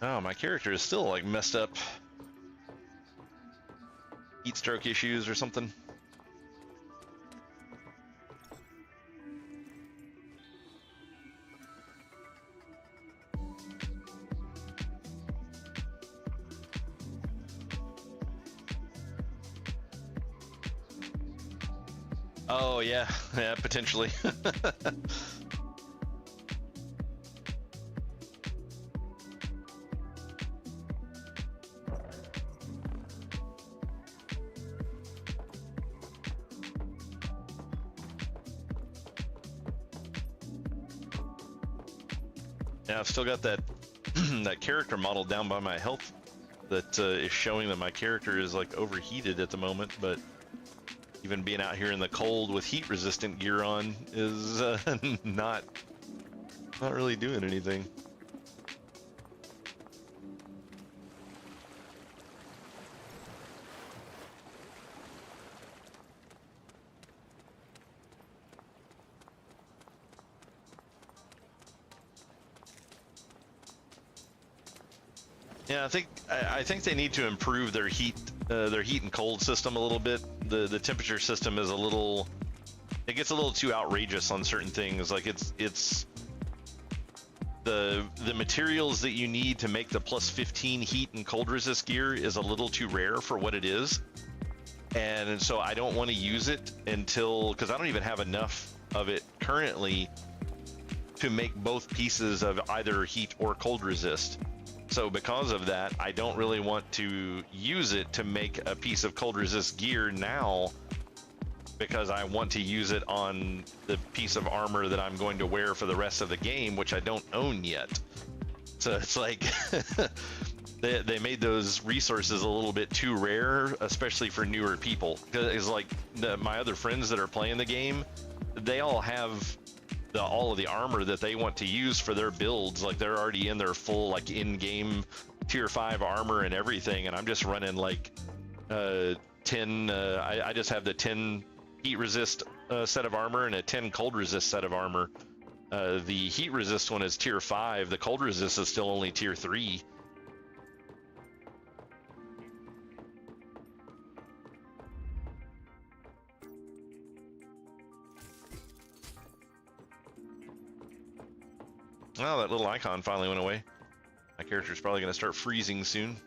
Oh, my character is still like messed up. Heat stroke issues or something. Oh yeah, yeah, potentially. Yeah, I've still got that that character model down by my health that is showing that my character is like overheated at the moment, but even being out here in the cold with heat resistant gear on is not really doing anything. Yeah, I think they need to improve their heat and cold system a little bit. The temperature system is it gets a little too outrageous on certain things. Like it's the materials that you need to make the plus 15 heat and cold resist gear is a little too rare for what it is. And so I don't want to use it because I don't even have enough of it currently to make both pieces of either heat or cold resist. So because of that, I don't really want to use it to make a piece of cold resist gear now, because I want to use it on the piece of armor that I'm going to wear for the rest of the game, which I don't own yet. So it's like they made those resources a little bit too rare, especially for newer people. Because it's like my other friends that are playing the game, they all have all of the armor that they want to use for their builds. Like they're already in their full like in-game tier 5 armor and everything, and I'm just running like 10 I just have the 10 heat resist set of armor and a 10 cold resist set of armor. The heat resist one is tier 5, the cold resist is still only tier 3. Oh, that little icon finally went away. My character's probably going to start freezing soon.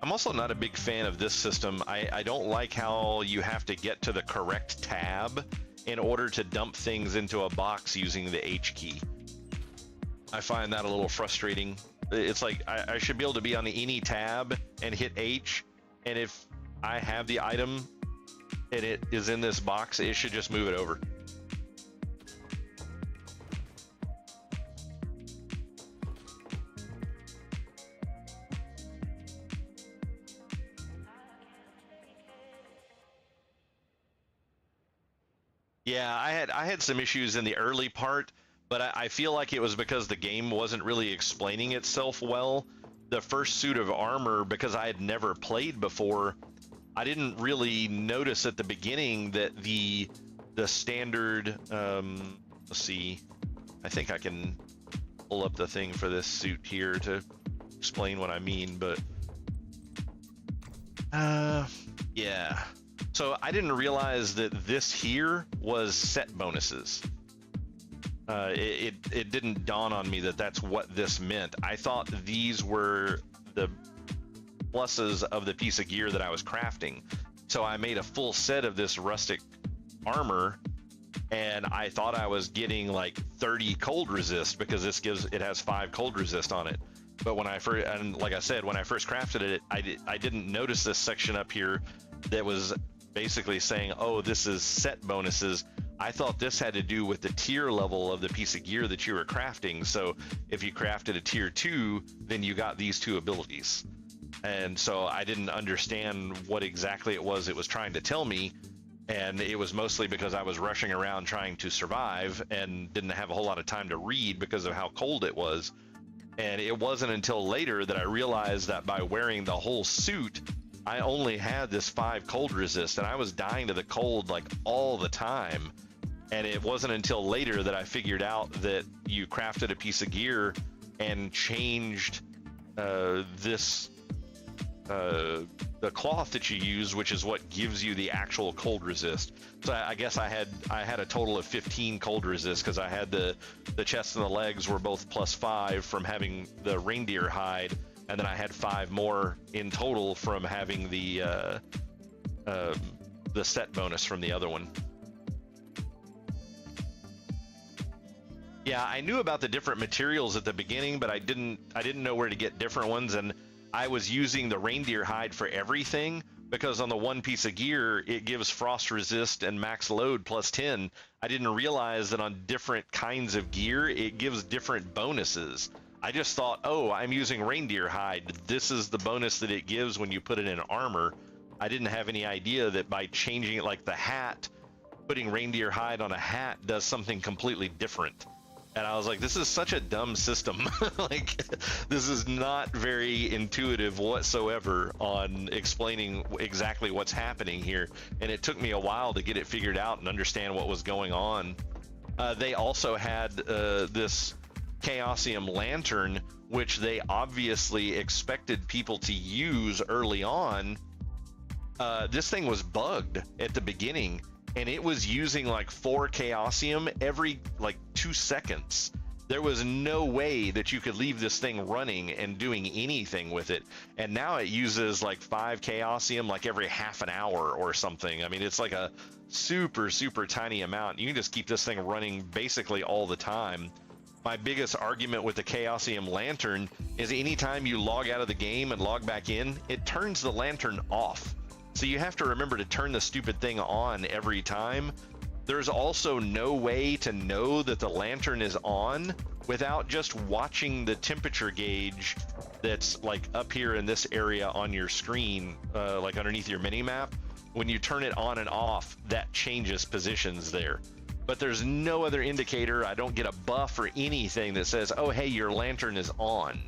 I'm also not a big fan of this system. I don't like how you have to get to the correct tab in order to dump things into a box using the H key. I find that a little frustrating. It's like I should be able to be on any tab and hit H, and if I have the item and it is in this box, it should just move it over. Yeah, I had some issues in the early part, but I feel like it was because the game wasn't really explaining itself well. The first suit of armor, because I had never played before, I didn't really notice at the beginning that the standard, let's see, I think I can pull up the thing for this suit here to explain what I mean, but yeah. So I didn't realize that this here was set bonuses. It didn't dawn on me that that's what this meant. I thought these were the pluses of the piece of gear that I was crafting. So I made a full set of this rustic armor, and I thought I was getting like 30 cold resist because it has 5 cold resist on it. But when I first, and like I said, when I first crafted it, I didn't notice this section up here that was basically saying, oh, this is set bonuses. I thought this had to do with the tier level of the piece of gear that you were crafting. So if you crafted a tier 2, then you got these 2 abilities. And so I didn't understand what exactly it was trying to tell me. And it was mostly because I was rushing around trying to survive and didn't have a whole lot of time to read because of how cold it was. And it wasn't until later that I realized that by wearing the whole suit, I only had this 5 cold resist, and I was dying to the cold like all the time. And it wasn't until later that I figured out that you crafted a piece of gear and changed the cloth that you use, which is what gives you the actual cold resist. So I guess I had a total of 15 cold resist because I had the chest and the legs were both +5 from having the reindeer hide. And then I had 5 more in total from having the set bonus from the other one. Yeah, I knew about the different materials at the beginning, but I didn't know where to get different ones, and I was using the reindeer hide for everything because on the one piece of gear it gives frost resist and max load +10. I didn't realize that on different kinds of gear it gives different bonuses. I just thought, oh, I'm using reindeer hide. This is the bonus that it gives when you put it in armor. I didn't have any idea that by changing it, like the hat, putting reindeer hide on a hat does something completely different. And I was like, this is such a dumb system. Like, this is not very intuitive whatsoever on explaining exactly what's happening here. And it took me a while to get it figured out and understand what was going on. They also had this Chaosium lantern, which they obviously expected people to use early on. This thing was bugged at the beginning, and it was using like 4 Chaosium every like 2 seconds. There was no way that you could leave this thing running and doing anything with it. And now it uses like 5 Chaosium like every half an hour or something. I mean, it's like a super, super tiny amount. You can just keep this thing running basically all the time. My biggest argument with the Chaosium lantern is anytime you log out of the game and log back in, it turns the lantern off. So you have to remember to turn the stupid thing on every time. There's also no way to know that the lantern is on without just watching the temperature gauge that's like up here in this area on your screen, like underneath your mini map. When you turn it on and off, that changes positions there. But there's no other indicator. I don't get a buff or anything that says, oh, hey, your lantern is on.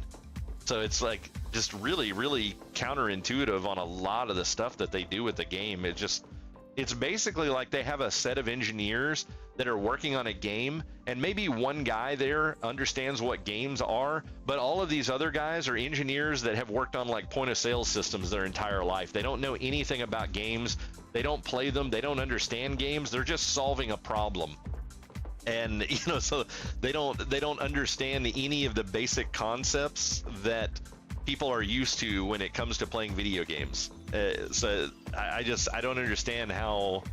So it's like just really, really counterintuitive on a lot of the stuff that they do with the game. It's basically like they have a set of engineers that are working on a game, and maybe one guy there understands what games are, but all of these other guys are engineers that have worked on like point of sale systems their entire life. They don't know anything about games. They don't play them. They don't understand games. They're just solving a problem. And so they don't understand any of the basic concepts that people are used to when it comes to playing video games. So I don't understand how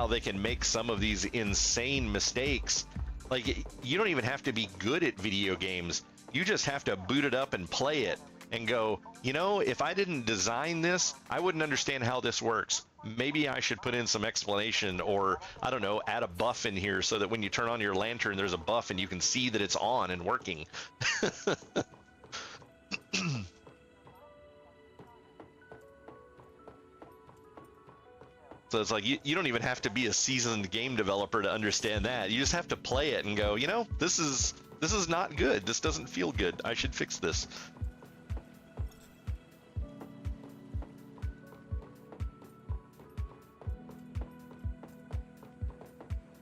they can make some of these insane mistakes. Like, you don't even have to be good at video games. You just have to boot it up and play it and go, you know, if I didn't design this, I wouldn't understand how this works. Maybe I should put in some explanation, or I don't know, add a buff in here so that when you turn on your lantern, there's a buff and you can see that it's on and working. So it's like, you don't even have to be a seasoned game developer to understand that. You just have to play it and go, you know, this is not good. This doesn't feel good. I should fix this.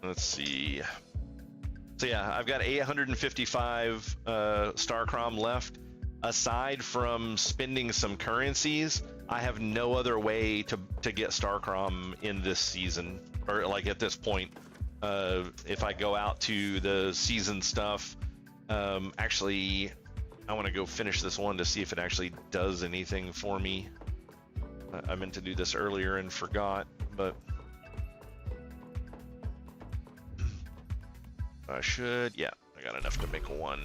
Let's see. So yeah, I've got 855 Starcrom left. Aside from spending some currencies, I have no other way to get Starcrom in this season, or like at this point. If I go out to the season stuff, actually, I want to go finish this one to see if it actually does anything for me. I meant to do this earlier and forgot, but I should. Yeah, I got enough to make one,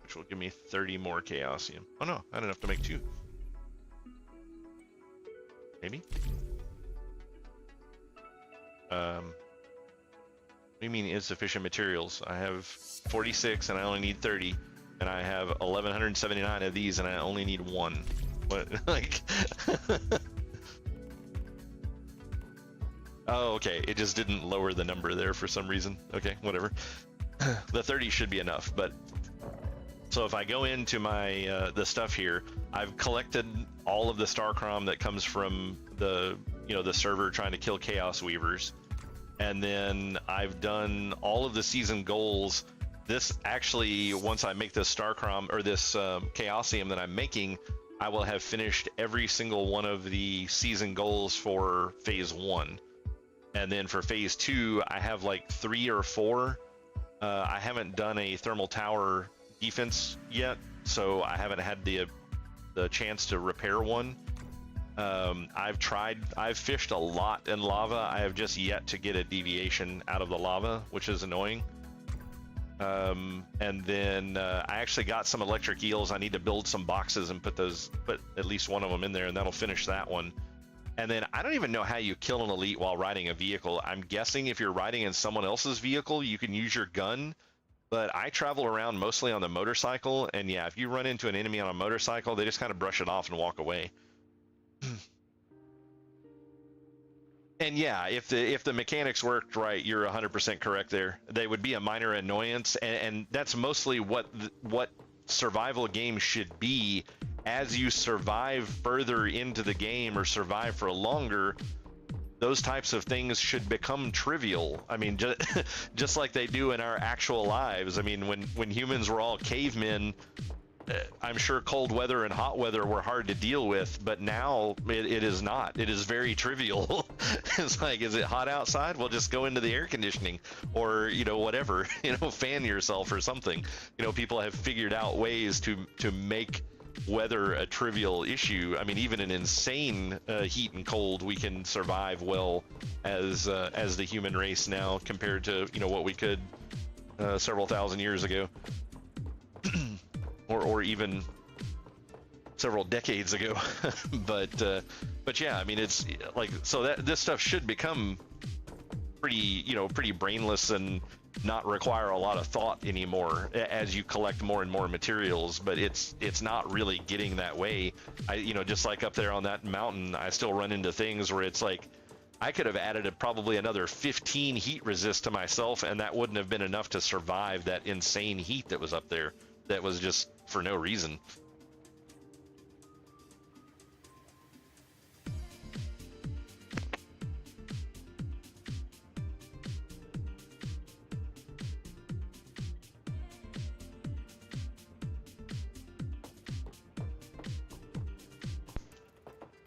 which will give me 30 more Chaosium. Oh no, I had enough to make 2. Maybe? What do you mean insufficient materials? I have 46 and I only need 30, and I have 1179 of these and I only need 1. What? Like oh, okay, it just didn't lower the number there for some reason. Okay, whatever. The 30 should be enough. But so if I go into my the stuff here, I've collected all of the Starcrom that comes from the the server trying to kill Chaos Weavers, and then I've done all of the season goals. This actually, once I make this Starcrom or this Chaosium that I'm making, I will have finished every single one of the season goals for phase 1. And then for phase 2, I have like 3 or 4. I haven't done a thermal tower defense yet, so I haven't had the chance to repair one. I've fished a lot in lava. I have just yet to get a deviation out of the lava, which is annoying. And then I actually got some electric eels. I need to build some boxes and put at least one of them in there, and that'll finish that one. And then I don't even know how you kill an elite while riding a vehicle. I'm guessing if you're riding in someone else's vehicle, you can use your gun. But I travel around mostly on the motorcycle, and yeah, if you run into an enemy on a motorcycle, they just kind of brush it off and walk away. And yeah, if the mechanics worked right, you're 100% correct there. They would be a minor annoyance, and that's mostly what survival games should be. As you survive further into the game or survive for longer, those types of things should become trivial. I mean, just like they do in our actual lives. I mean, when humans were all cavemen, I'm sure cold weather and hot weather were hard to deal with, but now it is not. It is very trivial. It's like, is it hot outside? Well, just go into the air conditioning, or whatever, fan yourself or something. People have figured out ways to make weather a trivial issue. I mean, even in insane heat and cold, we can survive well as the human race now, compared to what we could several thousand years ago. Or even several decades ago. but yeah, I mean, it's like, so that this stuff should become pretty brainless and not require a lot of thought anymore as you collect more and more materials. But it's not really getting that way. Just like up there on that mountain, I still run into things where it's like, I could have added probably another 15 heat resist to myself, and that wouldn't have been enough to survive that insane heat that was up there. That was just for no reason.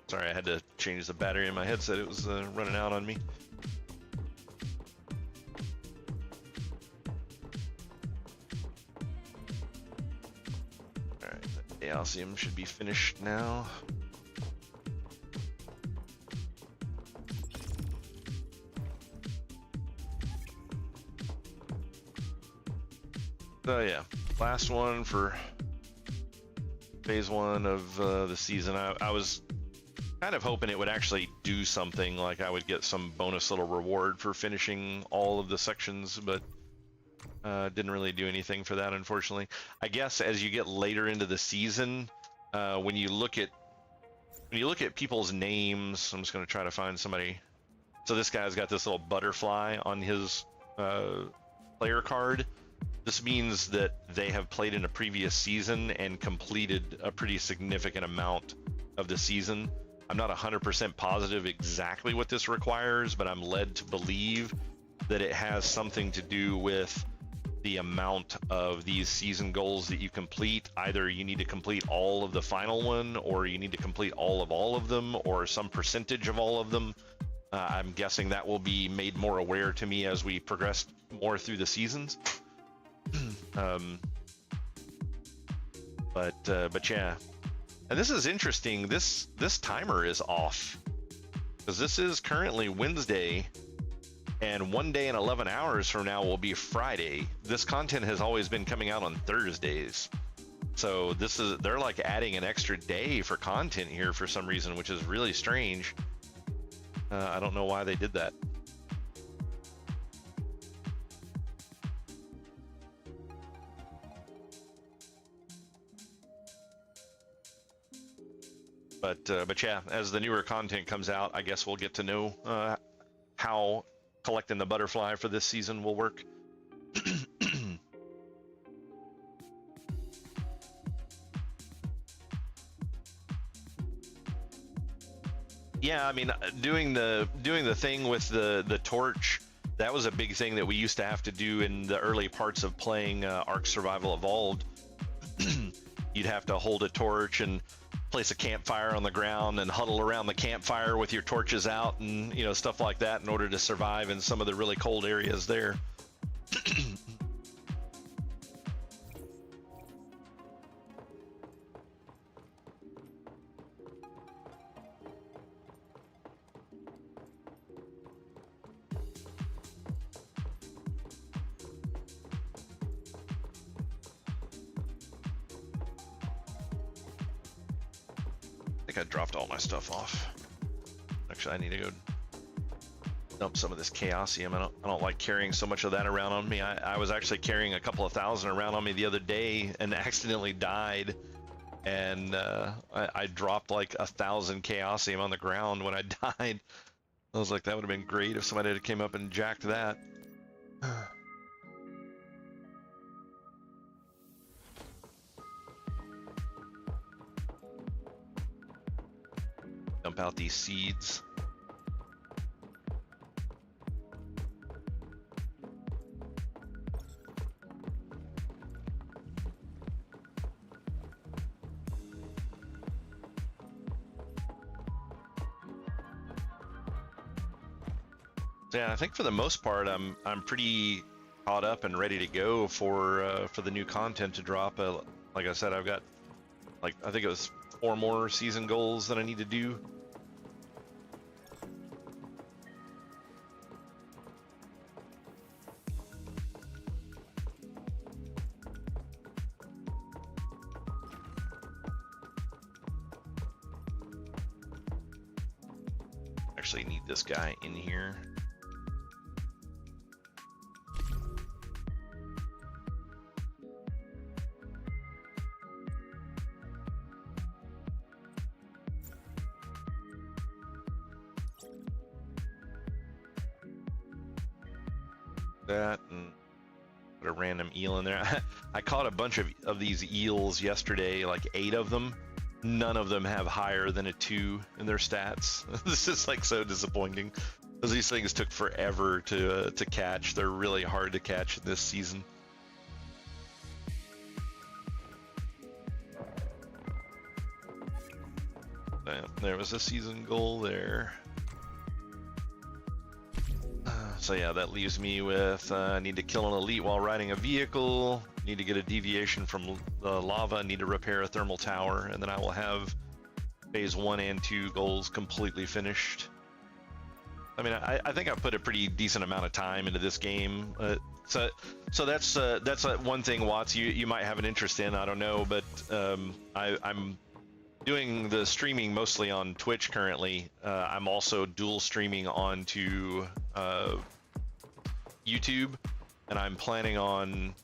Sorry, I had to change the battery in my headset. It was running out on me. Chaosium should be finished now. So yeah, last one for phase 1 of the season. I was kind of hoping it would actually do something, like I would get some bonus little reward for finishing all of the sections, but didn't really do anything for that, unfortunately. I guess as you get later into the season, when you look at people's names, I'm just going to try to find somebody. So this guy's got this little butterfly on his player card. This means that they have played in a previous season and completed a pretty significant amount of the season. I'm not 100% positive exactly what this requires, but I'm led to believe that it has something to do with the amount of these season goals that you complete. Either you need to complete all of the final one, or you need to complete all of them, or some percentage of all of them. I'm guessing that will be made more aware to me as we progress more through the seasons. But yeah, and this is interesting. This timer is off because this is currently Wednesday, and 1 day and 11 hours from now will be Friday. This content has always been coming out on Thursdays, so they're like adding an extra day for content here for some reason, which is really strange. I don't know why they did that. But yeah, as the newer content comes out, I guess we'll get to know how collecting the butterfly for this season will work. Yeah, I mean, doing the thing with the torch, that was a big thing that we used to have to do in the early parts of playing Ark Survival Evolved. You'd have to hold a torch and place a campfire on the ground and huddle around the campfire with your torches out and, you know, stuff like that in order to survive in some of the really cold areas there. I dropped all my stuff off. Actually, I need to go dump some of this Chaosium. I don't like carrying so much of that around on me. I was actually carrying a couple of thousand around on me the other day and accidentally died. And I dropped like 1,000 Chaosium on the ground when I died. I was like, that would have been great if somebody had came up and jacked that. Dump out these seeds. So yeah, I think for the most part, I'm pretty caught up and ready to go for the new content to drop. Like I said, I've got like I think it was 4 more season goals that I need to do. Actually need this guy in here. That and put a random eel in there. I caught a bunch of these eels yesterday, like 8 of them. None of them have higher than a 2 in their stats. This is like so disappointing because these things took forever to catch. They're really hard to catch this season. There was a season goal there. So yeah, that leaves me with I need to kill an elite while riding a vehicle, need to get a deviation from the lava, need to repair a thermal tower, and then I will have phase 1 and 2 goals completely finished. I mean, I think I put a pretty decent amount of time into this game. So that's one thing, Watts, you might have an interest in. I don't know, but I'm doing the streaming mostly on Twitch currently. I'm also dual streaming onto YouTube, and I'm planning on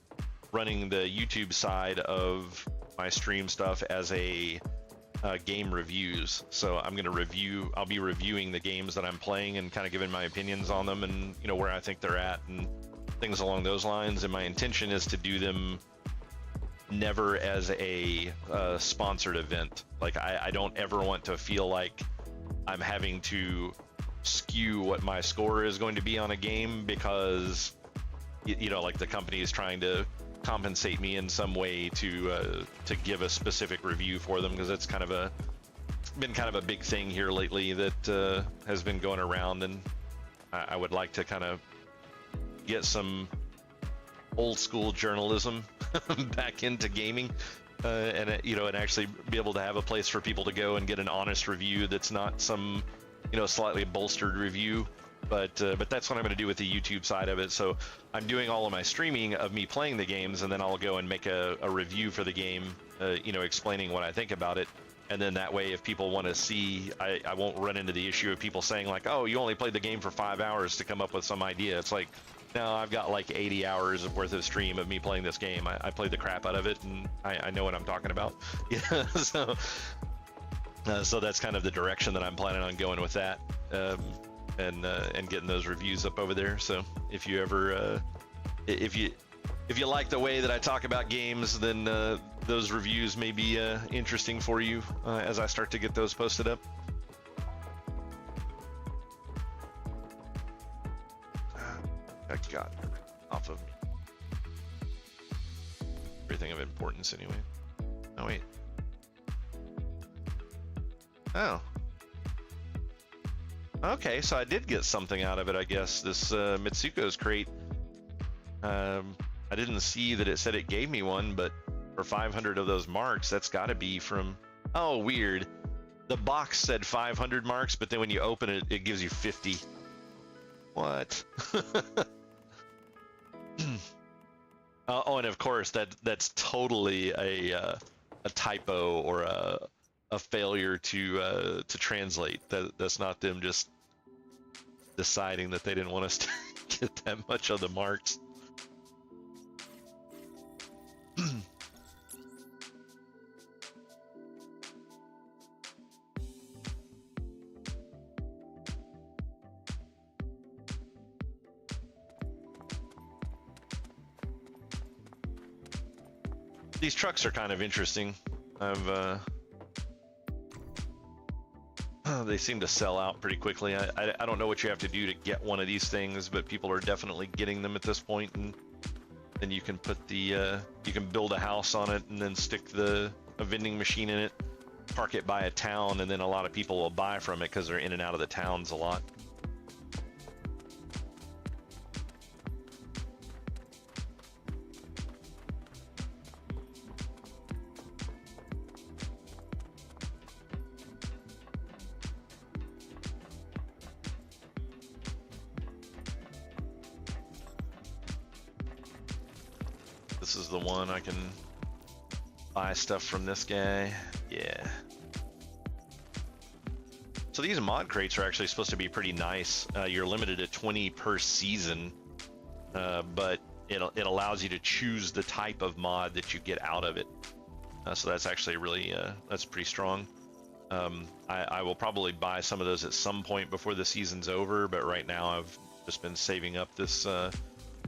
running the YouTube side of my stream stuff as a game reviews. So I'm going to I'll be reviewing the games that I'm playing and kind of giving my opinions on them, and you know, where I think they're at and things along those lines. And my intention is to do them never as a sponsored event. Like I don't ever want to feel like I'm having to skew what my score is going to be on a game because you know, like the company is trying to compensate me in some way to give a specific review for them, because it's been kind of a big thing here lately that has been going around, and I would like to kind of get some old school journalism back into gaming, and you know, and actually be able to have a place for people to go and get an honest review that's not some, you know, slightly bolstered review. But that's what I'm going to do with the YouTube side of it. So I'm doing all of my streaming of me playing the games, and then I'll go and make a review for the game, you know, explaining what I think about it. And then that way, if people want to see, I won't run into the issue of people saying like, oh, you only played the game for 5 hours to come up with some idea. It's like, no, I've got like 80 hours worth of stream of me playing this game. I played the crap out of it, and I know what I'm talking about. Yeah, so that's kind of the direction that I'm planning on going with that. And getting those reviews up over there. So if you ever if you like the way that I talk about games, then those reviews may be interesting for you as I start to get those posted up. I got off of me. Everything of importance anyway. Oh wait. Oh. Okay, so I did get something out of it, I guess. This Mitsuko's crate. I didn't see that it said it gave me one, but for 500 of those marks, that's got to be from... Oh, weird. The box said 500 marks, but then when you open it, it gives you 50. What? Oh, and of course, that's totally a typo or a failure to translate. That's not them just deciding that they didn't want us to get that much of the marks. These trucks are kind of interesting. They seem to sell out pretty quickly. I don't know what you have to do to get one of these things, but people are definitely getting them at this point, and then you can put you can build a house on it and then stick a vending machine in it, park it by a town, and then a lot of people will buy from it because they're in and out of the towns a lot. This is the one I can buy stuff from this guy. Yeah. So these mod crates are actually supposed to be pretty nice. You're limited to 20 per season, but it allows you to choose the type of mod that you get out of it. So that's actually really, that's pretty strong. I will probably buy some of those at some point before the season's over, but right now I've just been saving up this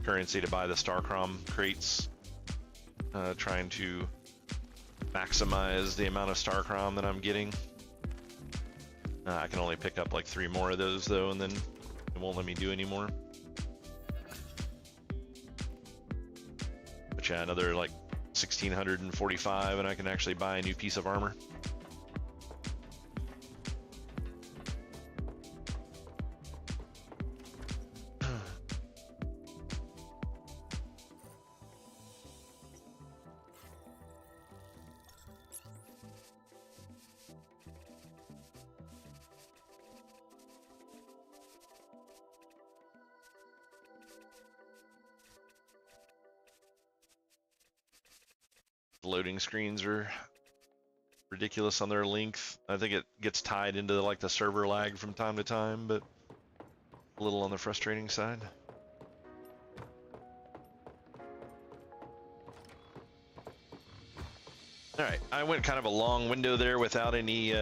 currency to buy the Starcrom crates. Trying to maximize the amount of Starcrom that I'm getting. I can only pick up like 3 more of those though, and then it won't let me do any more. But yeah, another like 1,645, and I can actually buy a new piece of armor. The loading screens are ridiculous on their length. I think it gets tied into like the server lag from time to time, but a little on the frustrating side. All right, I went kind of a long window there without any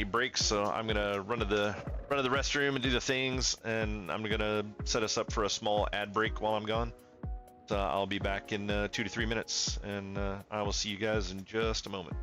breaks, so I'm gonna run to the restroom and do the things, and I'm gonna set us up for a small ad break while I'm gone. So I'll be back in 2 to 3 minutes, and I will see you guys in just a moment.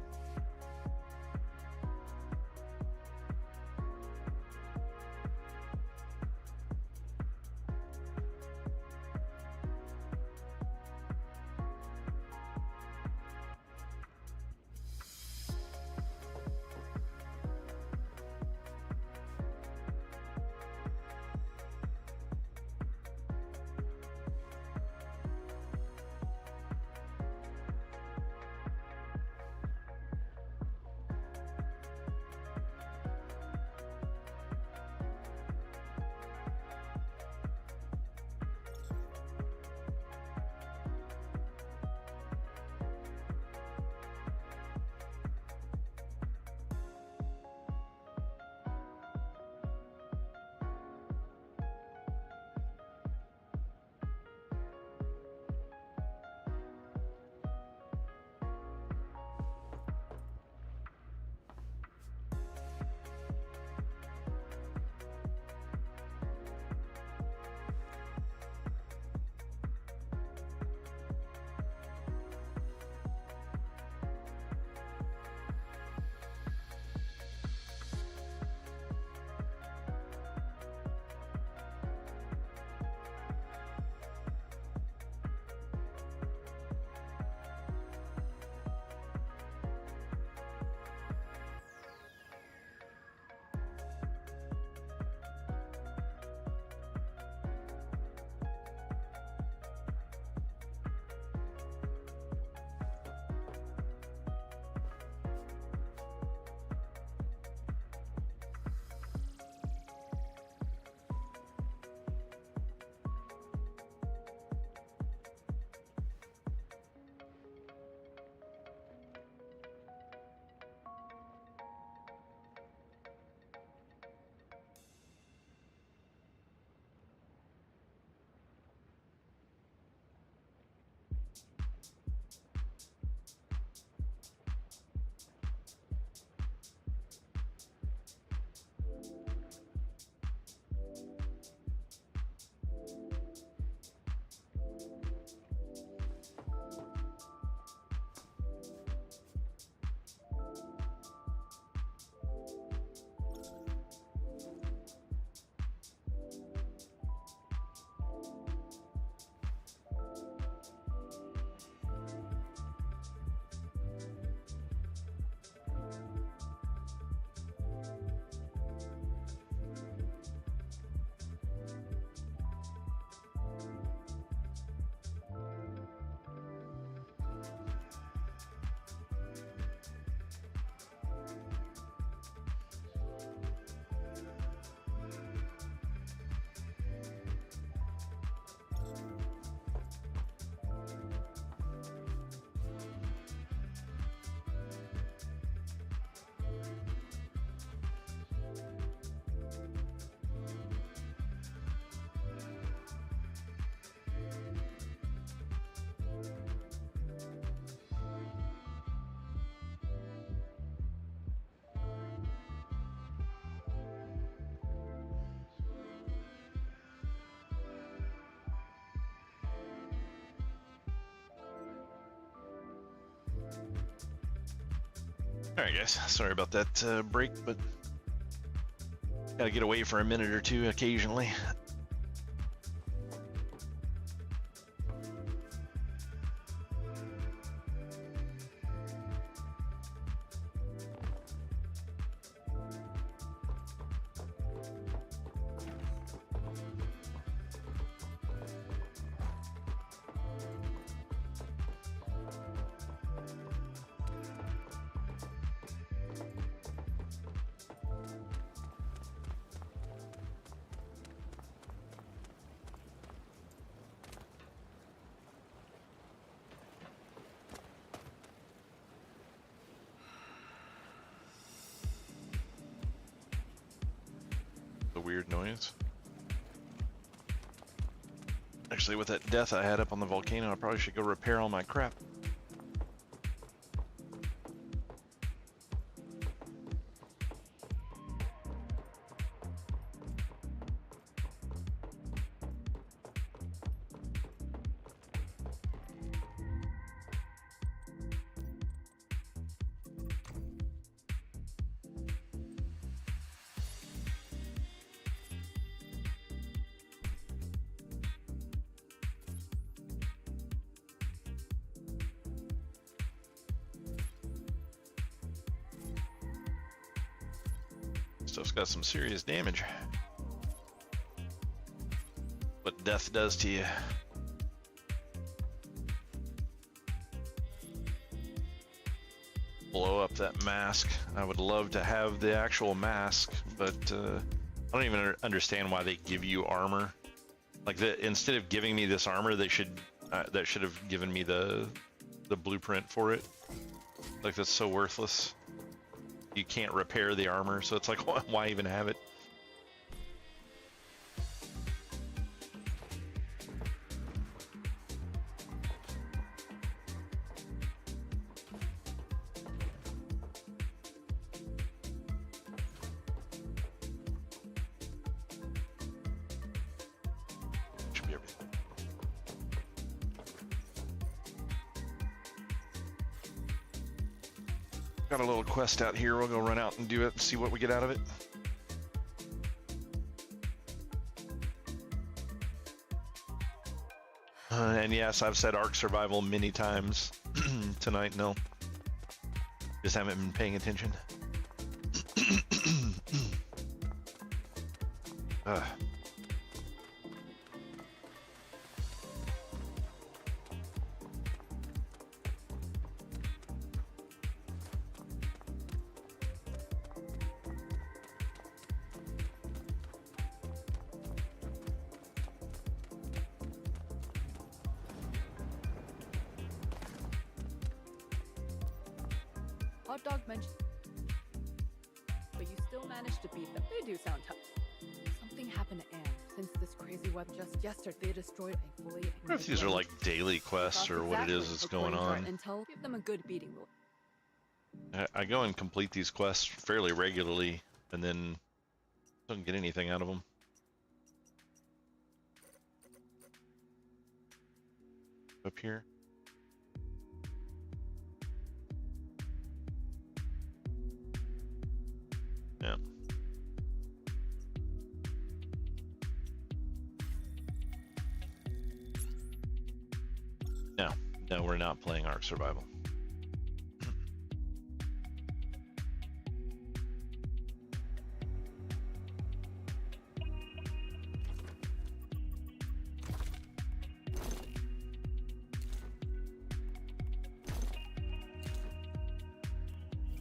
All right, guys. Sorry about that break, but gotta get away for a minute or two occasionally. weird noise. Actually, with that death I had up on the volcano, I probably should go repair all my crap. Stuff's got some serious damage. What death does to you. Blow up that mask. I would love to have the actual mask, but I don't even understand why they give you armor. Like, instead of giving me this armor, they should that should have given me the blueprint for it. Like, that's so worthless. You can't repair the armor, so it's like, why even have it? Should be everything. Got a little quest out here. We'll go run out and do it and see what we get out of it. And yes, I've said Ark Survival many times tonight. No, just haven't been paying attention. Hot dog mentioned, but you still managed to beat them. They do sound tough. Something happened to Anne. Since this crazy web just yesterday, they destroyed a fully. I wonder if these are like daily quests or what it is that's going on. Until give them a good beating. I go and complete these quests fairly regularly, and then don't get anything out of them. Up here. Yeah. No, we're not playing Ark Survival.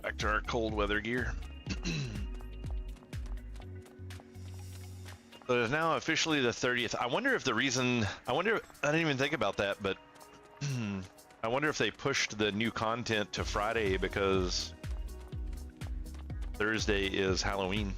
Back to our cold weather gear. So it is now officially the 30th. I wonder if the reason, I didn't even think about that, but I wonder if they pushed the new content to Friday because Thursday is Halloween.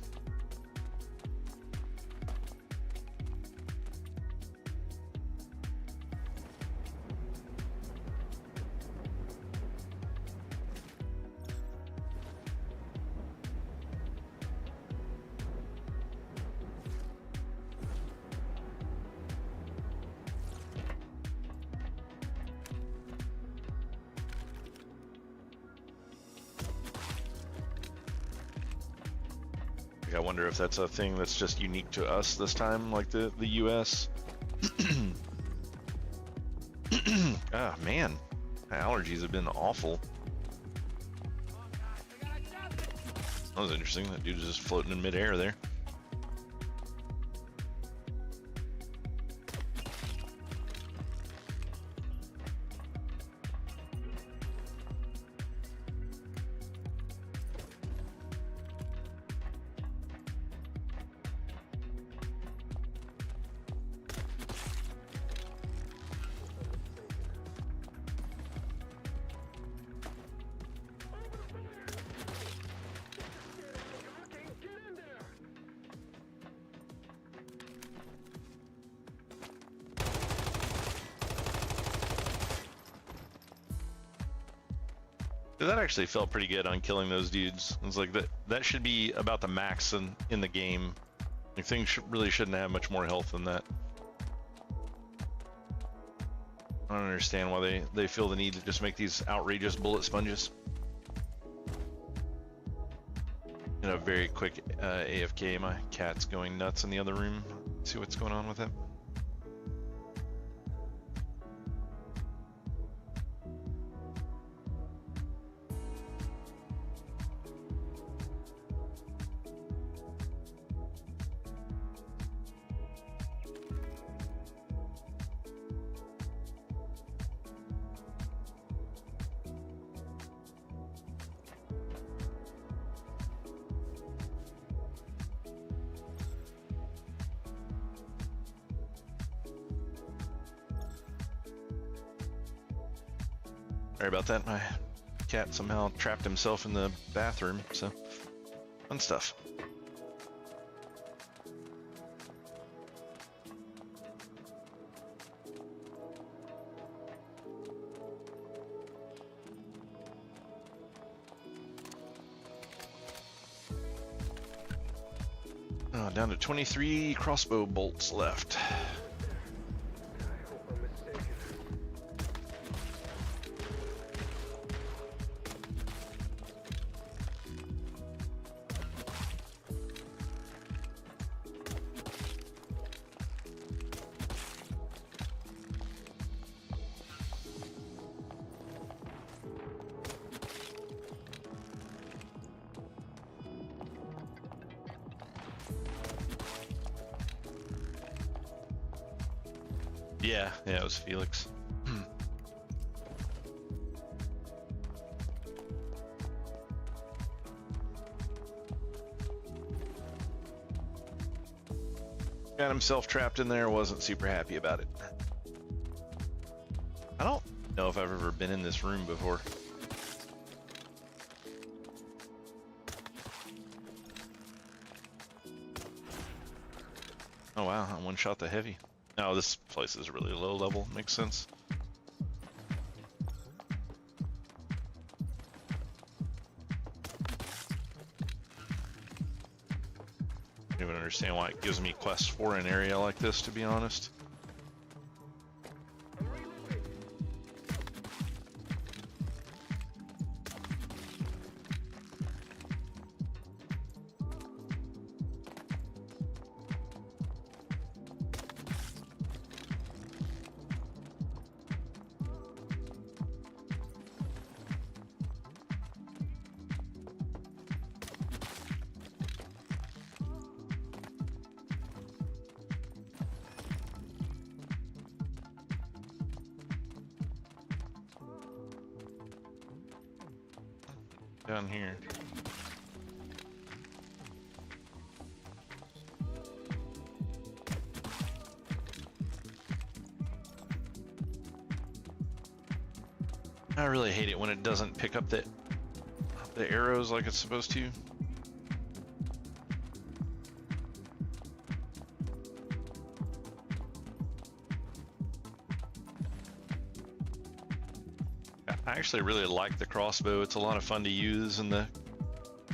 I wonder if that's a thing that's just unique to us this time, like the US. Ah, man, my allergies have been awful. That was interesting. That dude is just floating in midair there. That actually felt pretty good on killing those dudes. It's like that should be about the max in the game. Like things really shouldn't have much more health than that. I don't understand why they feel the need to just make these outrageous bullet sponges. And a very quick AFK. My cat's going nuts in the other room. See what's going on with it. Sorry about that. My cat somehow trapped himself in the bathroom, so fun stuff. Oh, down to 23 crossbow bolts left. Yeah, it was Felix. Got himself trapped in there, wasn't super happy about it. I don't know if I've ever been in this room before. Oh wow, I one-shot the heavy. No, this place is really low level, makes sense. I don't even understand why it gives me quests for an area like this, to be honest. Down here. I really hate it when it doesn't pick up the arrows like it's supposed to. I actually really like the crossbow. It's a lot of fun to use, and the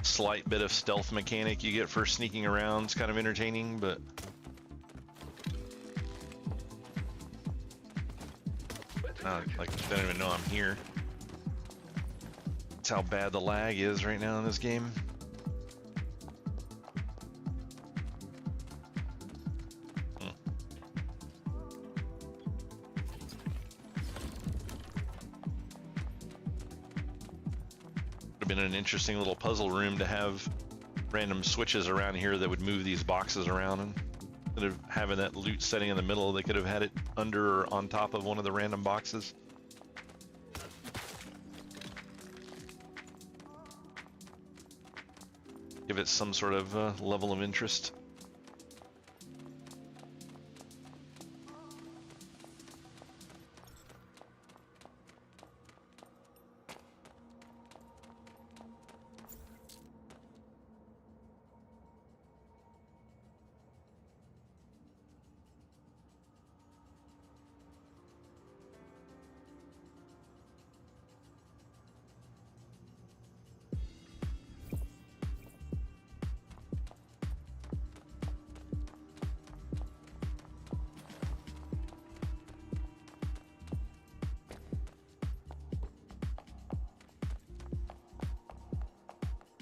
slight bit of stealth mechanic you get for sneaking around is kind of entertaining, but like, I don't even know I'm here. That's how bad the lag is right now in this game. Been an interesting little puzzle room to have random switches around here that would move these boxes around, and instead of having that loot setting in the middle, they could have had it under or on top of one of the random boxes. Give it some sort of level of interest.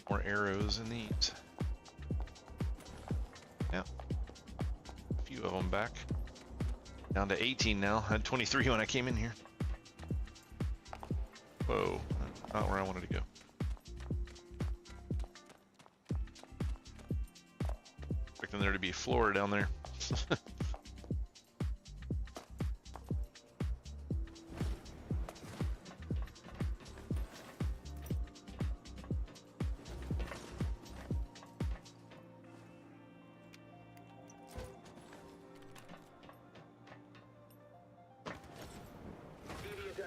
More arrows in these. Yeah. A few of them back. Down to 18 now. I had 23 when I came in here. Whoa. Not where I wanted to go. Expecting there to be floor down there.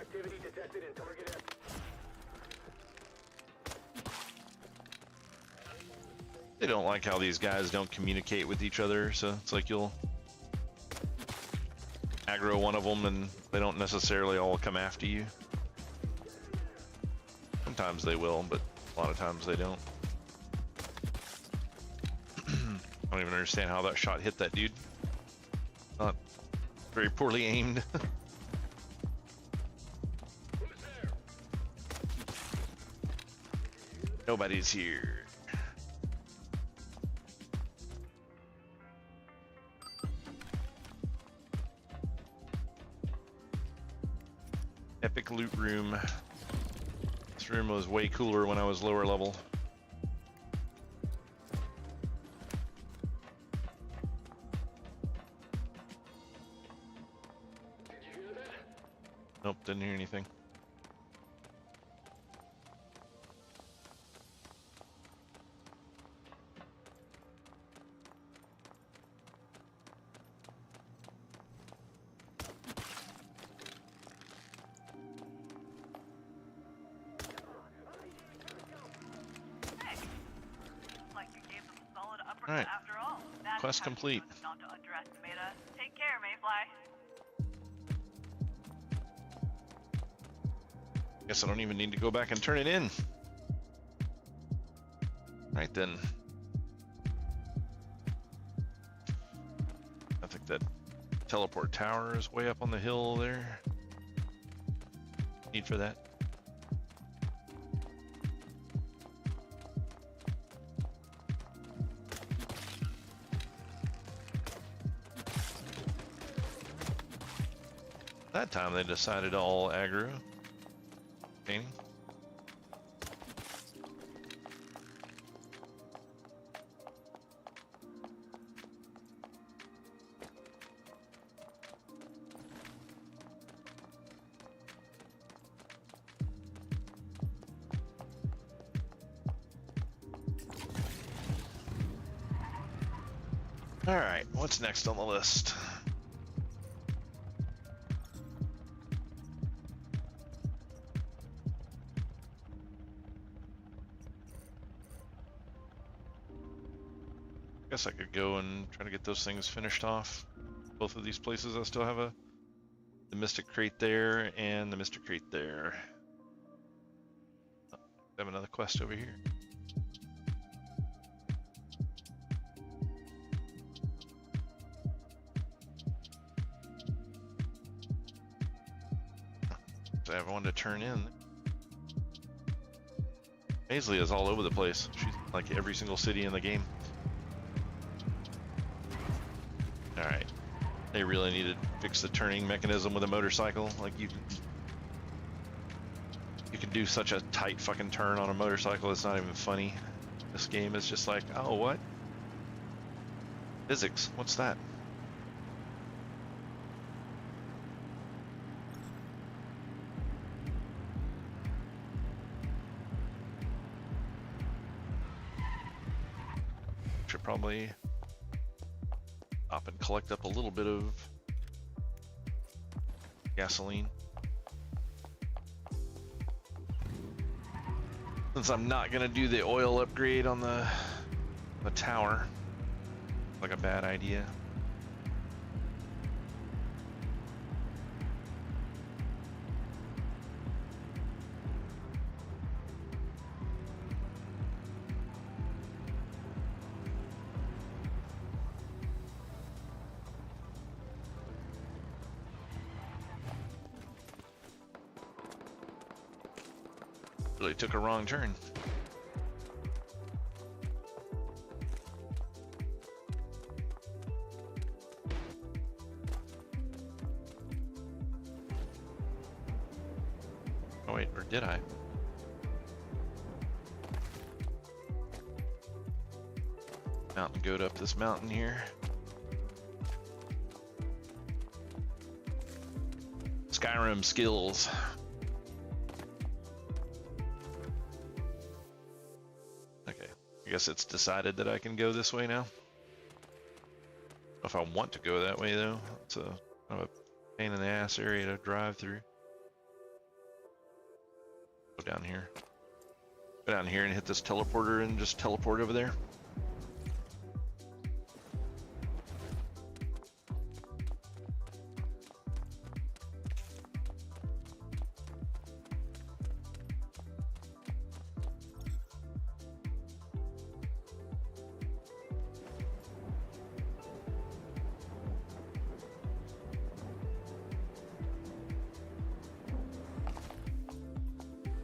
Activity detected in target. They don't like how these guys don't communicate with each other, so it's like you'll aggro one of them and they don't necessarily all come after you. Sometimes they will, but a lot of times they don't. I don't even understand how that shot hit that dude. Not very poorly aimed. Nobody's here. Epic loot room. This room was way cooler when I was lower level. Nope, didn't hear anything. All right, After all, that's quest complete. not to underestimate us. Take care, Mayfly. Guess I don't even need to go back and turn it in. Right then. I think that teleport tower is way up on the hill there. Need for that. That time they decided to all aggro. Painting. All right, what's next on the list? Guess I could go and try to get those things finished off. Both of these places I still have the Mystic Crate there and the Mystic Crate there. Oh, I have another quest over here. So I have one to turn in. Paisley is all over the place. She's like every single city in the game. Alright. They really need to fix the turning mechanism with a motorcycle. Like you can do such a tight fucking turn on a motorcycle, it's not even funny. This game is just like, oh what? Physics, what's that? Should probably stop and collect up a little bit of gasoline. Since I'm not gonna do the oil upgrade on the tower, like a bad idea. Really took a wrong turn. wait, or did I? Mountain goat up this mountain here. Skyrim skills. Okay, I guess it's decided that I can go this way now. If I want to go that way though, it's a kind of a pain in the ass area to drive through. Go down here. Go down here and hit this teleporter and just teleport over there.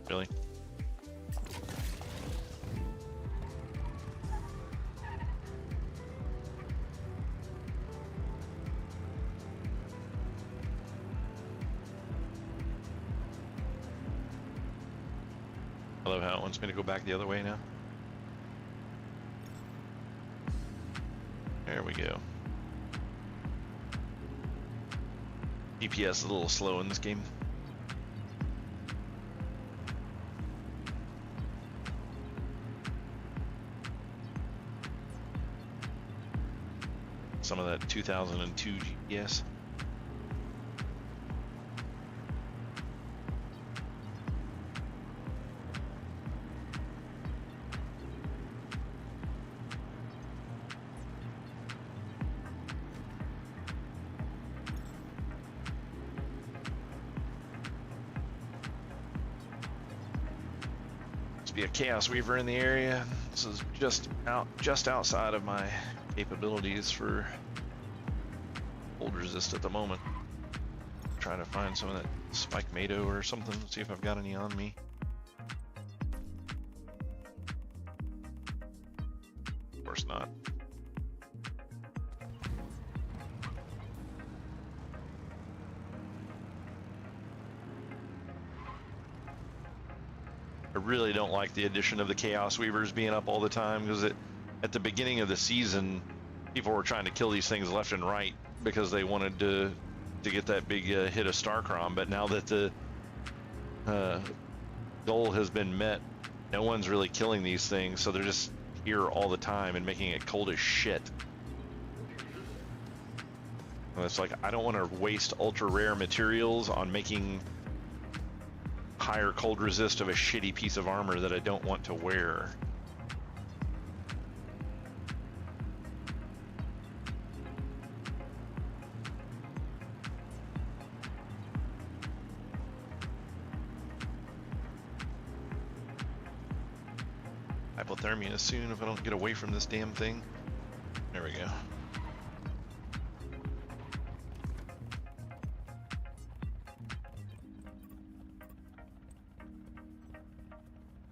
Really? I love how it wants me to go back the other way now. There we go. GPS is a little slow in this game. Some of that 2002 GPS. Must be a Chaos Weaver in the area. This is just outside of my capabilities for cold resist at the moment. Trying to find some of that Spike Mado or something, see if I've got any on me. Of course not. I really don't like the addition of the Chaos Weavers being up all the time, because at the beginning of the season, people were trying to kill these things left and right because they wanted to get that big hit of Starcrom. But now that the goal has been met, no one's really killing these things, so they're just here all the time and making it cold as shit. And it's like, I don't want to waste ultra rare materials on making higher cold resist of a shitty piece of armor that I don't want to wear. Hypothermia soon if I don't get away from this damn thing. There we go.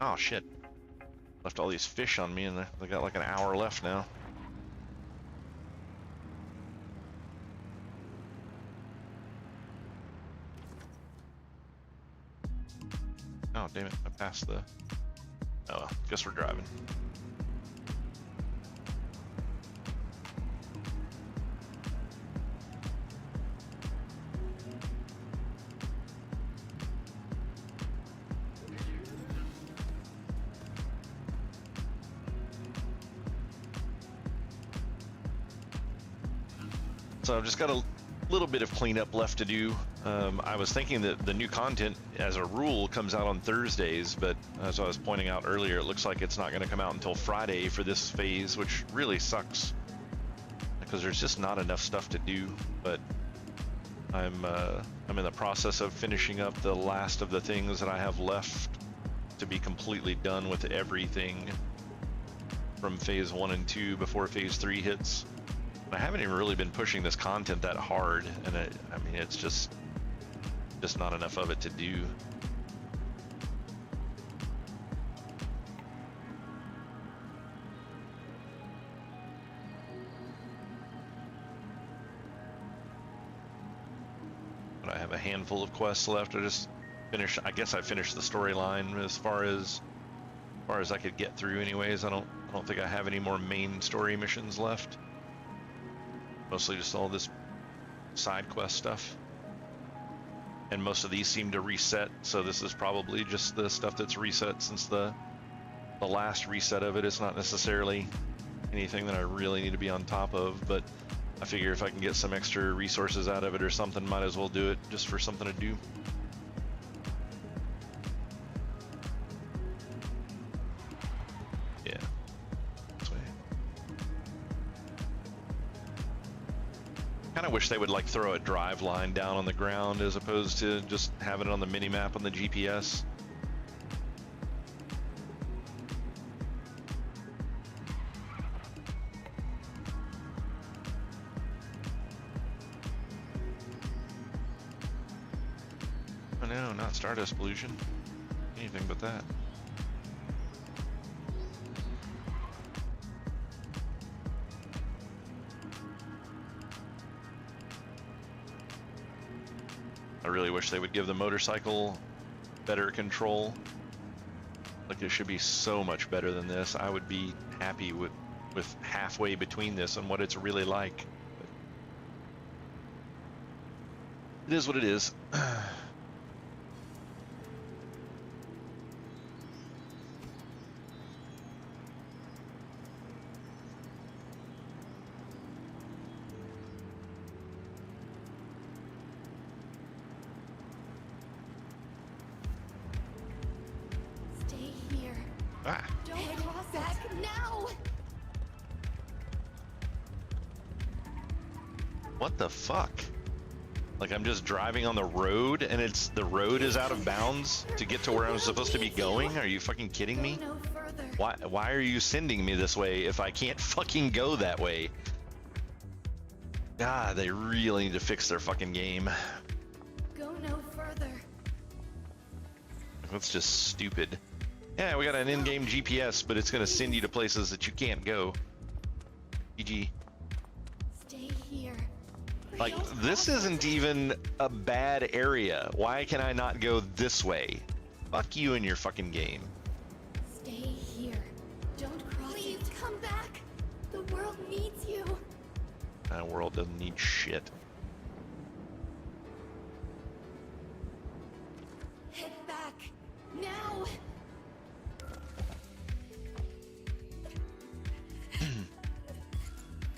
Oh shit. Left all these fish on me and I got like an hour left now. Oh damn it, I passed the... Oh well, guess we're driving. So I've just got a little bit of cleanup left to do. I was thinking that the new content, as a rule, comes out on Thursdays, but as I was pointing out earlier, it looks like it's not going to come out until Friday for this phase, which really sucks because there's just not enough stuff to do. But I'm in the process of finishing up the last of the things that I have left to be completely done with everything from phase 1 and 2 before phase 3 hits. I haven't even really been pushing this content that hard, and I mean, it's just not enough of it to do. But I have a handful of quests left. I just I guess I finished the storyline as far as I could get through. Anyways, I don't think I have any more main story missions left. Mostly just all this side quest stuff. And most of these seem to reset, so this is probably just the stuff that's reset since the last reset of it. It's not necessarily anything that I really need to be on top of, but I figure if I can get some extra resources out of it or something, might as well do it just for something to do. Yeah. This way. Kind of wish they would like throw a drive line down on the ground as opposed to just having it on the mini map on the GPS. Oh no, not Stardust pollution. Anything but that. I really wish they would give the motorcycle better control. Like, it should be so much better than this. I would be happy with halfway between this and what it's really like. But it is what it is. Stay here. Ah. Don't cross back now. What the fuck? Like, I'm just driving on the road and the road is out of bounds to get to where I'm supposed to be going? Are you fucking kidding me? Go no further. Why are you sending me this way if I can't fucking go that way? God, they really need to fix their fucking game. Go no further. That's just stupid. Yeah, we got an in-game GPS, but it's gonna send you to places that you can't go. GG. Stay here. Like, this isn't even a bad area. Why can I not go this way? Fuck you and your fucking game. Stay here. Don't cross. Please come back. The world needs you. That world doesn't need shit. Head back now.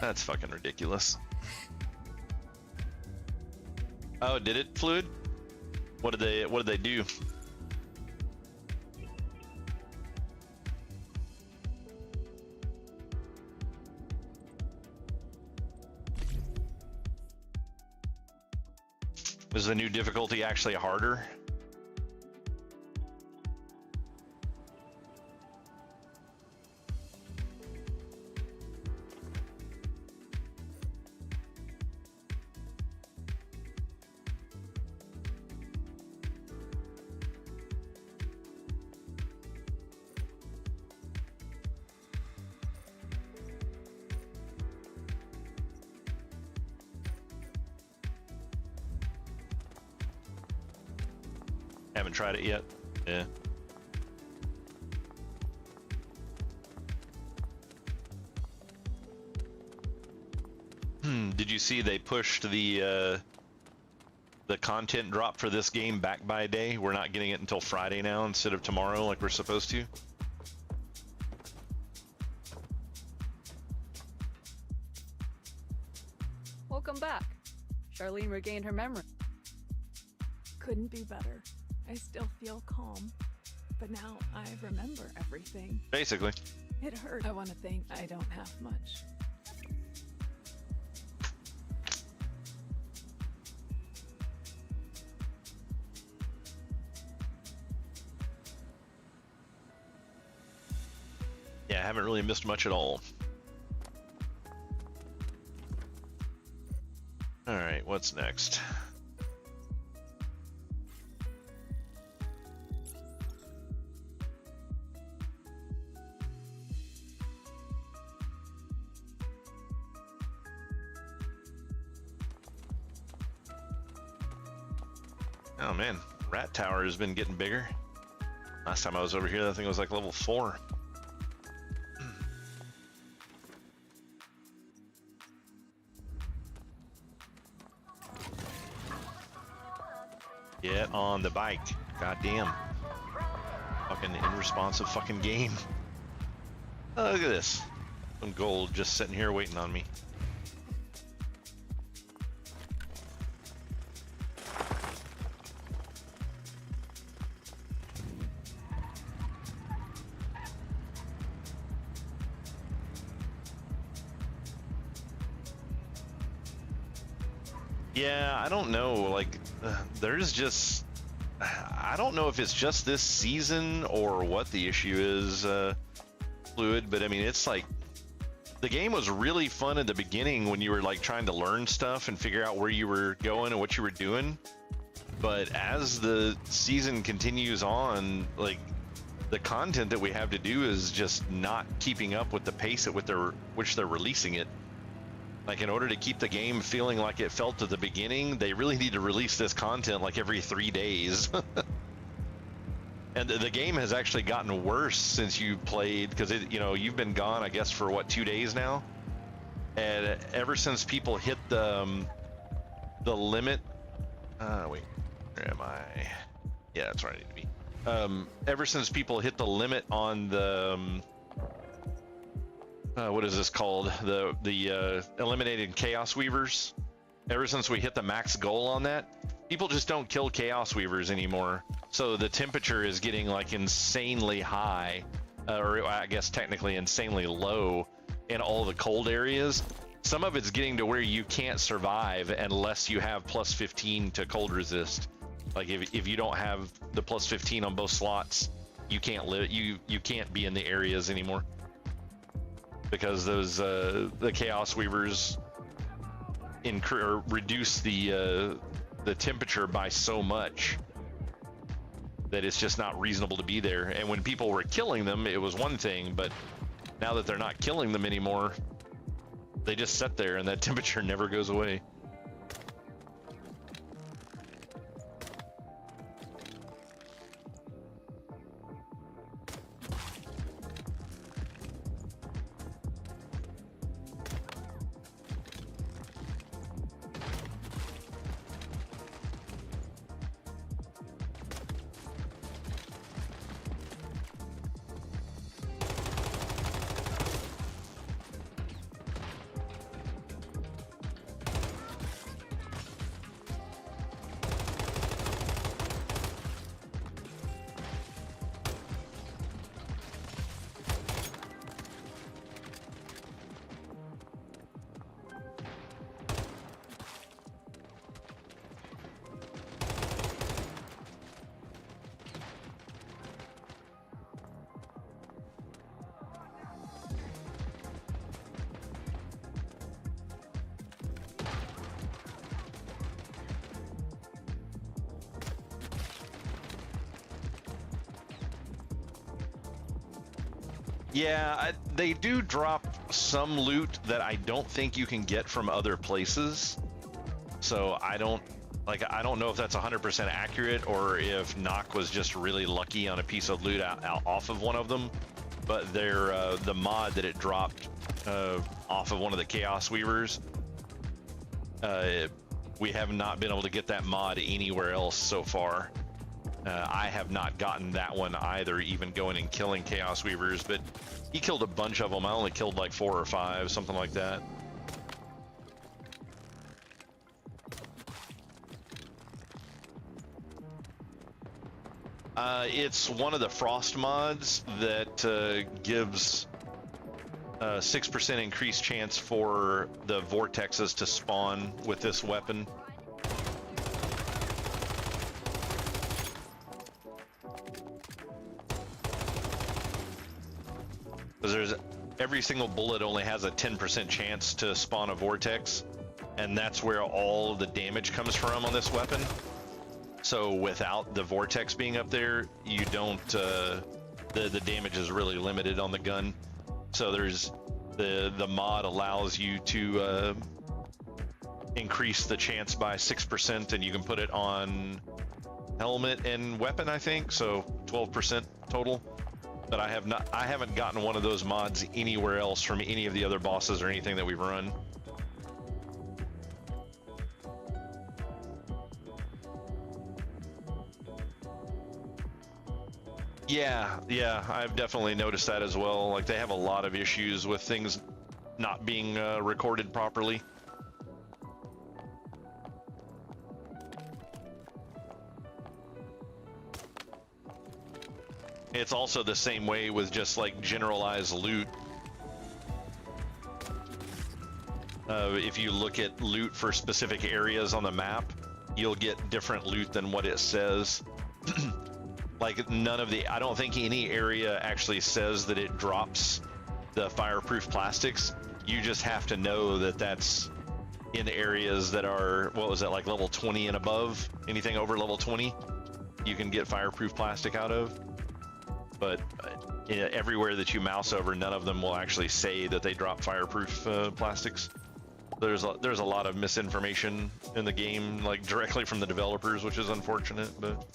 That's fucking ridiculous. Oh, did it, Fluid? What did they do? Is the new difficulty actually harder? Haven't tried it yet. Yeah. Did you see they pushed the content drop for this game back by a day? We're not getting it until Friday now instead of tomorrow like we're supposed to. Welcome back. Charlene regained her memory. Couldn't be better. I still feel calm, but now I remember everything. Basically. It hurt. I want to think I don't have much. Yeah, I haven't really missed much at all. All right, what's next? Oh man, Rat tower has been getting bigger. Last time I was over here, that thing was like level 4. Get on the bike. Goddamn. Fucking unresponsive fucking game. Oh, look at this. Some gold just sitting here waiting on me. Yeah, I don't know. Like, there's just... I don't know if it's just this season or what the issue is, Fluid, but I mean, it's like... The game was really fun at the beginning when you were like trying to learn stuff and figure out where you were going and what you were doing. But as the season continues on, like, the content that we have to do is just not keeping up with the pace at which they're releasing it. Like, in order to keep the game feeling like it felt at the beginning, they really need to release this content like every 3 days. And the game has actually gotten worse since you played, because you've been gone, I guess, for what, 2 days now? And ever since people hit the limit, wait, where am I? Yeah, that's where I need to be. Ever since people hit the limit on the what is this called? The eliminated Chaos Weavers. Ever since we hit the max goal on that, people just don't kill Chaos Weavers anymore. So the temperature is getting like insanely high, or I guess technically insanely low in all the cold areas. Some of it's getting to where you can't survive unless you have plus 15 to cold resist. Like if you don't have the plus 15 on both slots, you can't live. You can't be in the areas anymore, because those the Chaos Weavers reduce the temperature by so much that it's just not reasonable to be there. And when people were killing them, it was one thing, but now that they're not killing them anymore, they just sit there and that temperature never goes away. Yeah, they do drop some loot that I don't think you can get from other places. So I don't know if that's 100% accurate or if Nock was just really lucky on a piece of loot off of one of them. But the mod that it dropped off of one of the Chaos Weavers, we have not been able to get that mod anywhere else so far. I have not gotten that one either, even going and killing Chaos Weavers, but he killed a bunch of them. I only killed like 4 or 5, something like that. It's one of the frost mods that gives 6% increased chance for the vortexes to spawn with this weapon. Because every single bullet only has a 10% chance to spawn a vortex, and that's where all the damage comes from on this weapon. So without the vortex being up there, you don't the damage is really limited on the gun. So there's the mod allows you to increase the chance by 6%, and you can put it on helmet and weapon, I think, so 12% total. But I haven't gotten one of those mods anywhere else from any of the other bosses or anything that we've run. Yeah, I've definitely noticed that as well. Like, they have a lot of issues with things not being recorded properly. It's also the same way with just like generalized loot. If you look at loot for specific areas on the map, you'll get different loot than what it says. Like I don't think any area actually says that it drops the fireproof plastics. You just have to know that that's in areas that are, what was that, like level 20 and above? Anything over level 20, you can get fireproof plastic out of. But everywhere that you mouse over, none of them will actually say that they drop fireproof plastics. There's a lot of misinformation in the game, like directly from the developers, which is unfortunate, but.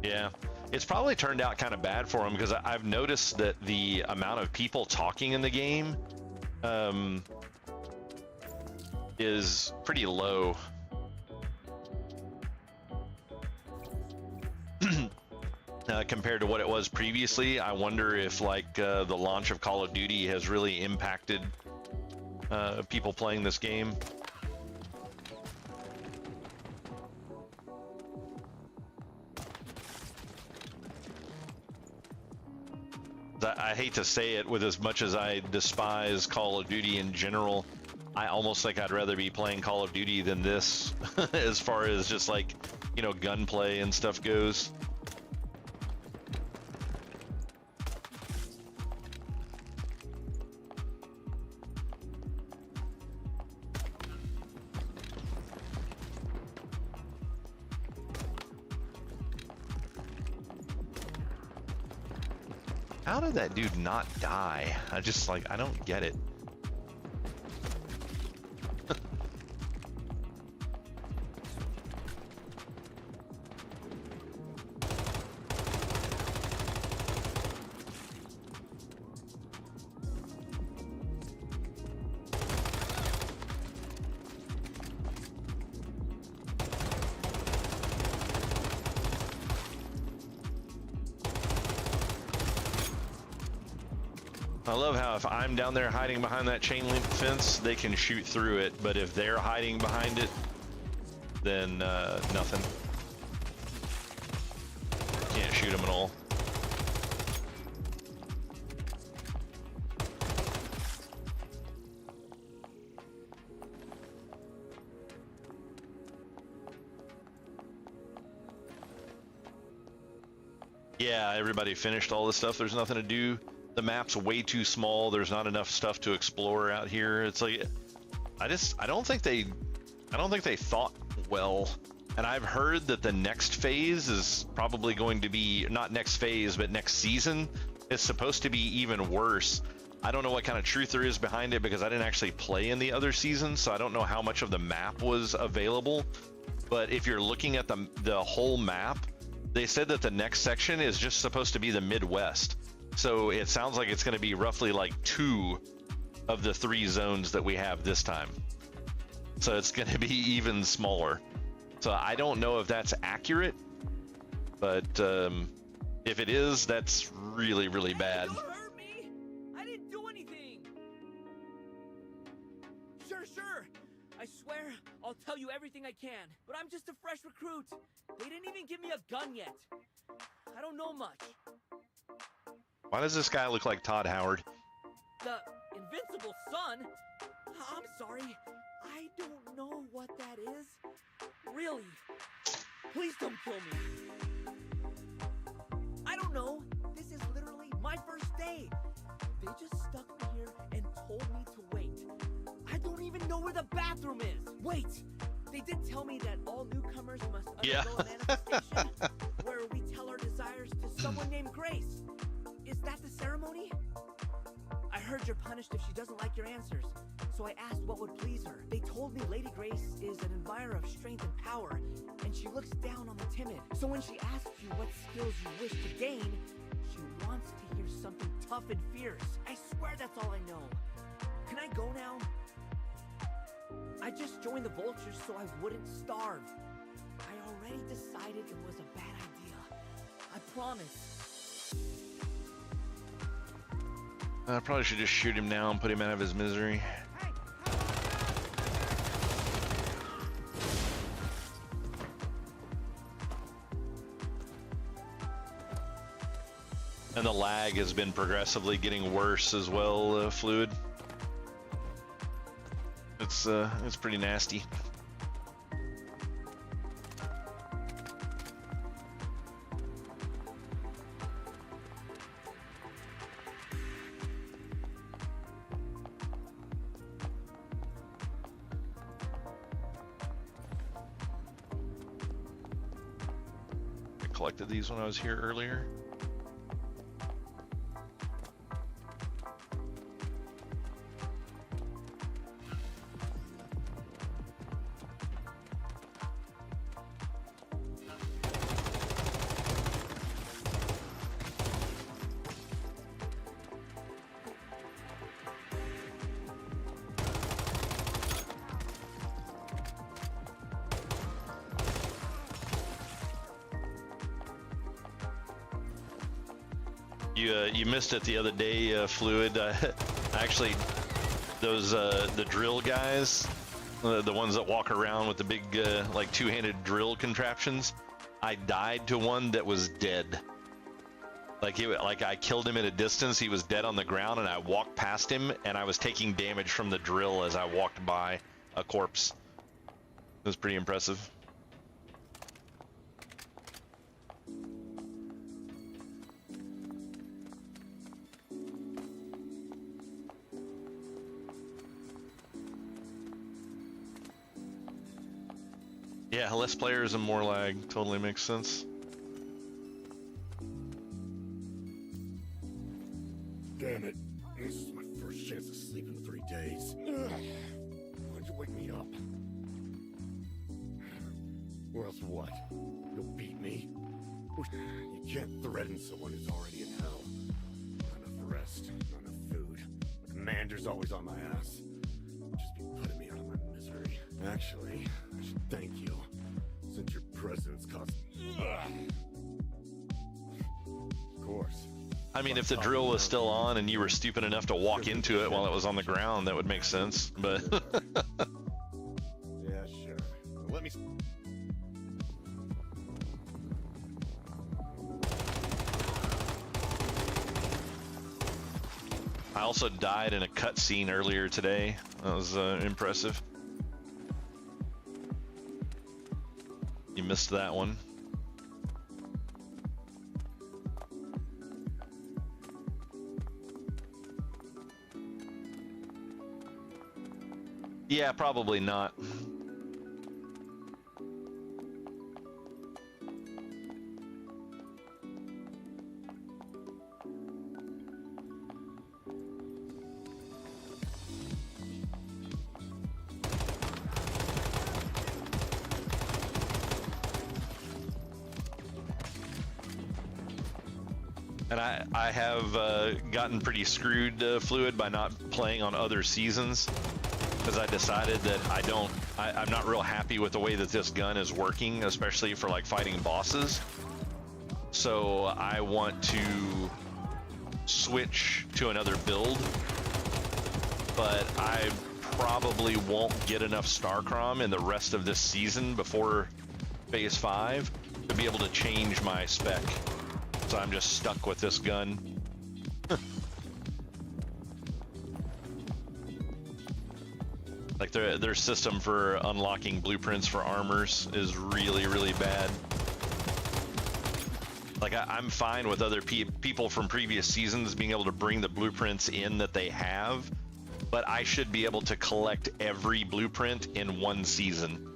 Yeah, it's probably turned out kind of bad for him, because I've noticed that the amount of people talking in the game is pretty low. Compared to what it was previously. I wonder if like the launch of Call of Duty has really impacted people playing this game. I hate to say it, with as much as I despise Call of Duty in general, I almost think I'd rather be playing Call of Duty than this, as far as just like, you know, gunplay and stuff goes. How did that dude not die? I don't get it. I love how if I'm down there hiding behind that chain link fence, they can shoot through it, but if they're hiding behind it, then nothing. Can't shoot them at all. Yeah, everybody finished all this stuff. There's nothing to do. The map's way too small. There's not enough stuff to explore out here. It's like, I don't think they thought well. And I've heard that the next phase is probably going to be, not next phase, but next season is supposed to be even worse. I don't know what kind of truth there is behind it, because I didn't actually play in the other seasons, so I don't know how much of the map was available. But if you're looking at the whole map, they said that the next section is just supposed to be the Midwest. So it sounds like it's going to be roughly like 2 of the 3 zones that we have this time. So it's going to be even smaller. So I don't know if that's accurate, but if it is, that's really, really bad. Don't hurt me! I didn't do anything! Sure. I swear I'll tell you everything I can, but I'm just a fresh recruit. They didn't even give me a gun yet. I don't know much. Why does this guy look like Todd Howard? The Invincible Son? I'm sorry. I don't know what that is. Really. Please don't kill me. I don't know. This is literally my first day. They just stuck me here and told me to wait. I don't even know where the bathroom is. Wait. They did tell me that all newcomers must Yeah. undergo a manifestation where we tell our desires to someone named Grace. Is that the ceremony? I heard you're punished if she doesn't like your answers, so I asked what would please her. They told me Lady Grace is an admirer of strength and power, and she looks down on the timid. So when she asks you what skills you wish to gain, she wants to hear something tough and fierce. I swear that's all I know. Can I go now? I just joined the Vultures so I wouldn't starve. I already decided it was a bad idea. I promise. I probably should just shoot him now and put him out of his misery. And the lag has been progressively getting worse as well, Fluid. It's pretty nasty. I collected these when I was here earlier. You missed it the other day, Fluid. Actually, those the drill guys, the ones that walk around with the big like two-handed drill contraptions. I died to one that was dead. Like I killed him at a distance. He was dead on the ground, and I walked past him, and I was taking damage from the drill as I walked by a corpse. It was pretty impressive. Yeah, less players and more lag. Totally makes sense. Damn it. This is my first chance to sleep in 3 days. Why'd you wake me up? Or else what? You'll beat me? You can't threaten someone who's already in hell. Not enough rest, not enough food. The commander's always on my ass. Just be putting me out of my misery. Actually, I should thank you. Since your presence caused... Of course. I mean, if the drill was still on and you were stupid enough to walk into it while it was on the ground, that would make sense, but... Yeah, sure. Let me... I also died in a cutscene earlier today. That was impressive. You missed that one. Yeah, probably not. And I have gotten pretty screwed, Fluid, by not playing on other seasons, because I decided that I'm not real happy with the way that this gun is working, especially for like fighting bosses. So I want to switch to another build, but I probably won't get enough StarCrom in the rest of this season before Phase 5 to be able to change my spec. So I'm just stuck with this gun. Like their system for unlocking blueprints for armors is really, really bad. Like I'm fine with other people from previous seasons being able to bring the blueprints in that they have, but I should be able to collect every blueprint in one season.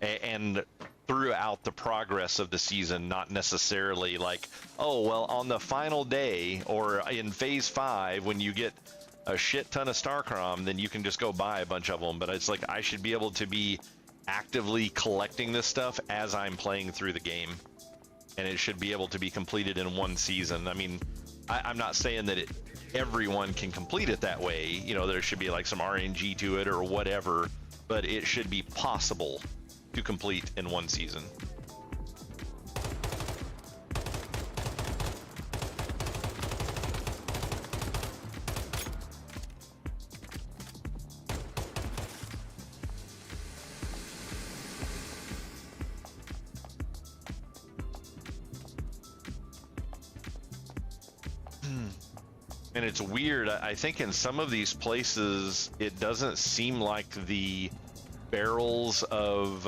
and throughout the progress of the season, not necessarily like, oh, well, on the final day or in phase 5 when you get a shit ton of Starcrom, then you can just go buy a bunch of them. But it's like I should be able to be actively collecting this stuff as I'm playing through the game, and it should be able to be completed in one season. I mean, I'm not saying that everyone can complete it that way. You know, there should be like some RNG to it or whatever, but it should be possible to complete in one season. And it's weird. I think in some of these places, it doesn't seem like the barrels of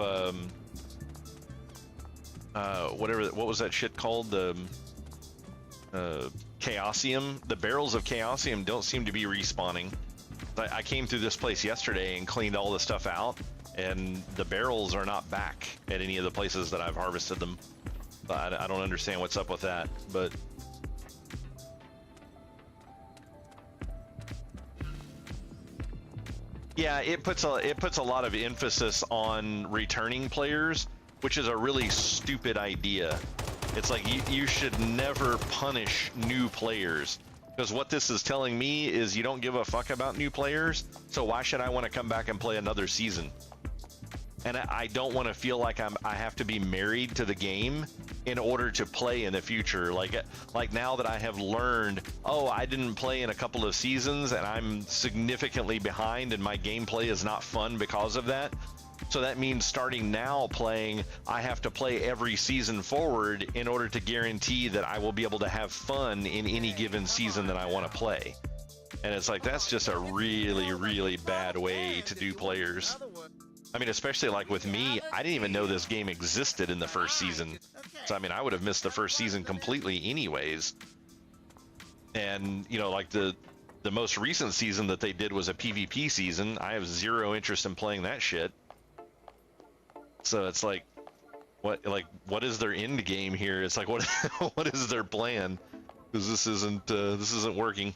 what was that shit called? The Chaosium. The barrels of Chaosium don't seem to be respawning. I came through this place yesterday and cleaned all the stuff out, and the barrels are not back at any of the places that I've harvested them. I don't understand what's up with that, but. Yeah, it puts a lot of emphasis on returning players, which is a really stupid idea. It's like you should never punish new players, because what this is telling me is you don't give a fuck about new players, so why should I want to come back and play another season? And I don't want to feel like I have to be married to the game in order to play in the future. Like now that I have learned, oh, I didn't play in a couple of seasons and I'm significantly behind and my gameplay is not fun because of that. So that means starting now playing, I have to play every season forward in order to guarantee that I will be able to have fun in any given season that I want to play. And it's like, that's just a really, really bad way to do players. I mean, especially like with me, I didn't even know this game existed in the first season. So, I mean, I would have missed the first season completely anyways. And, you know, like the most recent season that they did was a PvP season. I have zero interest in playing that shit. So it's like, what is their end game here? It's like, what is their plan? Because this isn't working.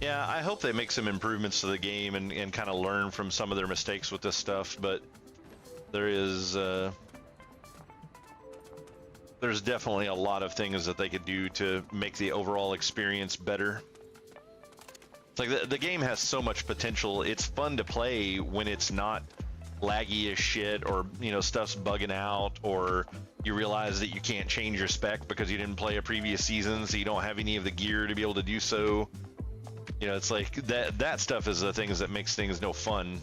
Yeah, I hope they make some improvements to the game and kind of learn from some of their mistakes with this stuff, but there's definitely a lot of things that they could do to make the overall experience better. It's like the game has so much potential. It's fun to play when it's not laggy as shit, or, you know, stuff's bugging out, or you realize that you can't change your spec because you didn't play a previous season, so you don't have any of the gear to be able to do so. You know, it's like that stuff is the things that makes things no fun.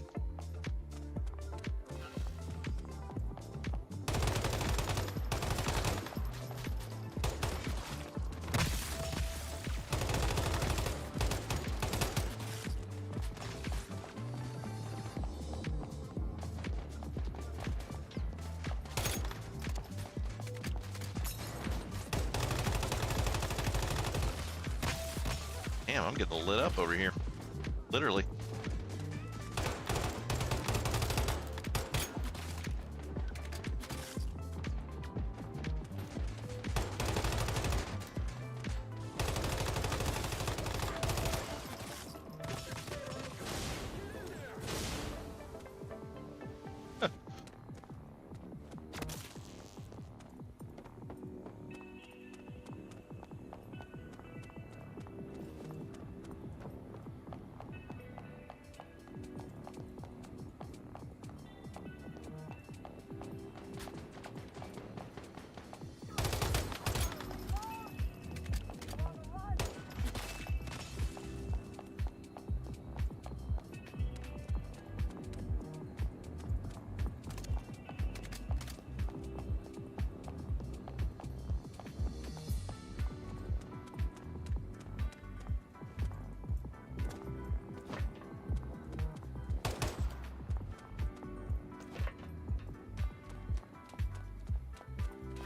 Damn, I'm getting lit up over here. Literally.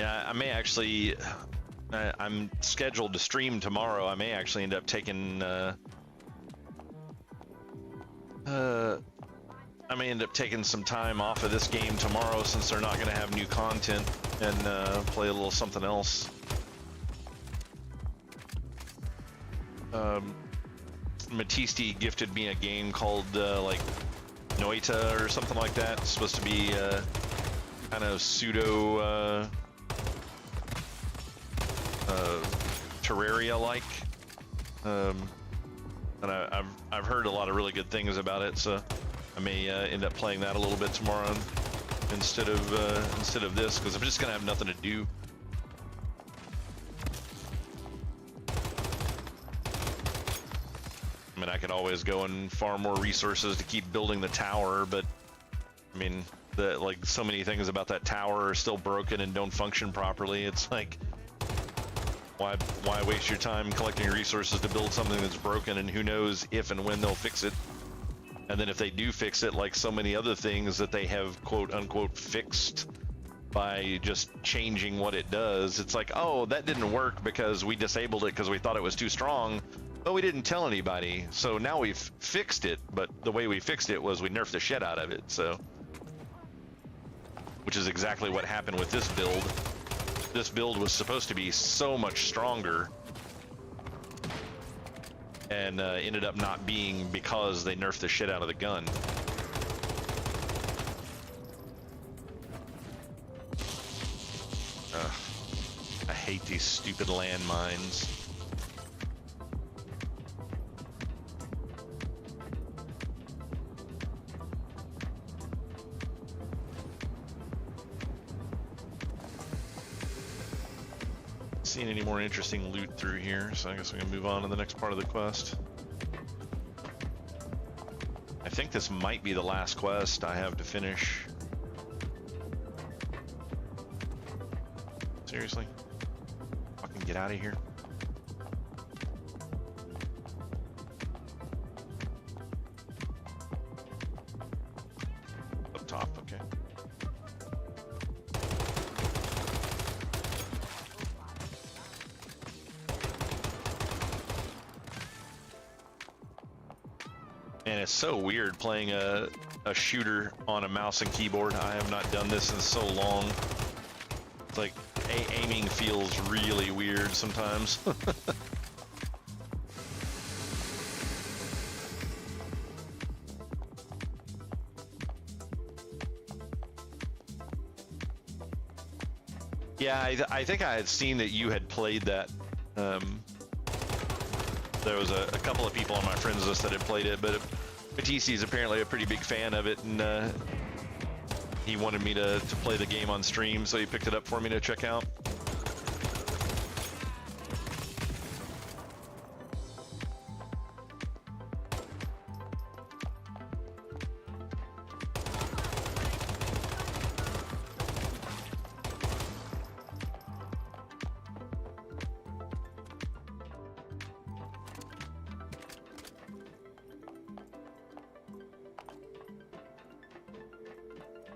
Yeah, I may actually. I'm scheduled to stream tomorrow. I may actually end up taking. I may end up taking some time off of this game tomorrow since they're not going to have new content, and play a little something else. Matisti gifted me a game called like Noita or something like that. It's supposed to be kind of pseudo Terraria-like, and I've heard a lot of really good things about it, so I may end up playing that a little bit tomorrow instead of this, because I'm just gonna have nothing to do. I mean, I could always go and farm more resources to keep building the tower, but I mean, like so many things about that tower are still broken and don't function properly. It's like, why waste your time collecting resources to build something that's broken, and who knows if and when they'll fix it. And then if they do fix it, like so many other things that they have quote unquote fixed by just changing what it does, it's like, oh, that didn't work because we disabled it because we thought it was too strong, but we didn't tell anybody, so now we've fixed it, but the way we fixed it was we nerfed the shit out of it. So, which is exactly what happened with this build. This build was supposed to be so much stronger, and ended up not being because they nerfed the shit out of the gun. I hate these stupid landmines. Seen any more interesting loot through here, so I guess we can move on to the next part of the quest. I think this might be the last quest I have to finish. Seriously? Fucking get out of here. Up top, okay. And it's so weird playing a shooter on a mouse and keyboard. I have not done this in so long. It's like aiming feels really weird sometimes. Yeah, I think I had seen that you had played that. There was a couple of people on my friends list that had played it, but Matisse is apparently a pretty big fan of it, and he wanted me to play the game on stream, so he picked it up for me to check out.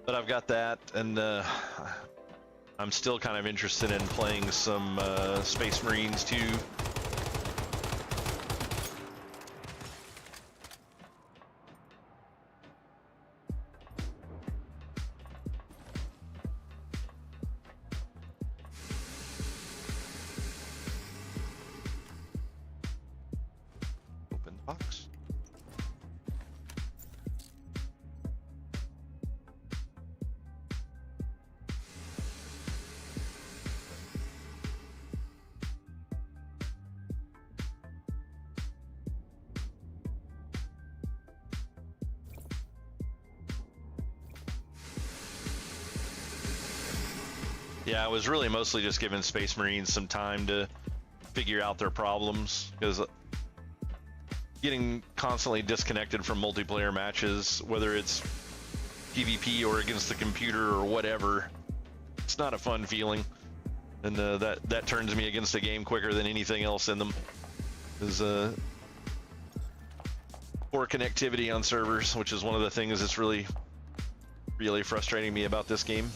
But I've got that, and I'm still kind of interested in playing some Space Marines too. Open box. Yeah, I was really mostly just giving Space Marines some time to figure out their problems, because getting constantly disconnected from multiplayer matches, whether it's PvP or against the computer or whatever, it's not a fun feeling, and that turns me against the game quicker than anything else in them. Is poor connectivity on servers, which is one of the things that's really frustrating me about this game.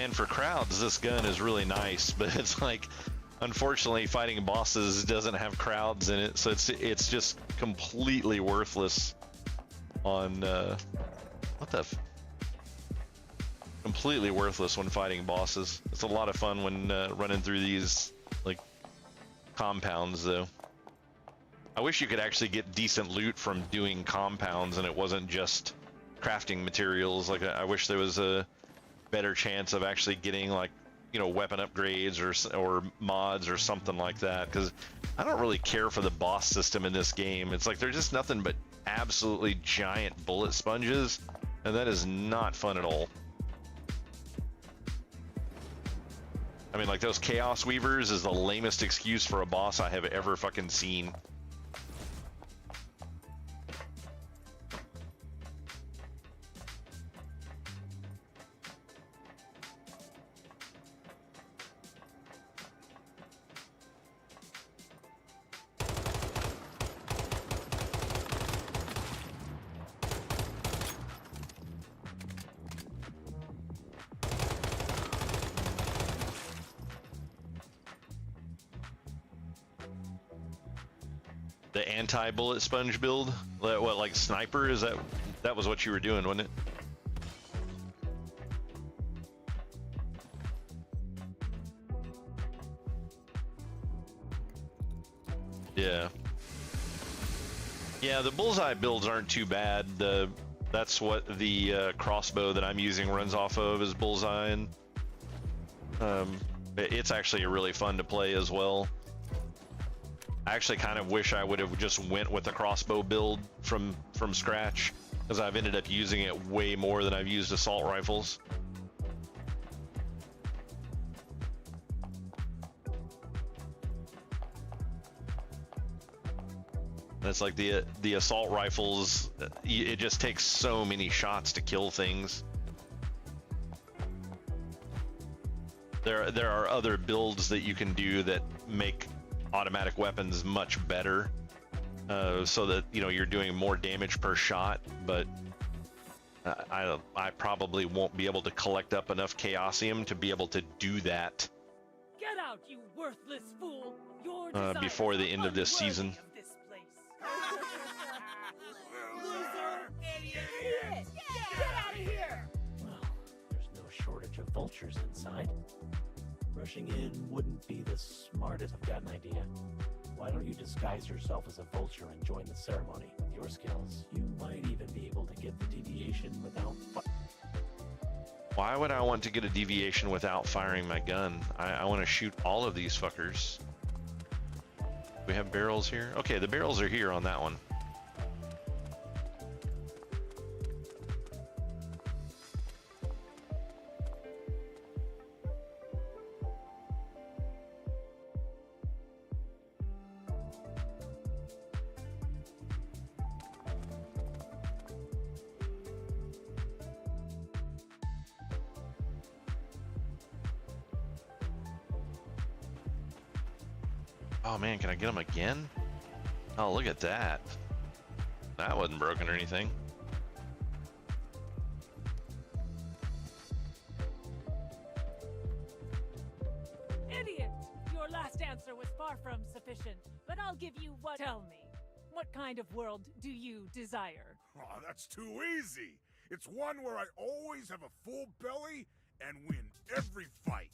And for crowds, this gun is really nice, but it's like, unfortunately, fighting bosses doesn't have crowds in it, so it's just completely worthless on completely worthless when fighting bosses. It's a lot of fun when running through these like compounds, though. I wish you could actually get decent loot from doing compounds and it wasn't just crafting materials. Like, I wish there was a better chance of actually getting, like, you know, weapon upgrades or mods or something like that, because I don't really care for the boss system in this game. It's like they're just nothing but absolutely giant bullet sponges, and that is not fun at all. I mean, like, those Chaos Weavers is the lamest excuse for a boss I have ever fucking seen. The anti-bullet sponge build? What, like sniper? Is that was what you were doing, wasn't it? Yeah. Yeah, the bullseye builds aren't too bad. That's what the crossbow that I'm using runs off of, is bullseye, and it's actually really fun to play as well. I actually kind of wish I would have just went with the crossbow build from scratch, because I've ended up using it way more than I've used assault rifles. That's like the assault rifles, it just takes so many shots to kill things. There are other builds that you can do that make automatic weapons much better, so that, you know, you're doing more damage per shot, but I probably won't be able to collect up enough Chaosium to be able to do that Get out, you worthless fool! before the end of this season. Loser! Idiot! Get out of here! Well, there's no shortage of vultures inside. Rushing in wouldn't be the smartest. I've got an idea. Why don't you disguise yourself as a vulture and join the ceremony? With your skills, you might even be able to get the deviation without. Why would I want to get a deviation without firing my gun? I want to shoot all of these fuckers. We have barrels here? Okay, the barrels are here on that one. Oh man, can I get them again? Oh, look at that. That wasn't broken or anything. Idiot! Your last answer was far from sufficient, but I'll give you what. Tell me, what kind of world do you desire? Oh, that's too easy. It's one where I always have a full belly and win every fight.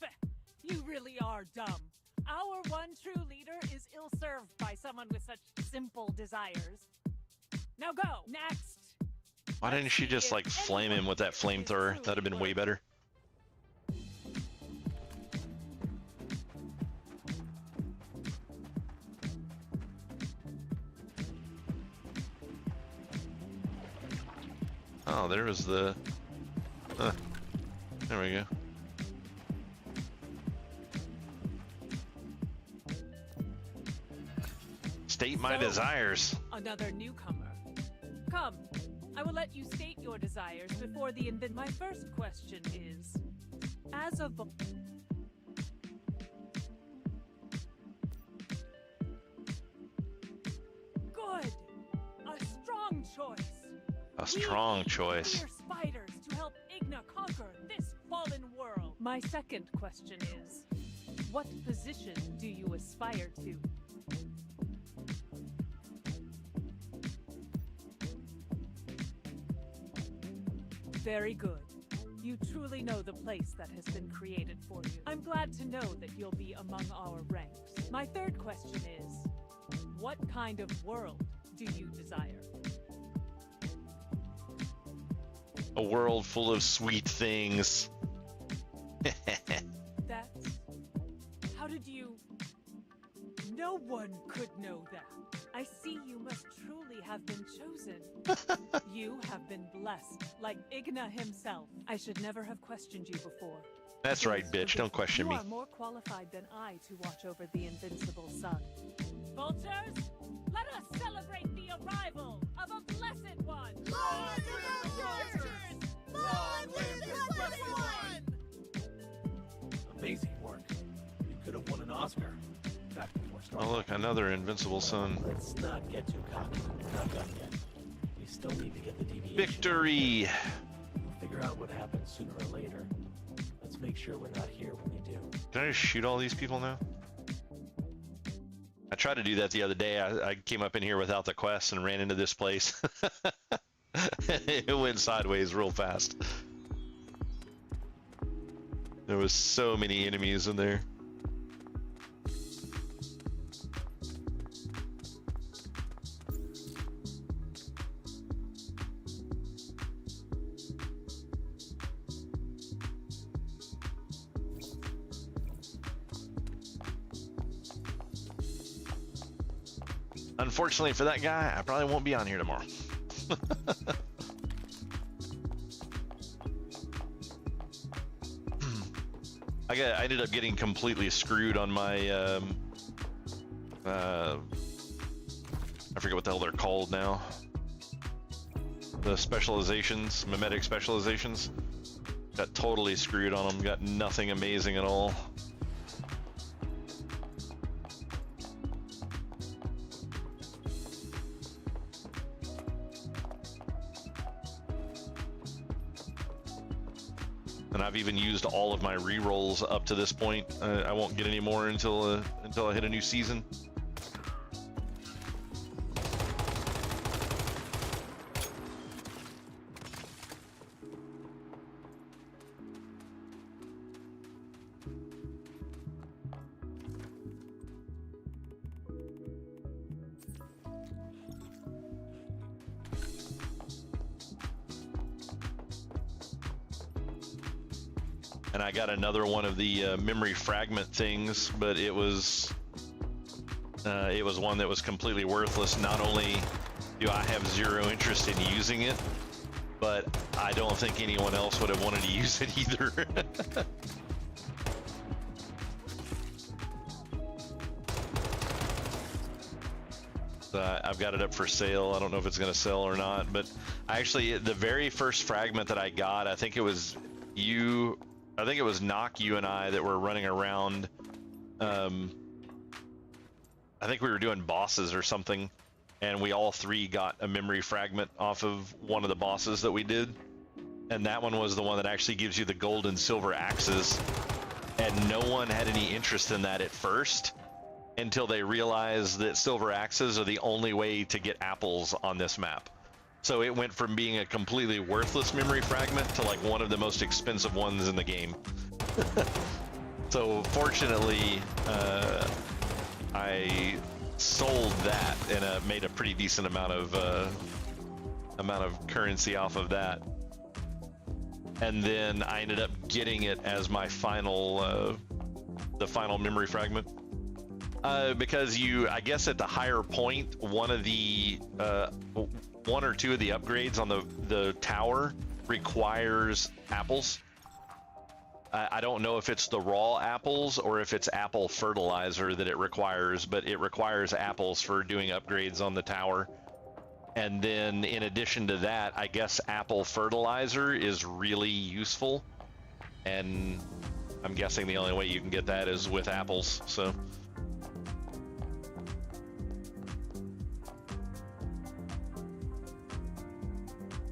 Feh, you really are dumb. Our one true leader is ill-served by someone with such simple desires. Now go, next! Why didn't she just like flame him with that flamethrower? That'd have been way better. Oh, there was the... there we go. State my desires. Another newcomer. Come, I will let you state your desires before the end. My first question is, as of... Good! A strong choice! A strong choice. We're spiders to help Igna conquer this fallen world. My second question is, what position do you aspire to? Very good. You truly know the place that has been created for you. I'm glad to know that you'll be among our ranks. My third question is, what kind of world do you desire? A world full of sweet things. That's... How did you... No one could know that. I see you must truly have been chosen. You have been blessed, like Igna himself. I should never have questioned you before. That's right, bitch. Don't question me. You are more qualified than I to watch over the invincible sun. Vultures, let us celebrate the arrival of a blessed one! Long live the Vultures! Long live the Blessed One! Amazing work. You could have won an Oscar. In fact, before starting, Oh, look, another invincible sun. let's not get too cocky. We're not done yet. We still need to get the deviation. Victory! We'll figure out what happens sooner or later. Let's make sure we're not here when they do. Can I just shoot all these people now? I tried to do that the other day. I came up in here without the quest and ran into this place. It went sideways real fast. There was so many enemies in there. Unfortunately for that guy, I probably won't be on here tomorrow. I ended up getting completely screwed on my I forget what the hell they're called now. The specializations, mimetic specializations. Got totally screwed on them. Got nothing amazing at all. And I've even used all of my re-rolls up to this point. I won't get any more until I hit a new season. And I got another one of the memory fragment things, but it was one that was completely worthless. Not only do I have zero interest in using it, but I don't think anyone else would have wanted to use it either. So I've got it up for sale. I don't know if it's going to sell or not, but actually the very first fragment that I got, I think it was Knock, you and I that were running around. I think we were doing bosses or something, and we all three got a memory fragment off of one of the bosses that we did. And that one was the one that actually gives you the gold and silver axes. And no one had any interest in that at first until they realized that silver axes are the only way to get apples on this map. So it went from being a completely worthless memory fragment to like one of the most expensive ones in the game. So fortunately, I sold that and made a pretty decent amount of currency off of that. And then I ended up getting it as my final, the final memory fragment. Because I guess at the higher point, one or two of the upgrades on the tower requires apples. I don't know if it's the raw apples or if it's apple fertilizer that it requires, but it requires apples for doing upgrades on the tower. And then in addition to that, I guess apple fertilizer is really useful. And I'm guessing the only way you can get that is with apples, so.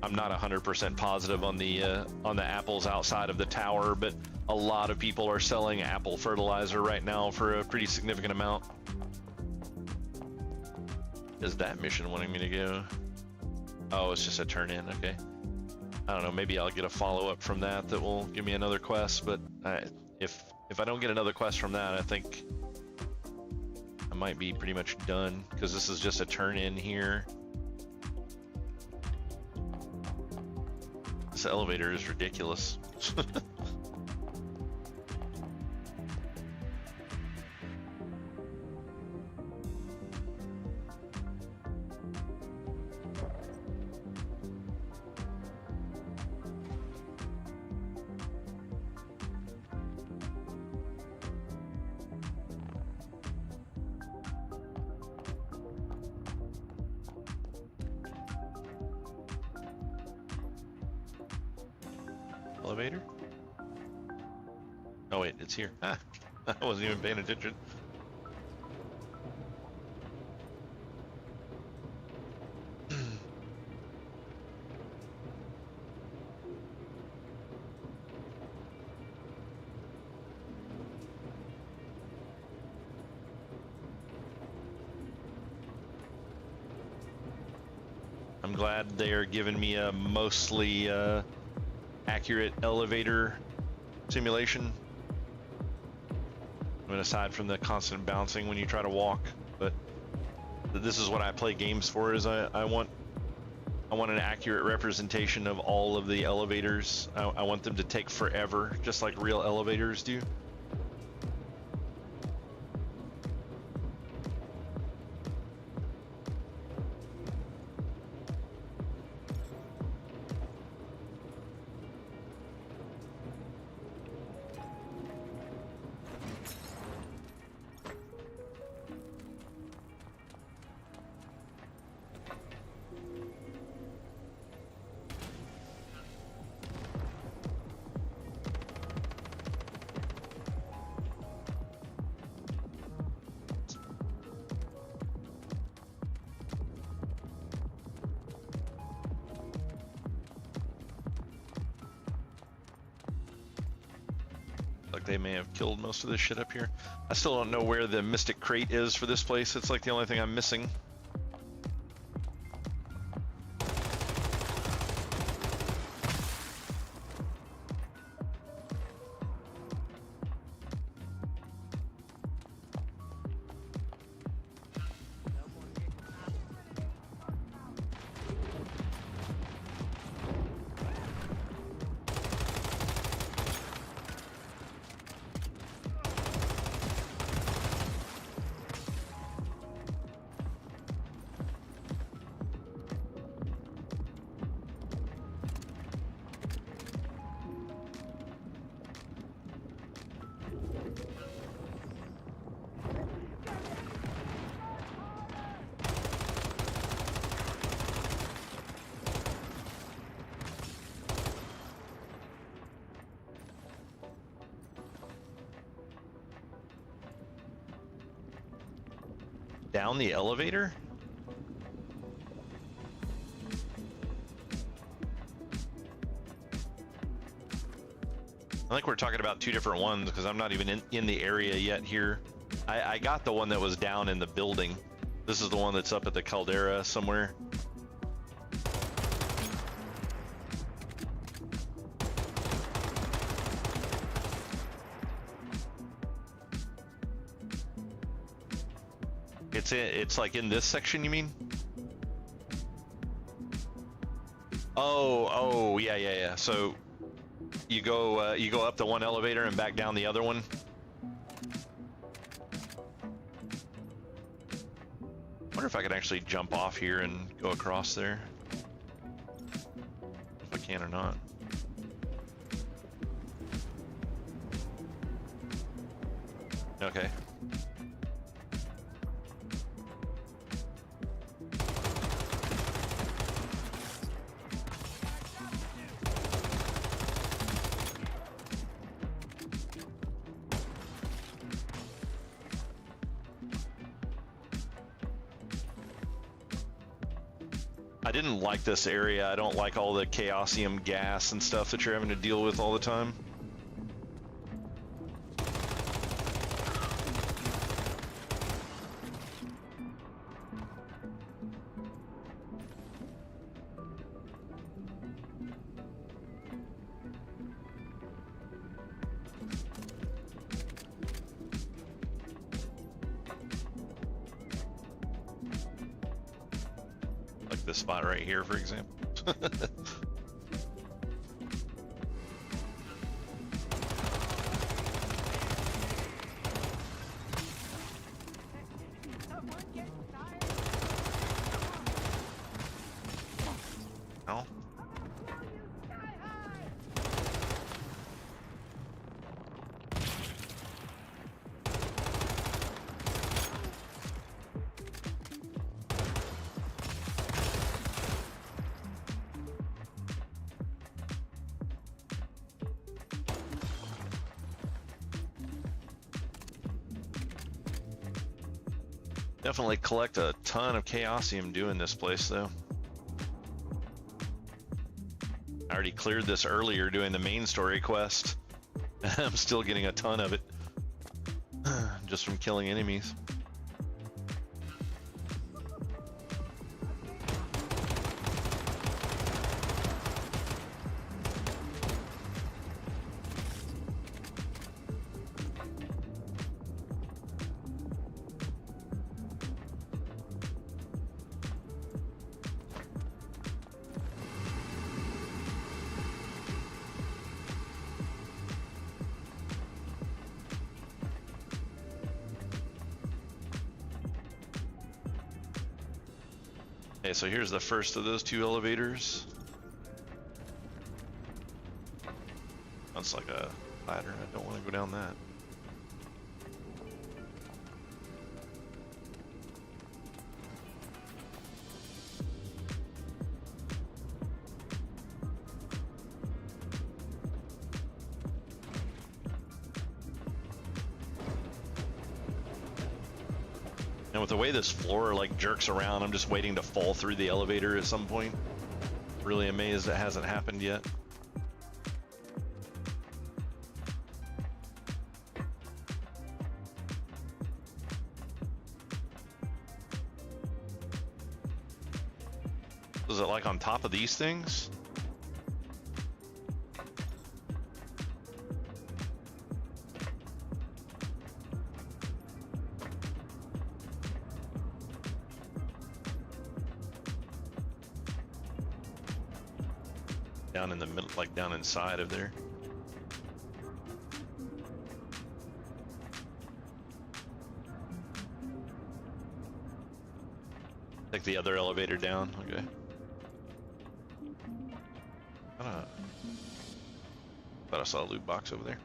I'm not 100% positive on the apples outside of the tower, but a lot of people are selling apple fertilizer right now for a pretty significant amount. Is that mission wanting me to go? Oh, it's just a turn in. Okay. I don't know. Maybe I'll get a follow up from that will give me another quest. But if I don't get another quest from that, I think I might be pretty much done, because this is just a turn in here. This elevator is ridiculous. Elevator? Oh wait, it's here. Ah, I wasn't even paying attention. I'm glad they are giving me a mostly accurate elevator simulation. I mean, aside from the constant bouncing when you try to walk, but this is what I play games for. Is I want an accurate representation of all of the elevators. I want them to take forever, just like real elevators do. Like they may have killed most of this shit up here. I still don't know where the Mystic Crate is for this place. It's like the only thing I'm missing. Down the elevator? I think we're talking about two different ones, because I'm not even in the area yet here. I got the one that was down in the building. This is the one that's up at the caldera somewhere. It's like in this section, you mean? Oh, yeah. So you go up the one elevator and back down the other one. I wonder if I can actually jump off here and go across there. If I can or not. Okay. I didn't like this area. I don't like all the Chaosium gas and stuff that you're having to deal with all the time. this spot right here, for example. No. Definitely collect a ton of Chaosium doing this place, though. I already cleared this earlier doing the main story quest. I'm still getting a ton of it just from killing enemies. Okay, so here's the first of those two elevators. That's like a ladder. I don't want to go down that. And with the way this floor like jerks around, I'm just waiting to fall through the elevator at some point. Really amazed it hasn't happened yet. Is it like on top of these things? Down in the middle, like down inside of there. Take the other elevator down, okay. Thought I saw a loot box over there.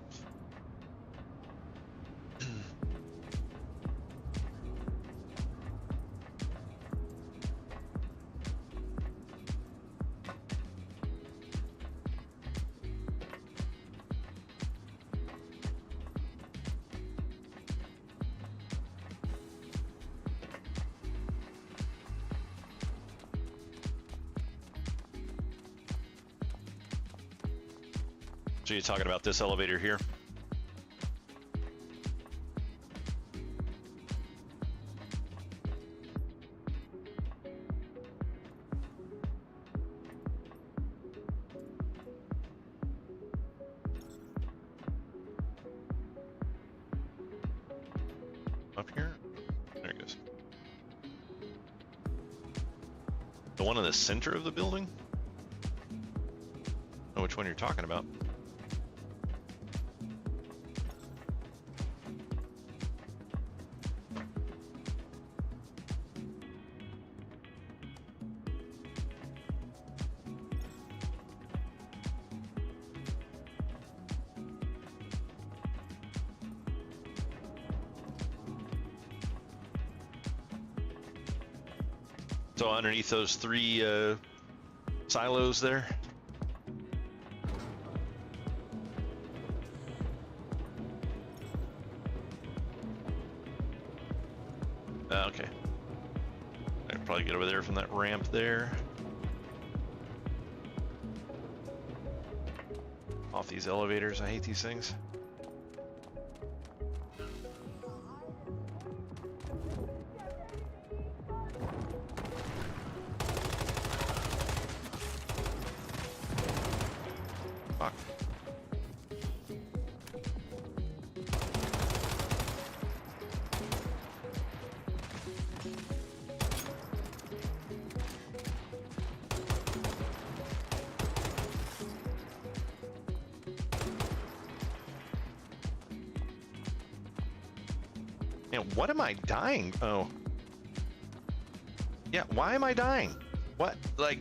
So you're talking about this elevator here? Up here? There it goes. The one in the center of the building? I don't know which one you're talking about. So underneath those three silos there. Okay. I can probably get over there from that ramp there. Off these elevators, I hate these things. Fuck. And what am I dying? Oh. Yeah, why am I dying? What? Like...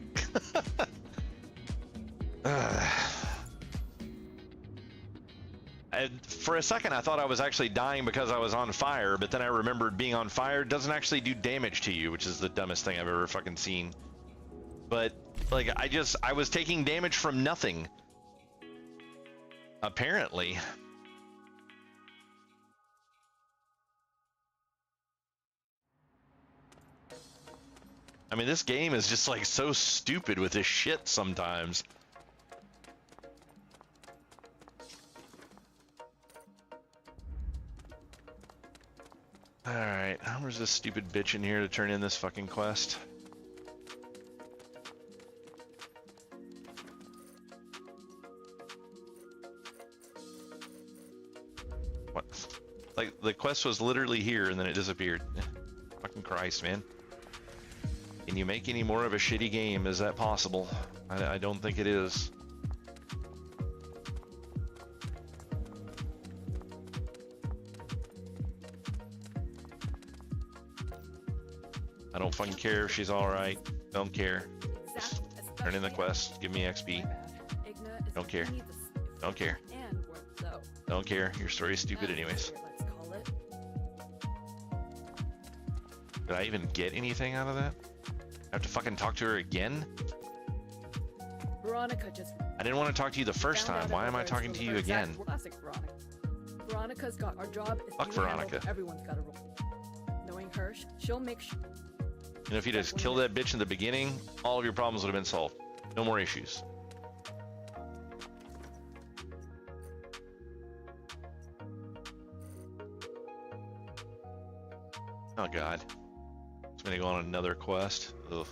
for a second, I thought I was actually dying because I was on fire, but then I remembered being on fire doesn't actually do damage to you, which is the dumbest thing I've ever fucking seen. But, like, I was taking damage from nothing. Apparently. I mean, this game is just, like, so stupid with this shit sometimes. Alright, where's this stupid bitch in here to turn in this fucking quest? What? Like, the quest was literally here and then it disappeared. Fucking Christ, man. Can you make any more of a shitty game? Is that possible? I don't think it is. I don't fucking care if she's alright. Don't care. Turn in the quest. Give me XP. Don't care. Don't care. Don't care. Your story is stupid anyways. Did I even get anything out of that? I have to fucking talk to her again? Veronica just... I didn't want to talk to you the first time. Why am I talking to you again? Classic Veronica. Veronica's got our job. Fuck Veronica. Everyone's got a role. Knowing her, she'll make sure... And if you just killed that bitch in the beginning, all of your problems would have been solved. No more issues. Oh god. I'm gonna go on another quest. Ugh.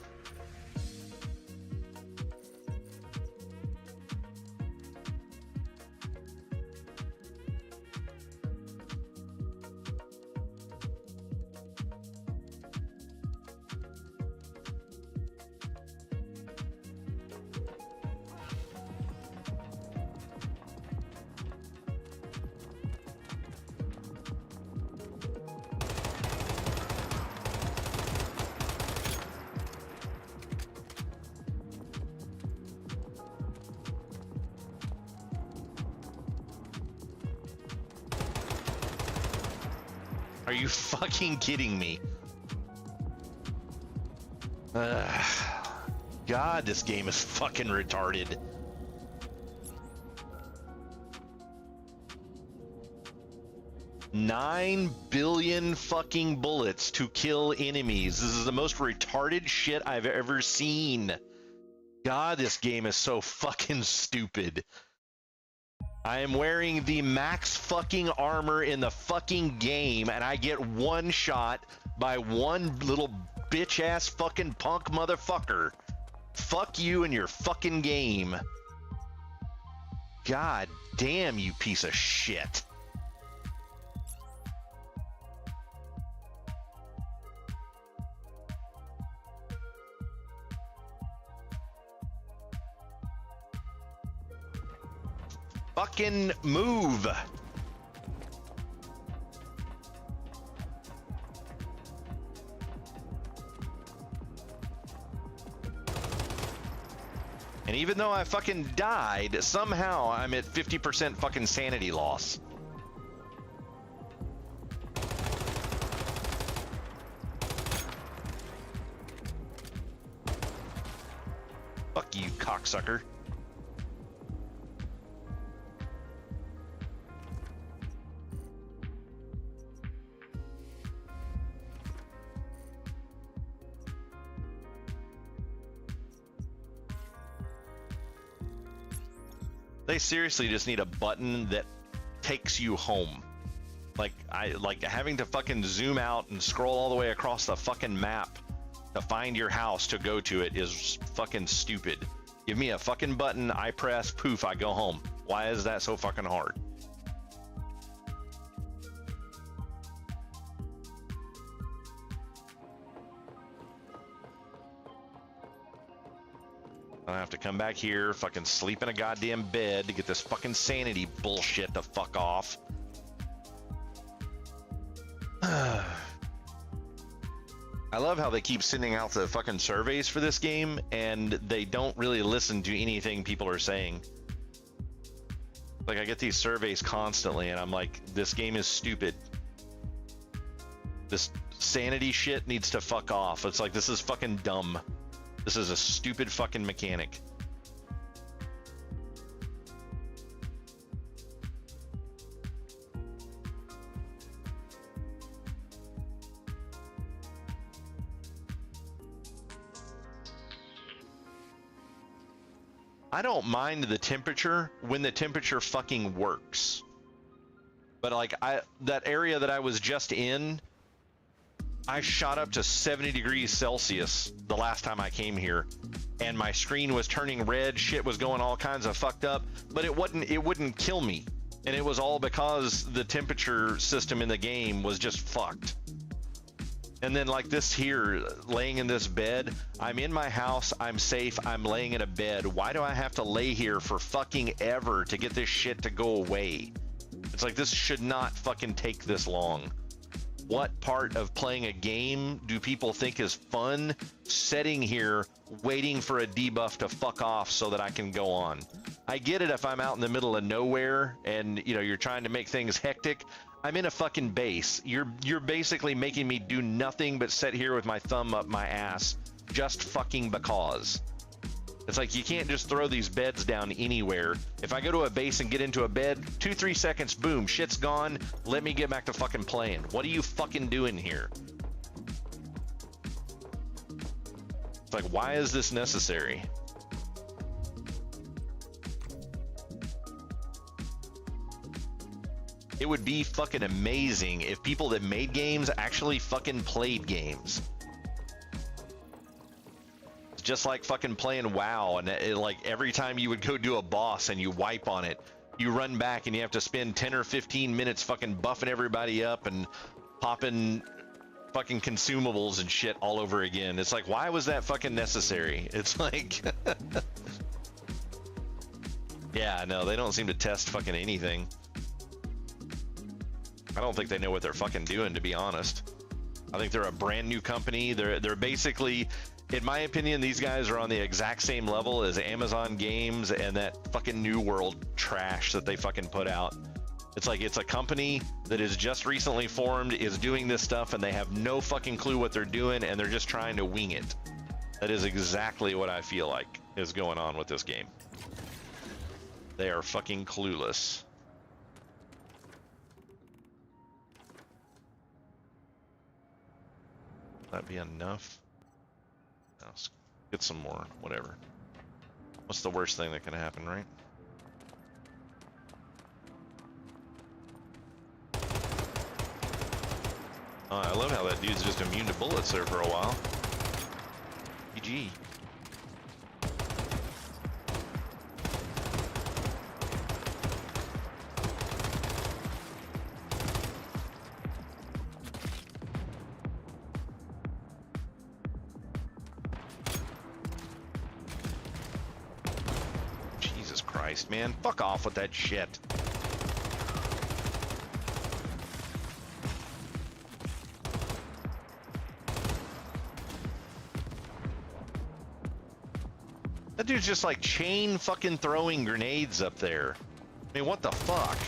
Are you fucking kidding me? God, this game is fucking retarded. $9 billion fucking bullets to kill enemies. This is the most retarded shit I've ever seen. God, this game is so fucking stupid. I am wearing the max fucking armor in the fucking game, and I get one shot by one little bitch-ass fucking punk motherfucker. Fuck you and your fucking game. God damn, you piece of shit. Fucking move. And even though I fucking died, somehow I'm at 50% fucking sanity loss. Fuck you, cocksucker. They seriously just need a button that takes you home. Like having to fucking zoom out and scroll all the way across the fucking map to find your house to go to it is fucking stupid. Give me a fucking button, I press, poof, I go home. Why is that so fucking hard? I have to come back here, fucking sleep in a goddamn bed to get this fucking sanity bullshit to fuck off. I love how they keep sending out the fucking surveys for this game, and they don't really listen to anything people are saying. Like, I get these surveys constantly, and I'm like, this game is stupid. This sanity shit needs to fuck off. It's like, this is fucking dumb. This is a stupid fucking mechanic. I don't mind the temperature when the temperature fucking works. But like that area that I was just in, I shot up to 70 degrees Celsius the last time I came here, and my screen was turning red, shit was going all kinds of fucked up, but it wouldn't kill me. And it was all because the temperature system in the game was just fucked. And then like this here, laying in this bed, I'm in my house, I'm safe, I'm laying in a bed. Why do I have to lay here for fucking ever to get this shit to go away? It's like, this should not fucking take this long. What part of playing a game do people think is fun? Sitting here, waiting for a debuff to fuck off so that I can go on. I get it if I'm out in the middle of nowhere and, you know, you're trying to make things hectic. I'm in a fucking base. You're basically making me do nothing but sit here with my thumb up my ass just fucking because. It's like, you can't just throw these beds down anywhere. If I go to a base and get into a bed, 2-3 seconds, boom, shit's gone. Let me get back to fucking playing. What are you fucking doing here? It's like, why is this necessary? It would be fucking amazing if people that made games actually fucking played games. It's just like fucking playing WoW, and like every time you would go do a boss and you wipe on it, you run back and you have to spend 10 or 15 minutes fucking buffing everybody up and popping fucking consumables and shit all over again. It's like, why was that fucking necessary? It's like... Yeah, no, they don't seem to test fucking anything. I don't think they know what they're fucking doing, to be honest. I think they're a brand new company. They're basically, in my opinion, these guys are on the exact same level as Amazon Games and that fucking New World trash that they fucking put out. It's like, it's a company that is just recently formed, is doing this stuff, and they have no fucking clue what they're doing, and they're just trying to wing it. That is exactly what I feel like is going on with this game. They are fucking clueless. That be enough? No, let's get some more, whatever. What's the worst thing that can happen, right? Oh, I love how that dude's just immune to bullets there for a while. GG. Man, fuck off with that shit. That dude's just like chain fucking throwing grenades up there. I mean, what the fuck?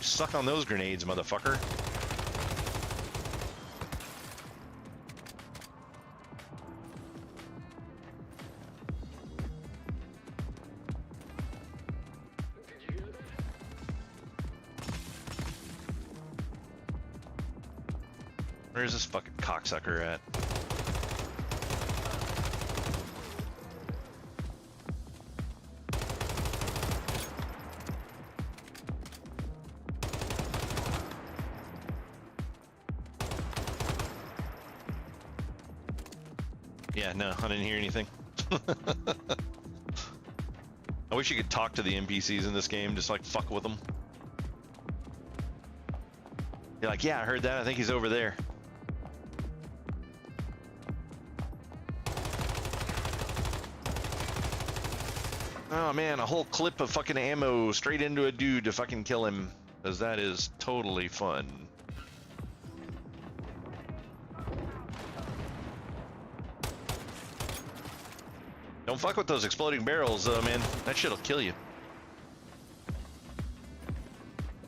Suck on those grenades, motherfucker. Where's this fucking cocksucker at? Yeah, no, I didn't hear anything. I wish you could talk to the NPCs in this game, just like fuck with them. You're like, yeah, I heard that, I think he's over there. Oh man, a whole clip of fucking ammo straight into a dude to fucking kill him, because that is totally fun. Don't fuck with those exploding barrels, though, man. That shit'll kill you.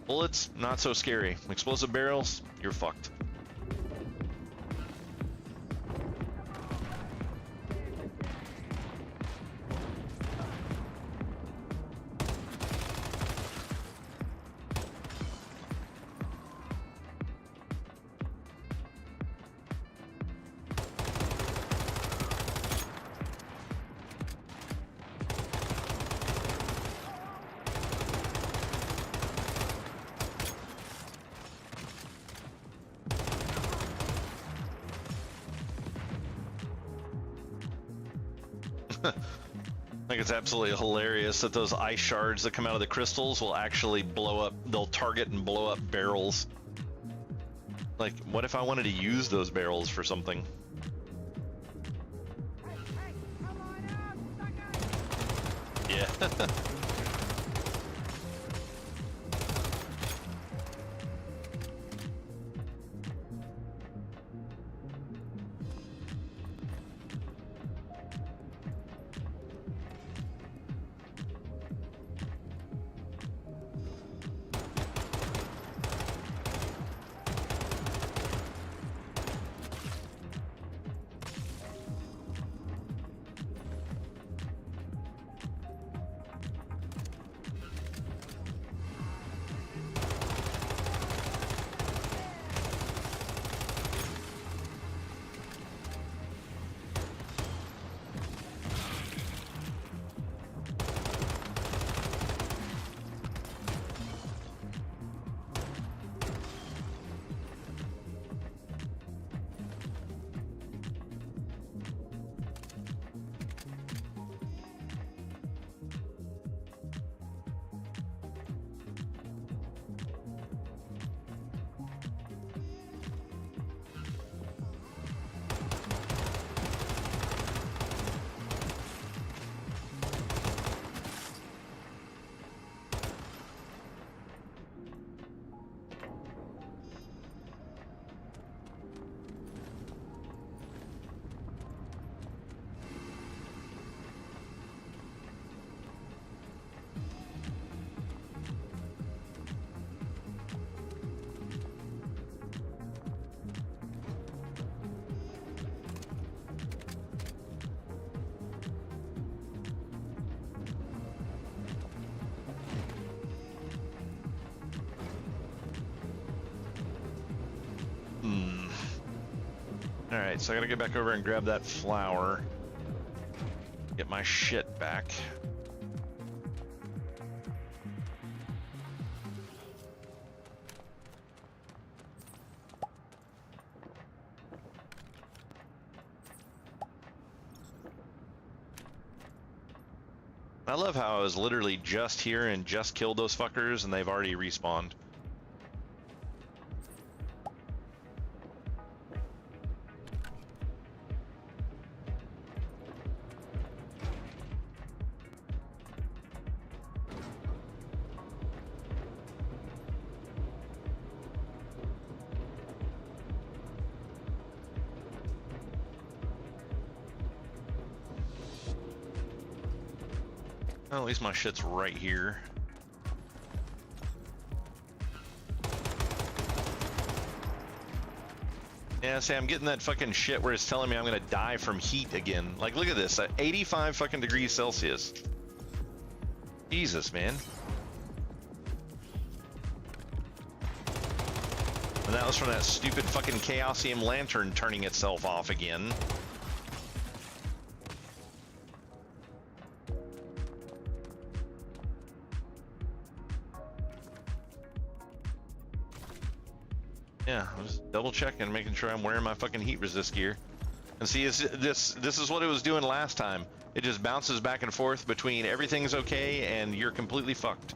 Bullets, not so scary. Explosive barrels, you're fucked. I think it's absolutely hilarious that those ice shards that come out of the crystals will actually blow up, they'll target and blow up barrels. Like, what if I wanted to use those barrels for something? Yeah. Alright, so I gotta get back over and grab that flower. Get my shit back. I love how I was literally just here and just killed those fuckers and they've already respawned. Well, at least my shit's right here. Yeah, see, I'm getting that fucking shit where it's telling me I'm gonna die from heat again. Like, look at this, at 85 fucking degrees Celsius. Jesus, man. And that was from that stupid fucking Chaosium lantern turning itself off again. Yeah, I'm just double checking, making sure I'm wearing my fucking heat resist gear. And see, this is what it was doing last time. It just bounces back and forth between everything's okay and you're completely fucked.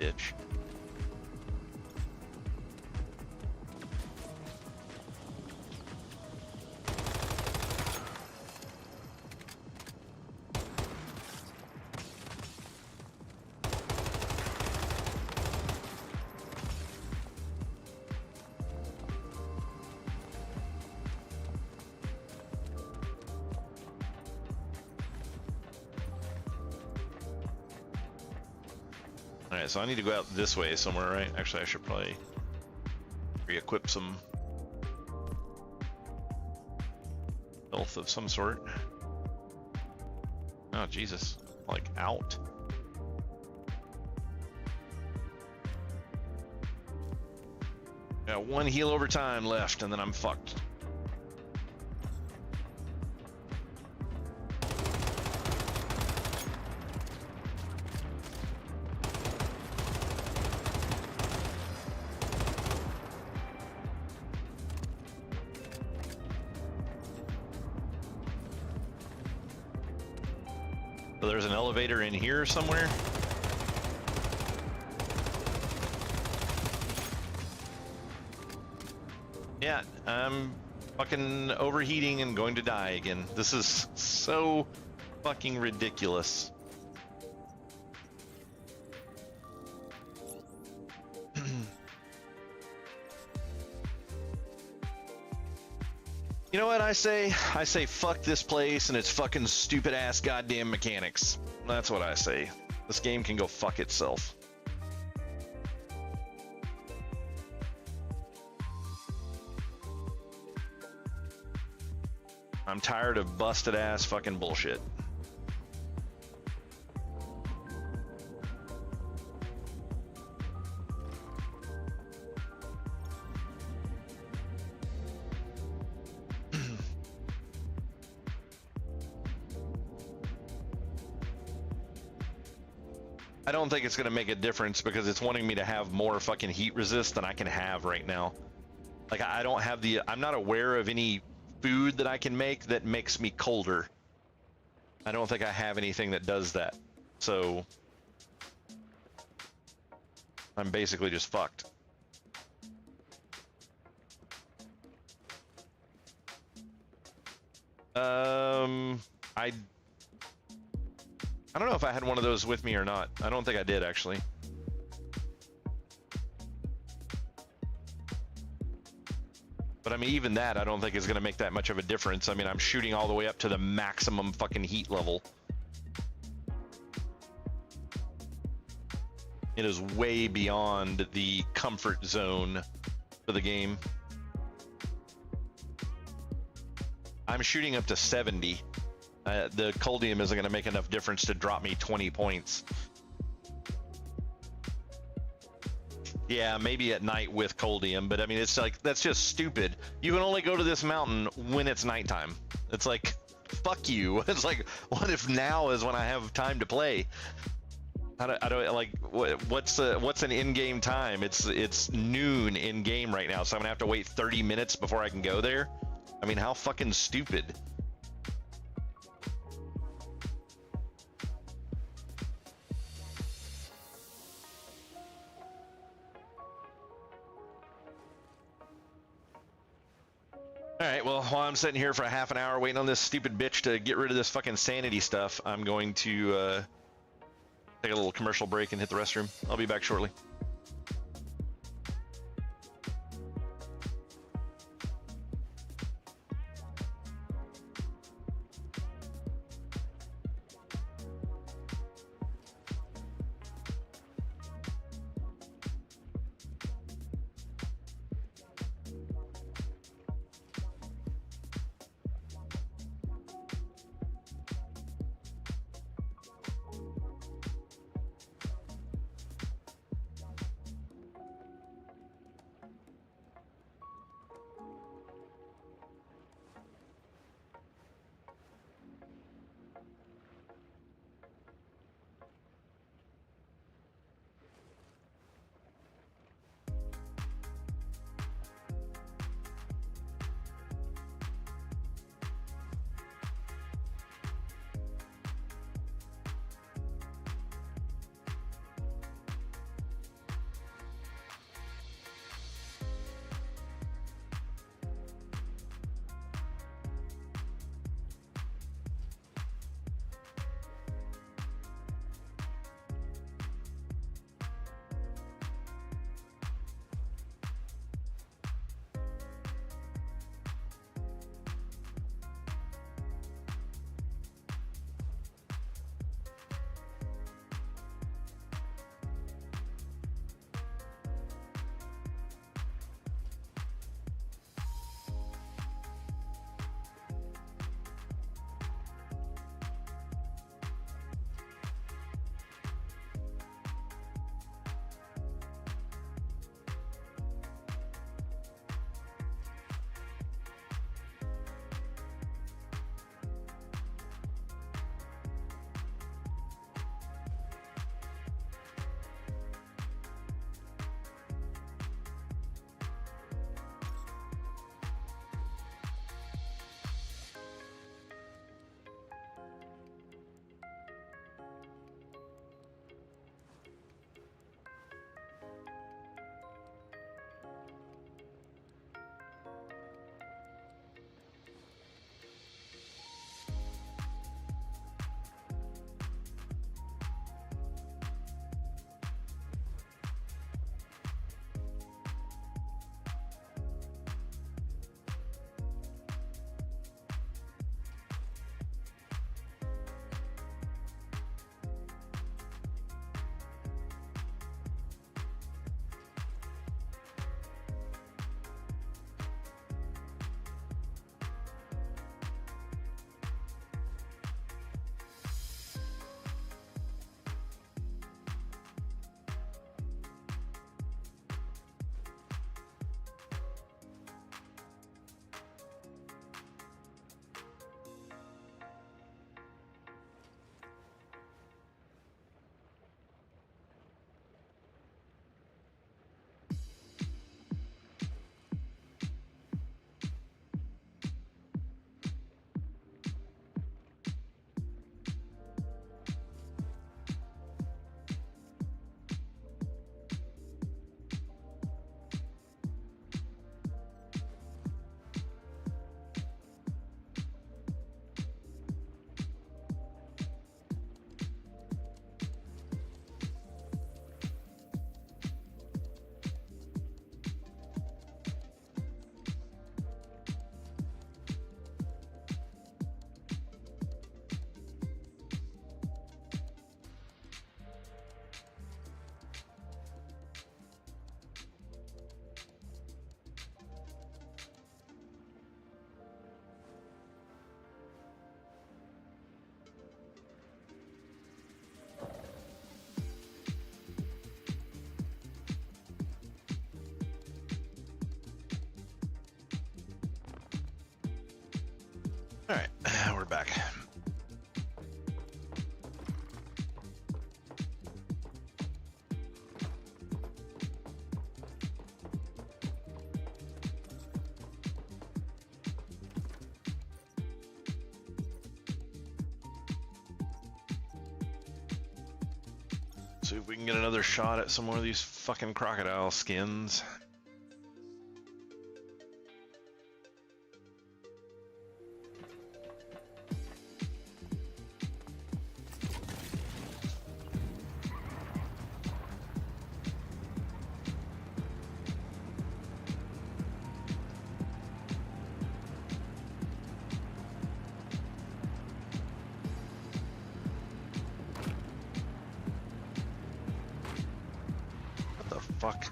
bitch. Alright, so I need to go out this way somewhere, right? Actually, I should probably re-equip some health of some sort. Oh, Jesus. Like, out. Got one heal over time left, and then I'm fucked. So there's an elevator in here somewhere. Yeah, I'm fucking overheating and going to die again. This is so fucking ridiculous. You know what I say? I say fuck this place and its fucking stupid ass goddamn mechanics. That's what I say. This game can go fuck itself. I'm tired of busted ass fucking bullshit. I don't think it's going to make a difference because it's wanting me to have more fucking heat resist than I can have right now. Like, I don't have the... I'm not aware of any food that I can make that makes me colder. I don't think I have anything that does that. So... I'm basically just fucked. I don't know if I had one of those with me or not. I don't think I did, actually. But I mean, even that, I don't think is going to make that much of a difference. I mean, I'm shooting all the way up to the maximum fucking heat level. It is way beyond the comfort zone for the game. I'm shooting up to 70. The Coldium isn't going to make enough difference to drop me 20 points. Yeah, maybe at night with Coldium, but I mean, it's like, that's just stupid. You can only go to this mountain when it's nighttime. It's like, fuck you. It's like, what if now is when I have time to play? I don't like, what's an in-game time? It's noon in-game right now, so I'm gonna have to wait 30 minutes before I can go there? I mean, how fucking stupid. Alright, well, while I'm sitting here for a half an hour waiting on this stupid bitch to get rid of this fucking sanity stuff, I'm going to take a little commercial break and hit the restroom. I'll be back shortly. See if we can get another shot at some more of these fucking crocodile skins. Fuck.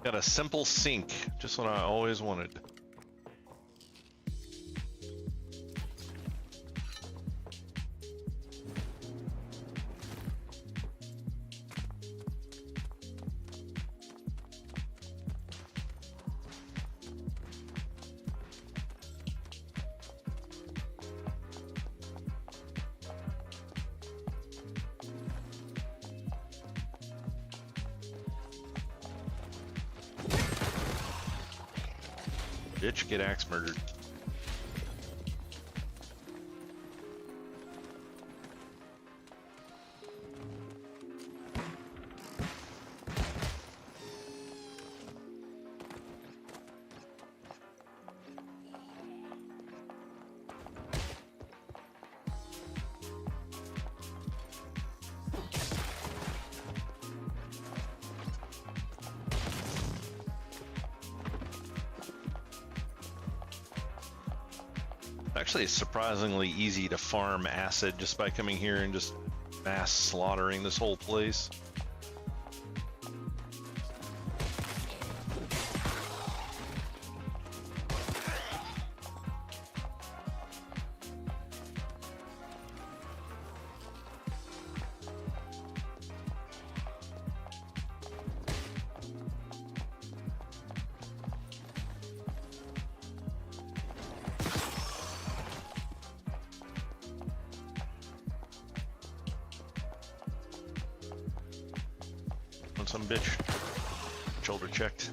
Got a simple sink, just what I always wanted. Bitch, get axe murdered. Actually, it's surprisingly easy to farm acid just by coming here and just mass slaughtering this whole place. Some bitch. Shoulder checked.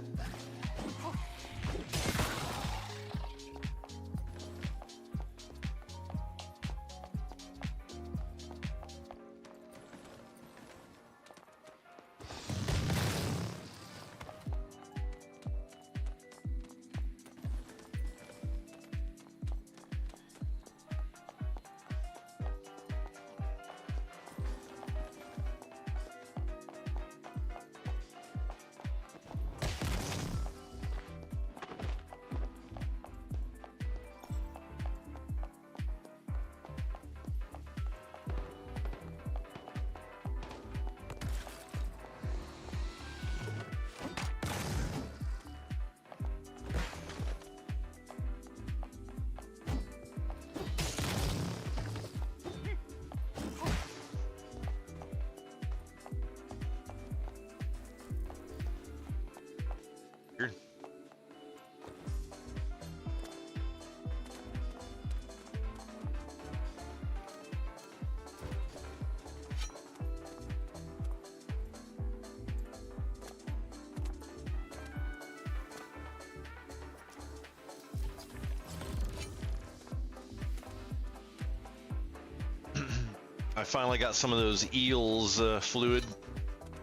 I finally got some of those eels fluid.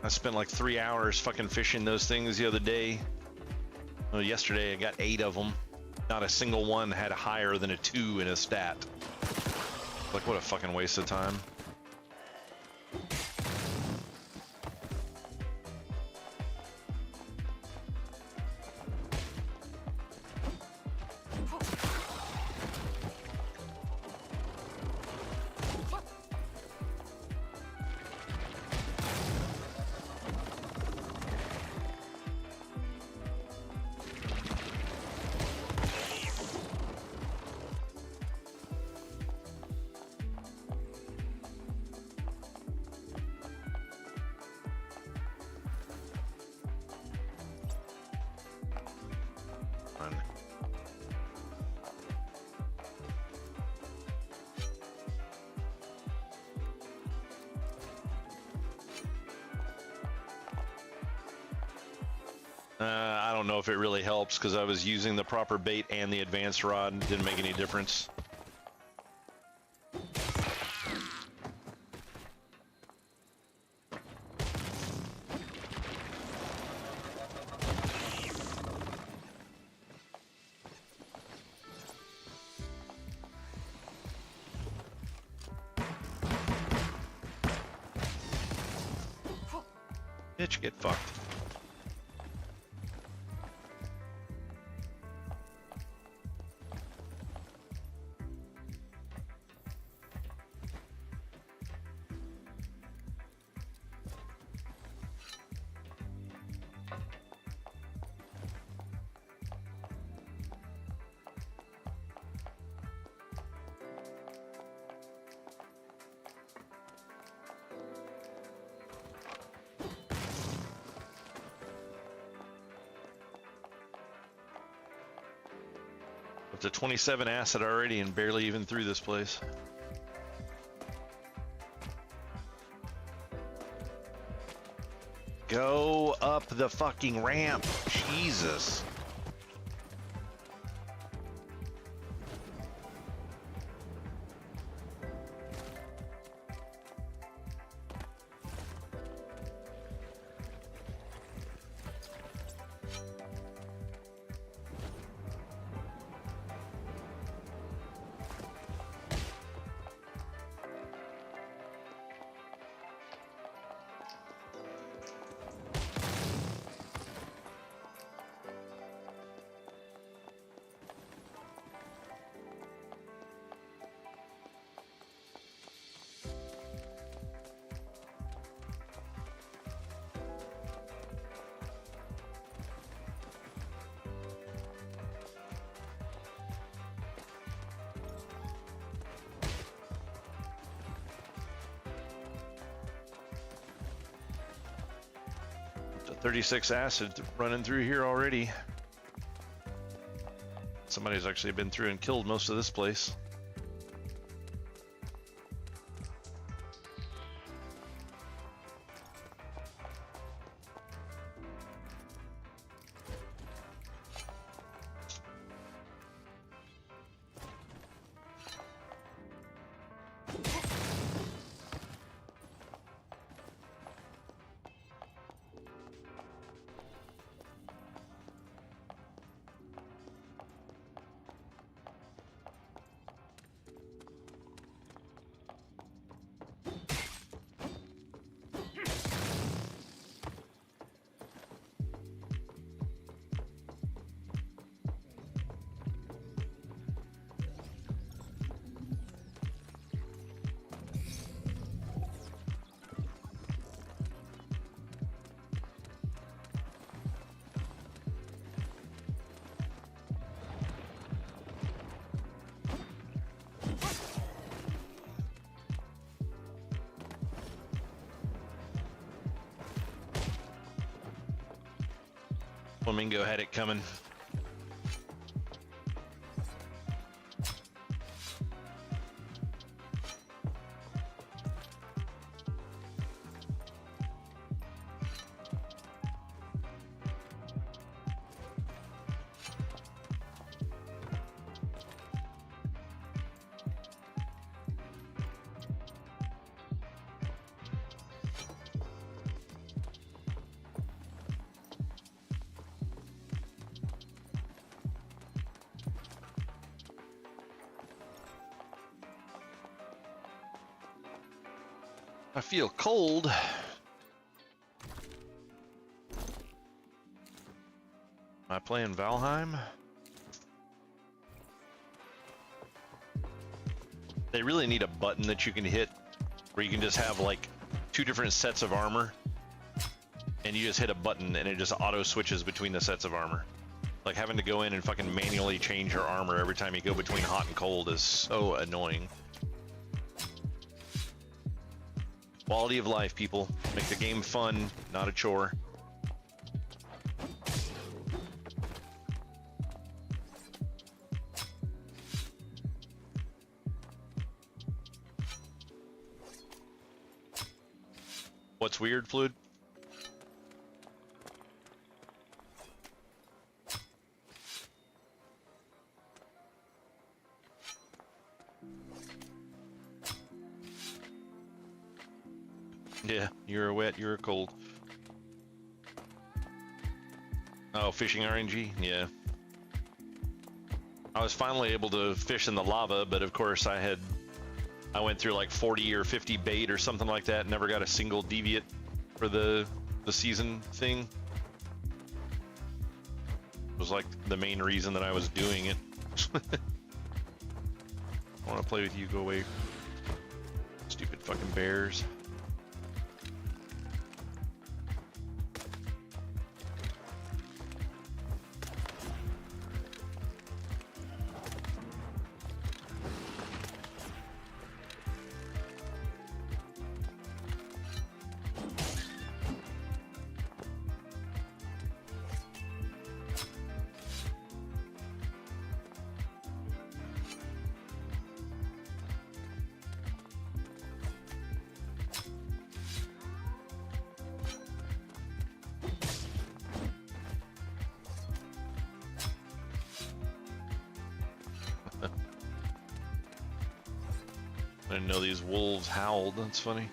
I spent like 3 hours fucking fishing those things the other day. Well, yesterday I got 8 of them. Not a single one had higher than a 2 in a stat. Like, what a fucking waste of time. I don't know if it really helps because I was using the proper bait and the advanced rod. Didn't make any difference. Bitch, get fucked. Up to 27 acid already and barely even through this place. Go up the fucking ramp. Jesus. Up to 36 acid running through here already. Somebody's actually been through and killed most of this place. Flamingo had it coming. I feel cold. Am I playing Valheim? They really need a button that you can hit where you can just have like 2 different sets of armor and you just hit a button and it just auto switches between the sets of armor. Like having to go in and fucking manually change your armor every time you go between hot and cold is so annoying. Quality of life, people. Make the game fun, not a chore. What's weird, Fluid? Yeah, you're a wet, you're a cold. Oh, fishing RNG? Yeah. I was finally able to fish in the lava, but of course I went through like 40 or 50 bait or something like that, never got a single deviate for the season thing. It was like the main reason that I was doing it. I want to play with you, go away. Stupid fucking bears. I didn't know these wolves howled. That's funny.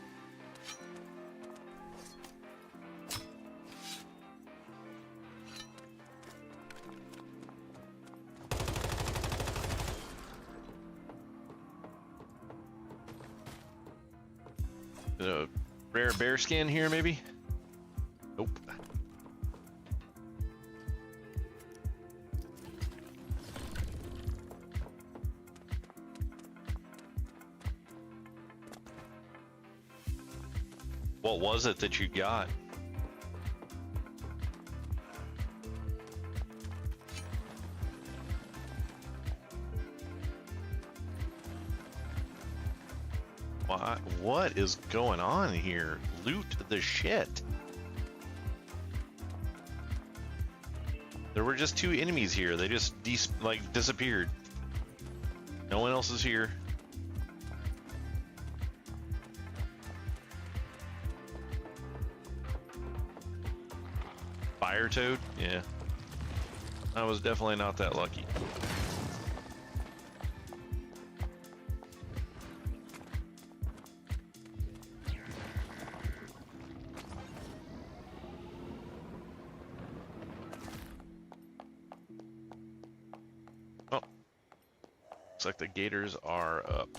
Is it a rare bear skin here, maybe? Nope. What was it that you got? What is going on here? Loot the shit. There were just 2 enemies here. They just disappeared. No one else is here. Fire toad? Yeah. I was definitely not that lucky. Oh. Looks like the gators are up.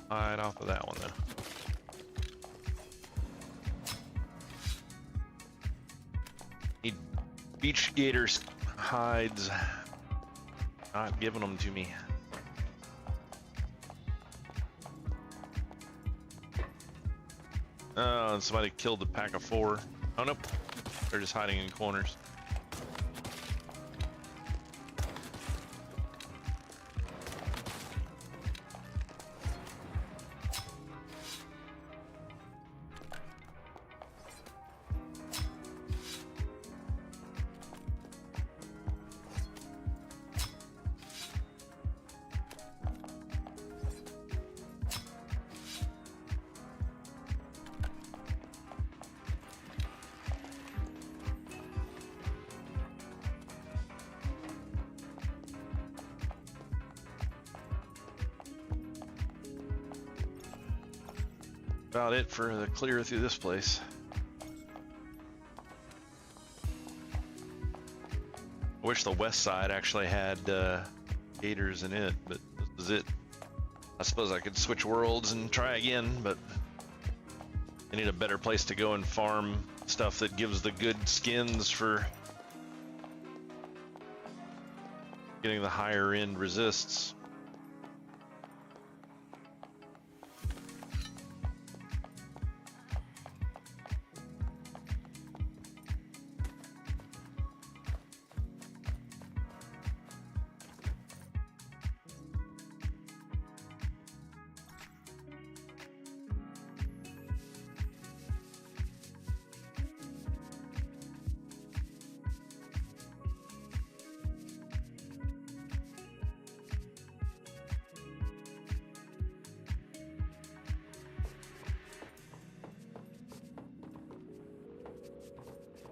Hide off of that one though. Need beach gators hides. Not giving them to me. Oh, and somebody killed the pack of 4. Oh nope, they're just hiding in corners. About it for the clear through this place. I wish the west side actually had gators in it, but this is it. I suppose I could switch worlds and try again, but I need a better place to go and farm stuff that gives the good skins for getting the higher end resists.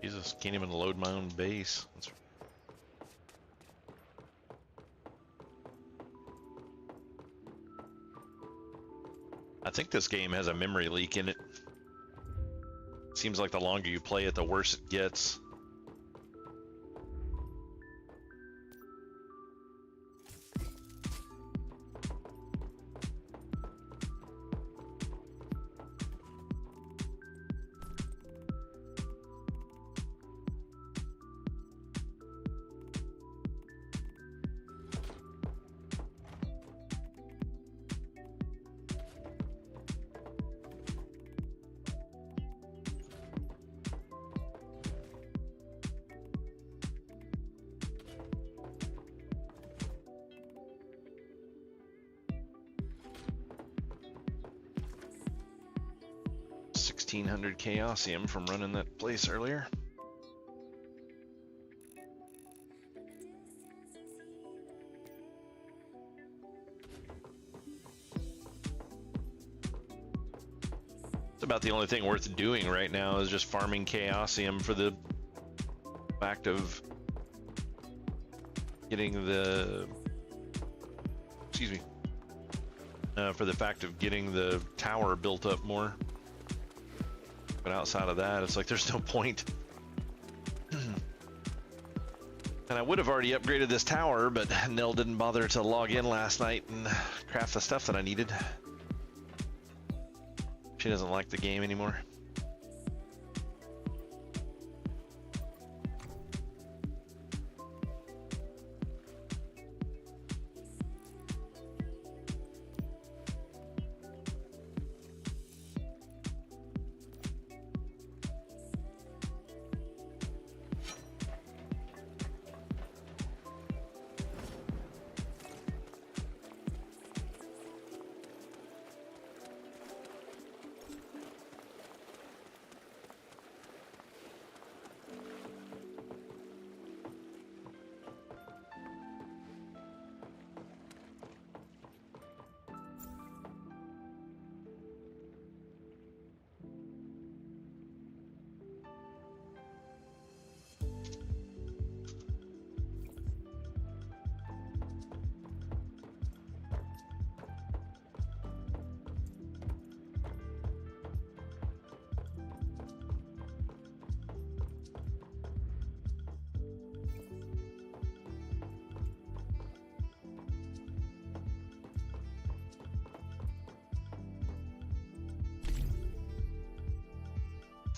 Jesus, can't even load my own base. That's... I think this game has a memory leak in it. Seems like the longer you play it, the worse it gets. $1,600 Chaosium from running that place earlier. It's about the only thing worth doing right now is just farming Chaosium for the fact of getting the, excuse me, for the fact of getting the tower built up more. But outside of that, it's like there's no point. And I would have already upgraded this tower, but Nell didn't bother to log in last night and craft the stuff that I needed. She doesn't like the game anymore.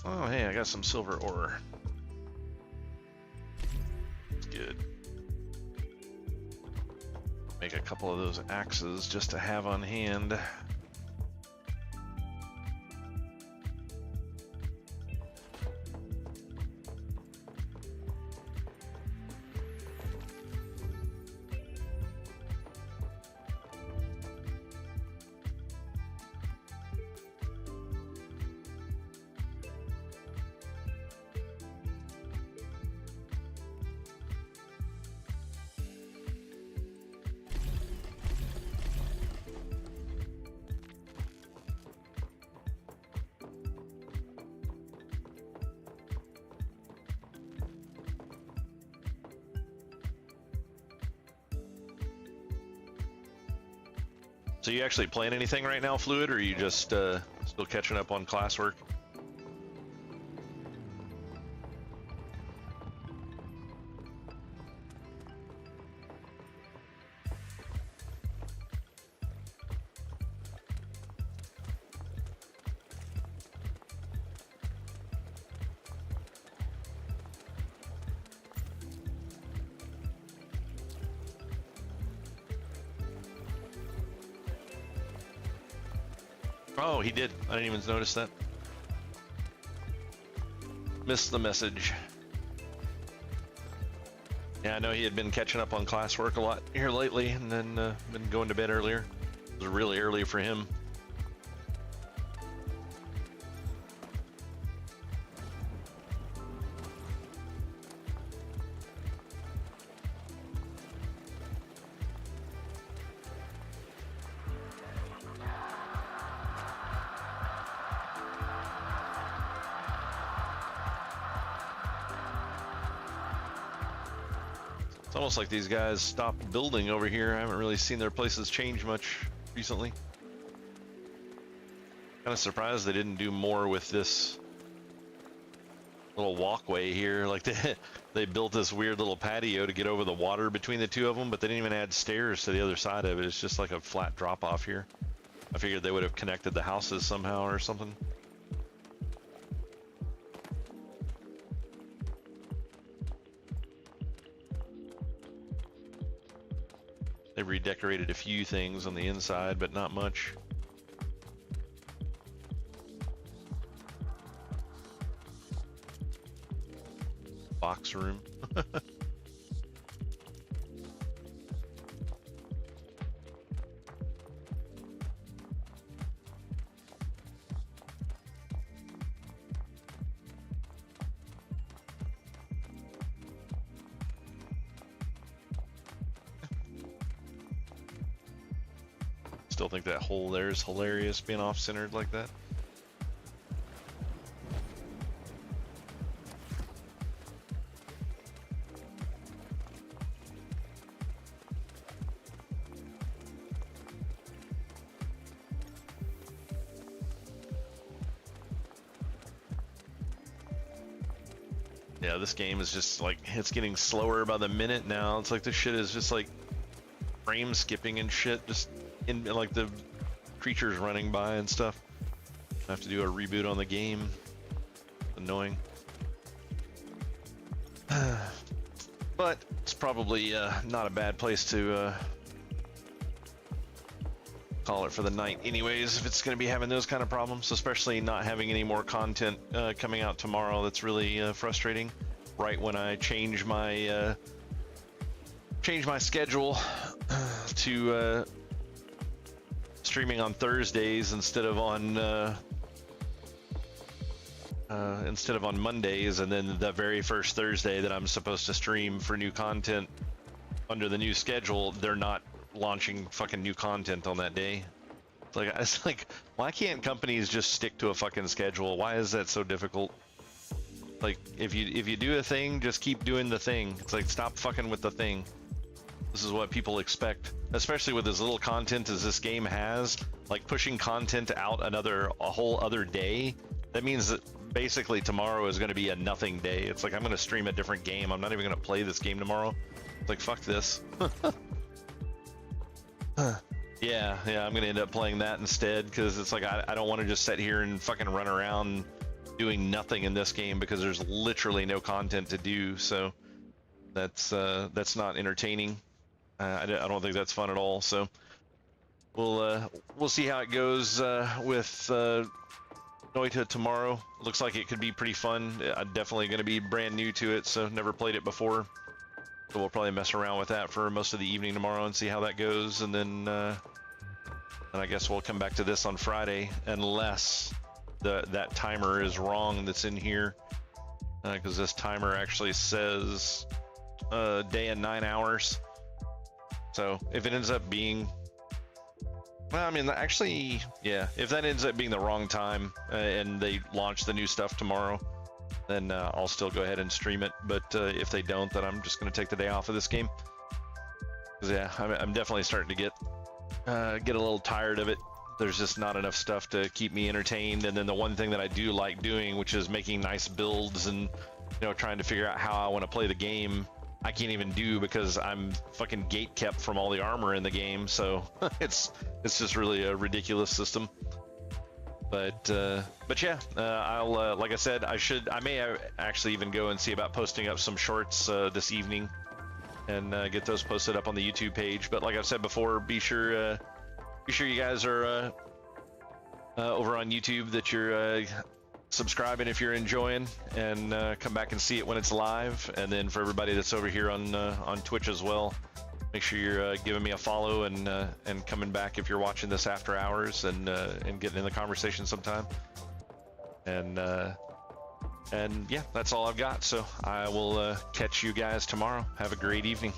Oh, hey, I got some silver ore. That's good. Make a couple of those axes just to have on hand. So you actually playing anything right now, Fluid, or are you just still catching up on classwork? Oh, he did. I didn't even notice that. Missed the message. Yeah, I know he had been catching up on classwork a lot here lately, and then been going to bed earlier. It was really early for him. It's almost like these guys stopped building over here. I haven't really seen their places change much recently. Kind of surprised they didn't do more with this little walkway here. Like they built this weird little patio to get over the water between the two of them, but they didn't even add stairs to the other side of it. It's just like a flat drop off here. I figured they would have connected the houses somehow or something. They've redecorated a few things on the inside, but not much. Box room. Still think that hole there is hilarious, being off-centered like that. Yeah, this game is just like, it's getting slower by the minute now. It's like this shit is just like frame skipping and shit, just in like the creatures running by and stuff. I have to do a reboot on the game. Annoying. But it's probably not a bad place to call it for the night anyways, if it's going to be having those kind of problems, especially not having any more content coming out tomorrow. That's really frustrating. Right when I change my schedule to streaming on Thursdays instead of on Mondays, and then the very first Thursday that I'm supposed to stream for new content under the new schedule, they're not launching fucking new content on that day. It's like, why can't companies just stick to a fucking schedule? Why is that so difficult? Like, if you do a thing, just keep doing the thing. It's like, stop fucking with the thing. This is what people expect, especially with as little content as this game has. Like, pushing content out a whole other day, that means that basically tomorrow is going to be a nothing day. It's like, I'm going to stream a different game. I'm not even going to play this game tomorrow. It's like, fuck this. Yeah, I'm gonna end up playing that instead, because it's like I don't want to just sit here and fucking run around doing nothing in this game, because there's literally no content to do. So that's not entertaining. I don't think that's fun at all. So we'll see how it goes with Noita tomorrow. Looks like it could be pretty fun. I'm definitely gonna be brand new to it, so never played it before. So we'll probably mess around with that for most of the evening tomorrow and see how that goes, and then I guess we'll come back to this on Friday, unless that timer is wrong that's in here, because this timer actually says a day and 9 hours. So if it ends up being, well, I mean, actually, yeah, if that ends up being the wrong time and they launch the new stuff tomorrow, then I'll still go ahead and stream it. But if they don't, then I'm just going to take the day off of this game. 'Cause, yeah, I'm definitely starting to get a little tired of it. There's just not enough stuff to keep me entertained. And then the one thing that I do like doing, which is making nice builds and, trying to figure out how I want to play the game, I can't even do, because I'm fucking gate kept from all the armor in the game. So it's just really a ridiculous system. But yeah, I'll like I said, I may actually even go and see about posting up some shorts this evening and get those posted up on the YouTube page. But like I've said before, be sure you guys are over on YouTube, that you're subscribing if you're enjoying, and come back and see it when it's live. And then for everybody that's over here on Twitch as well, make sure you're giving me a follow and coming back if you're watching this after hours, and getting in the conversation sometime. And yeah, that's all I've got. So I will catch you guys tomorrow. Have a great evening.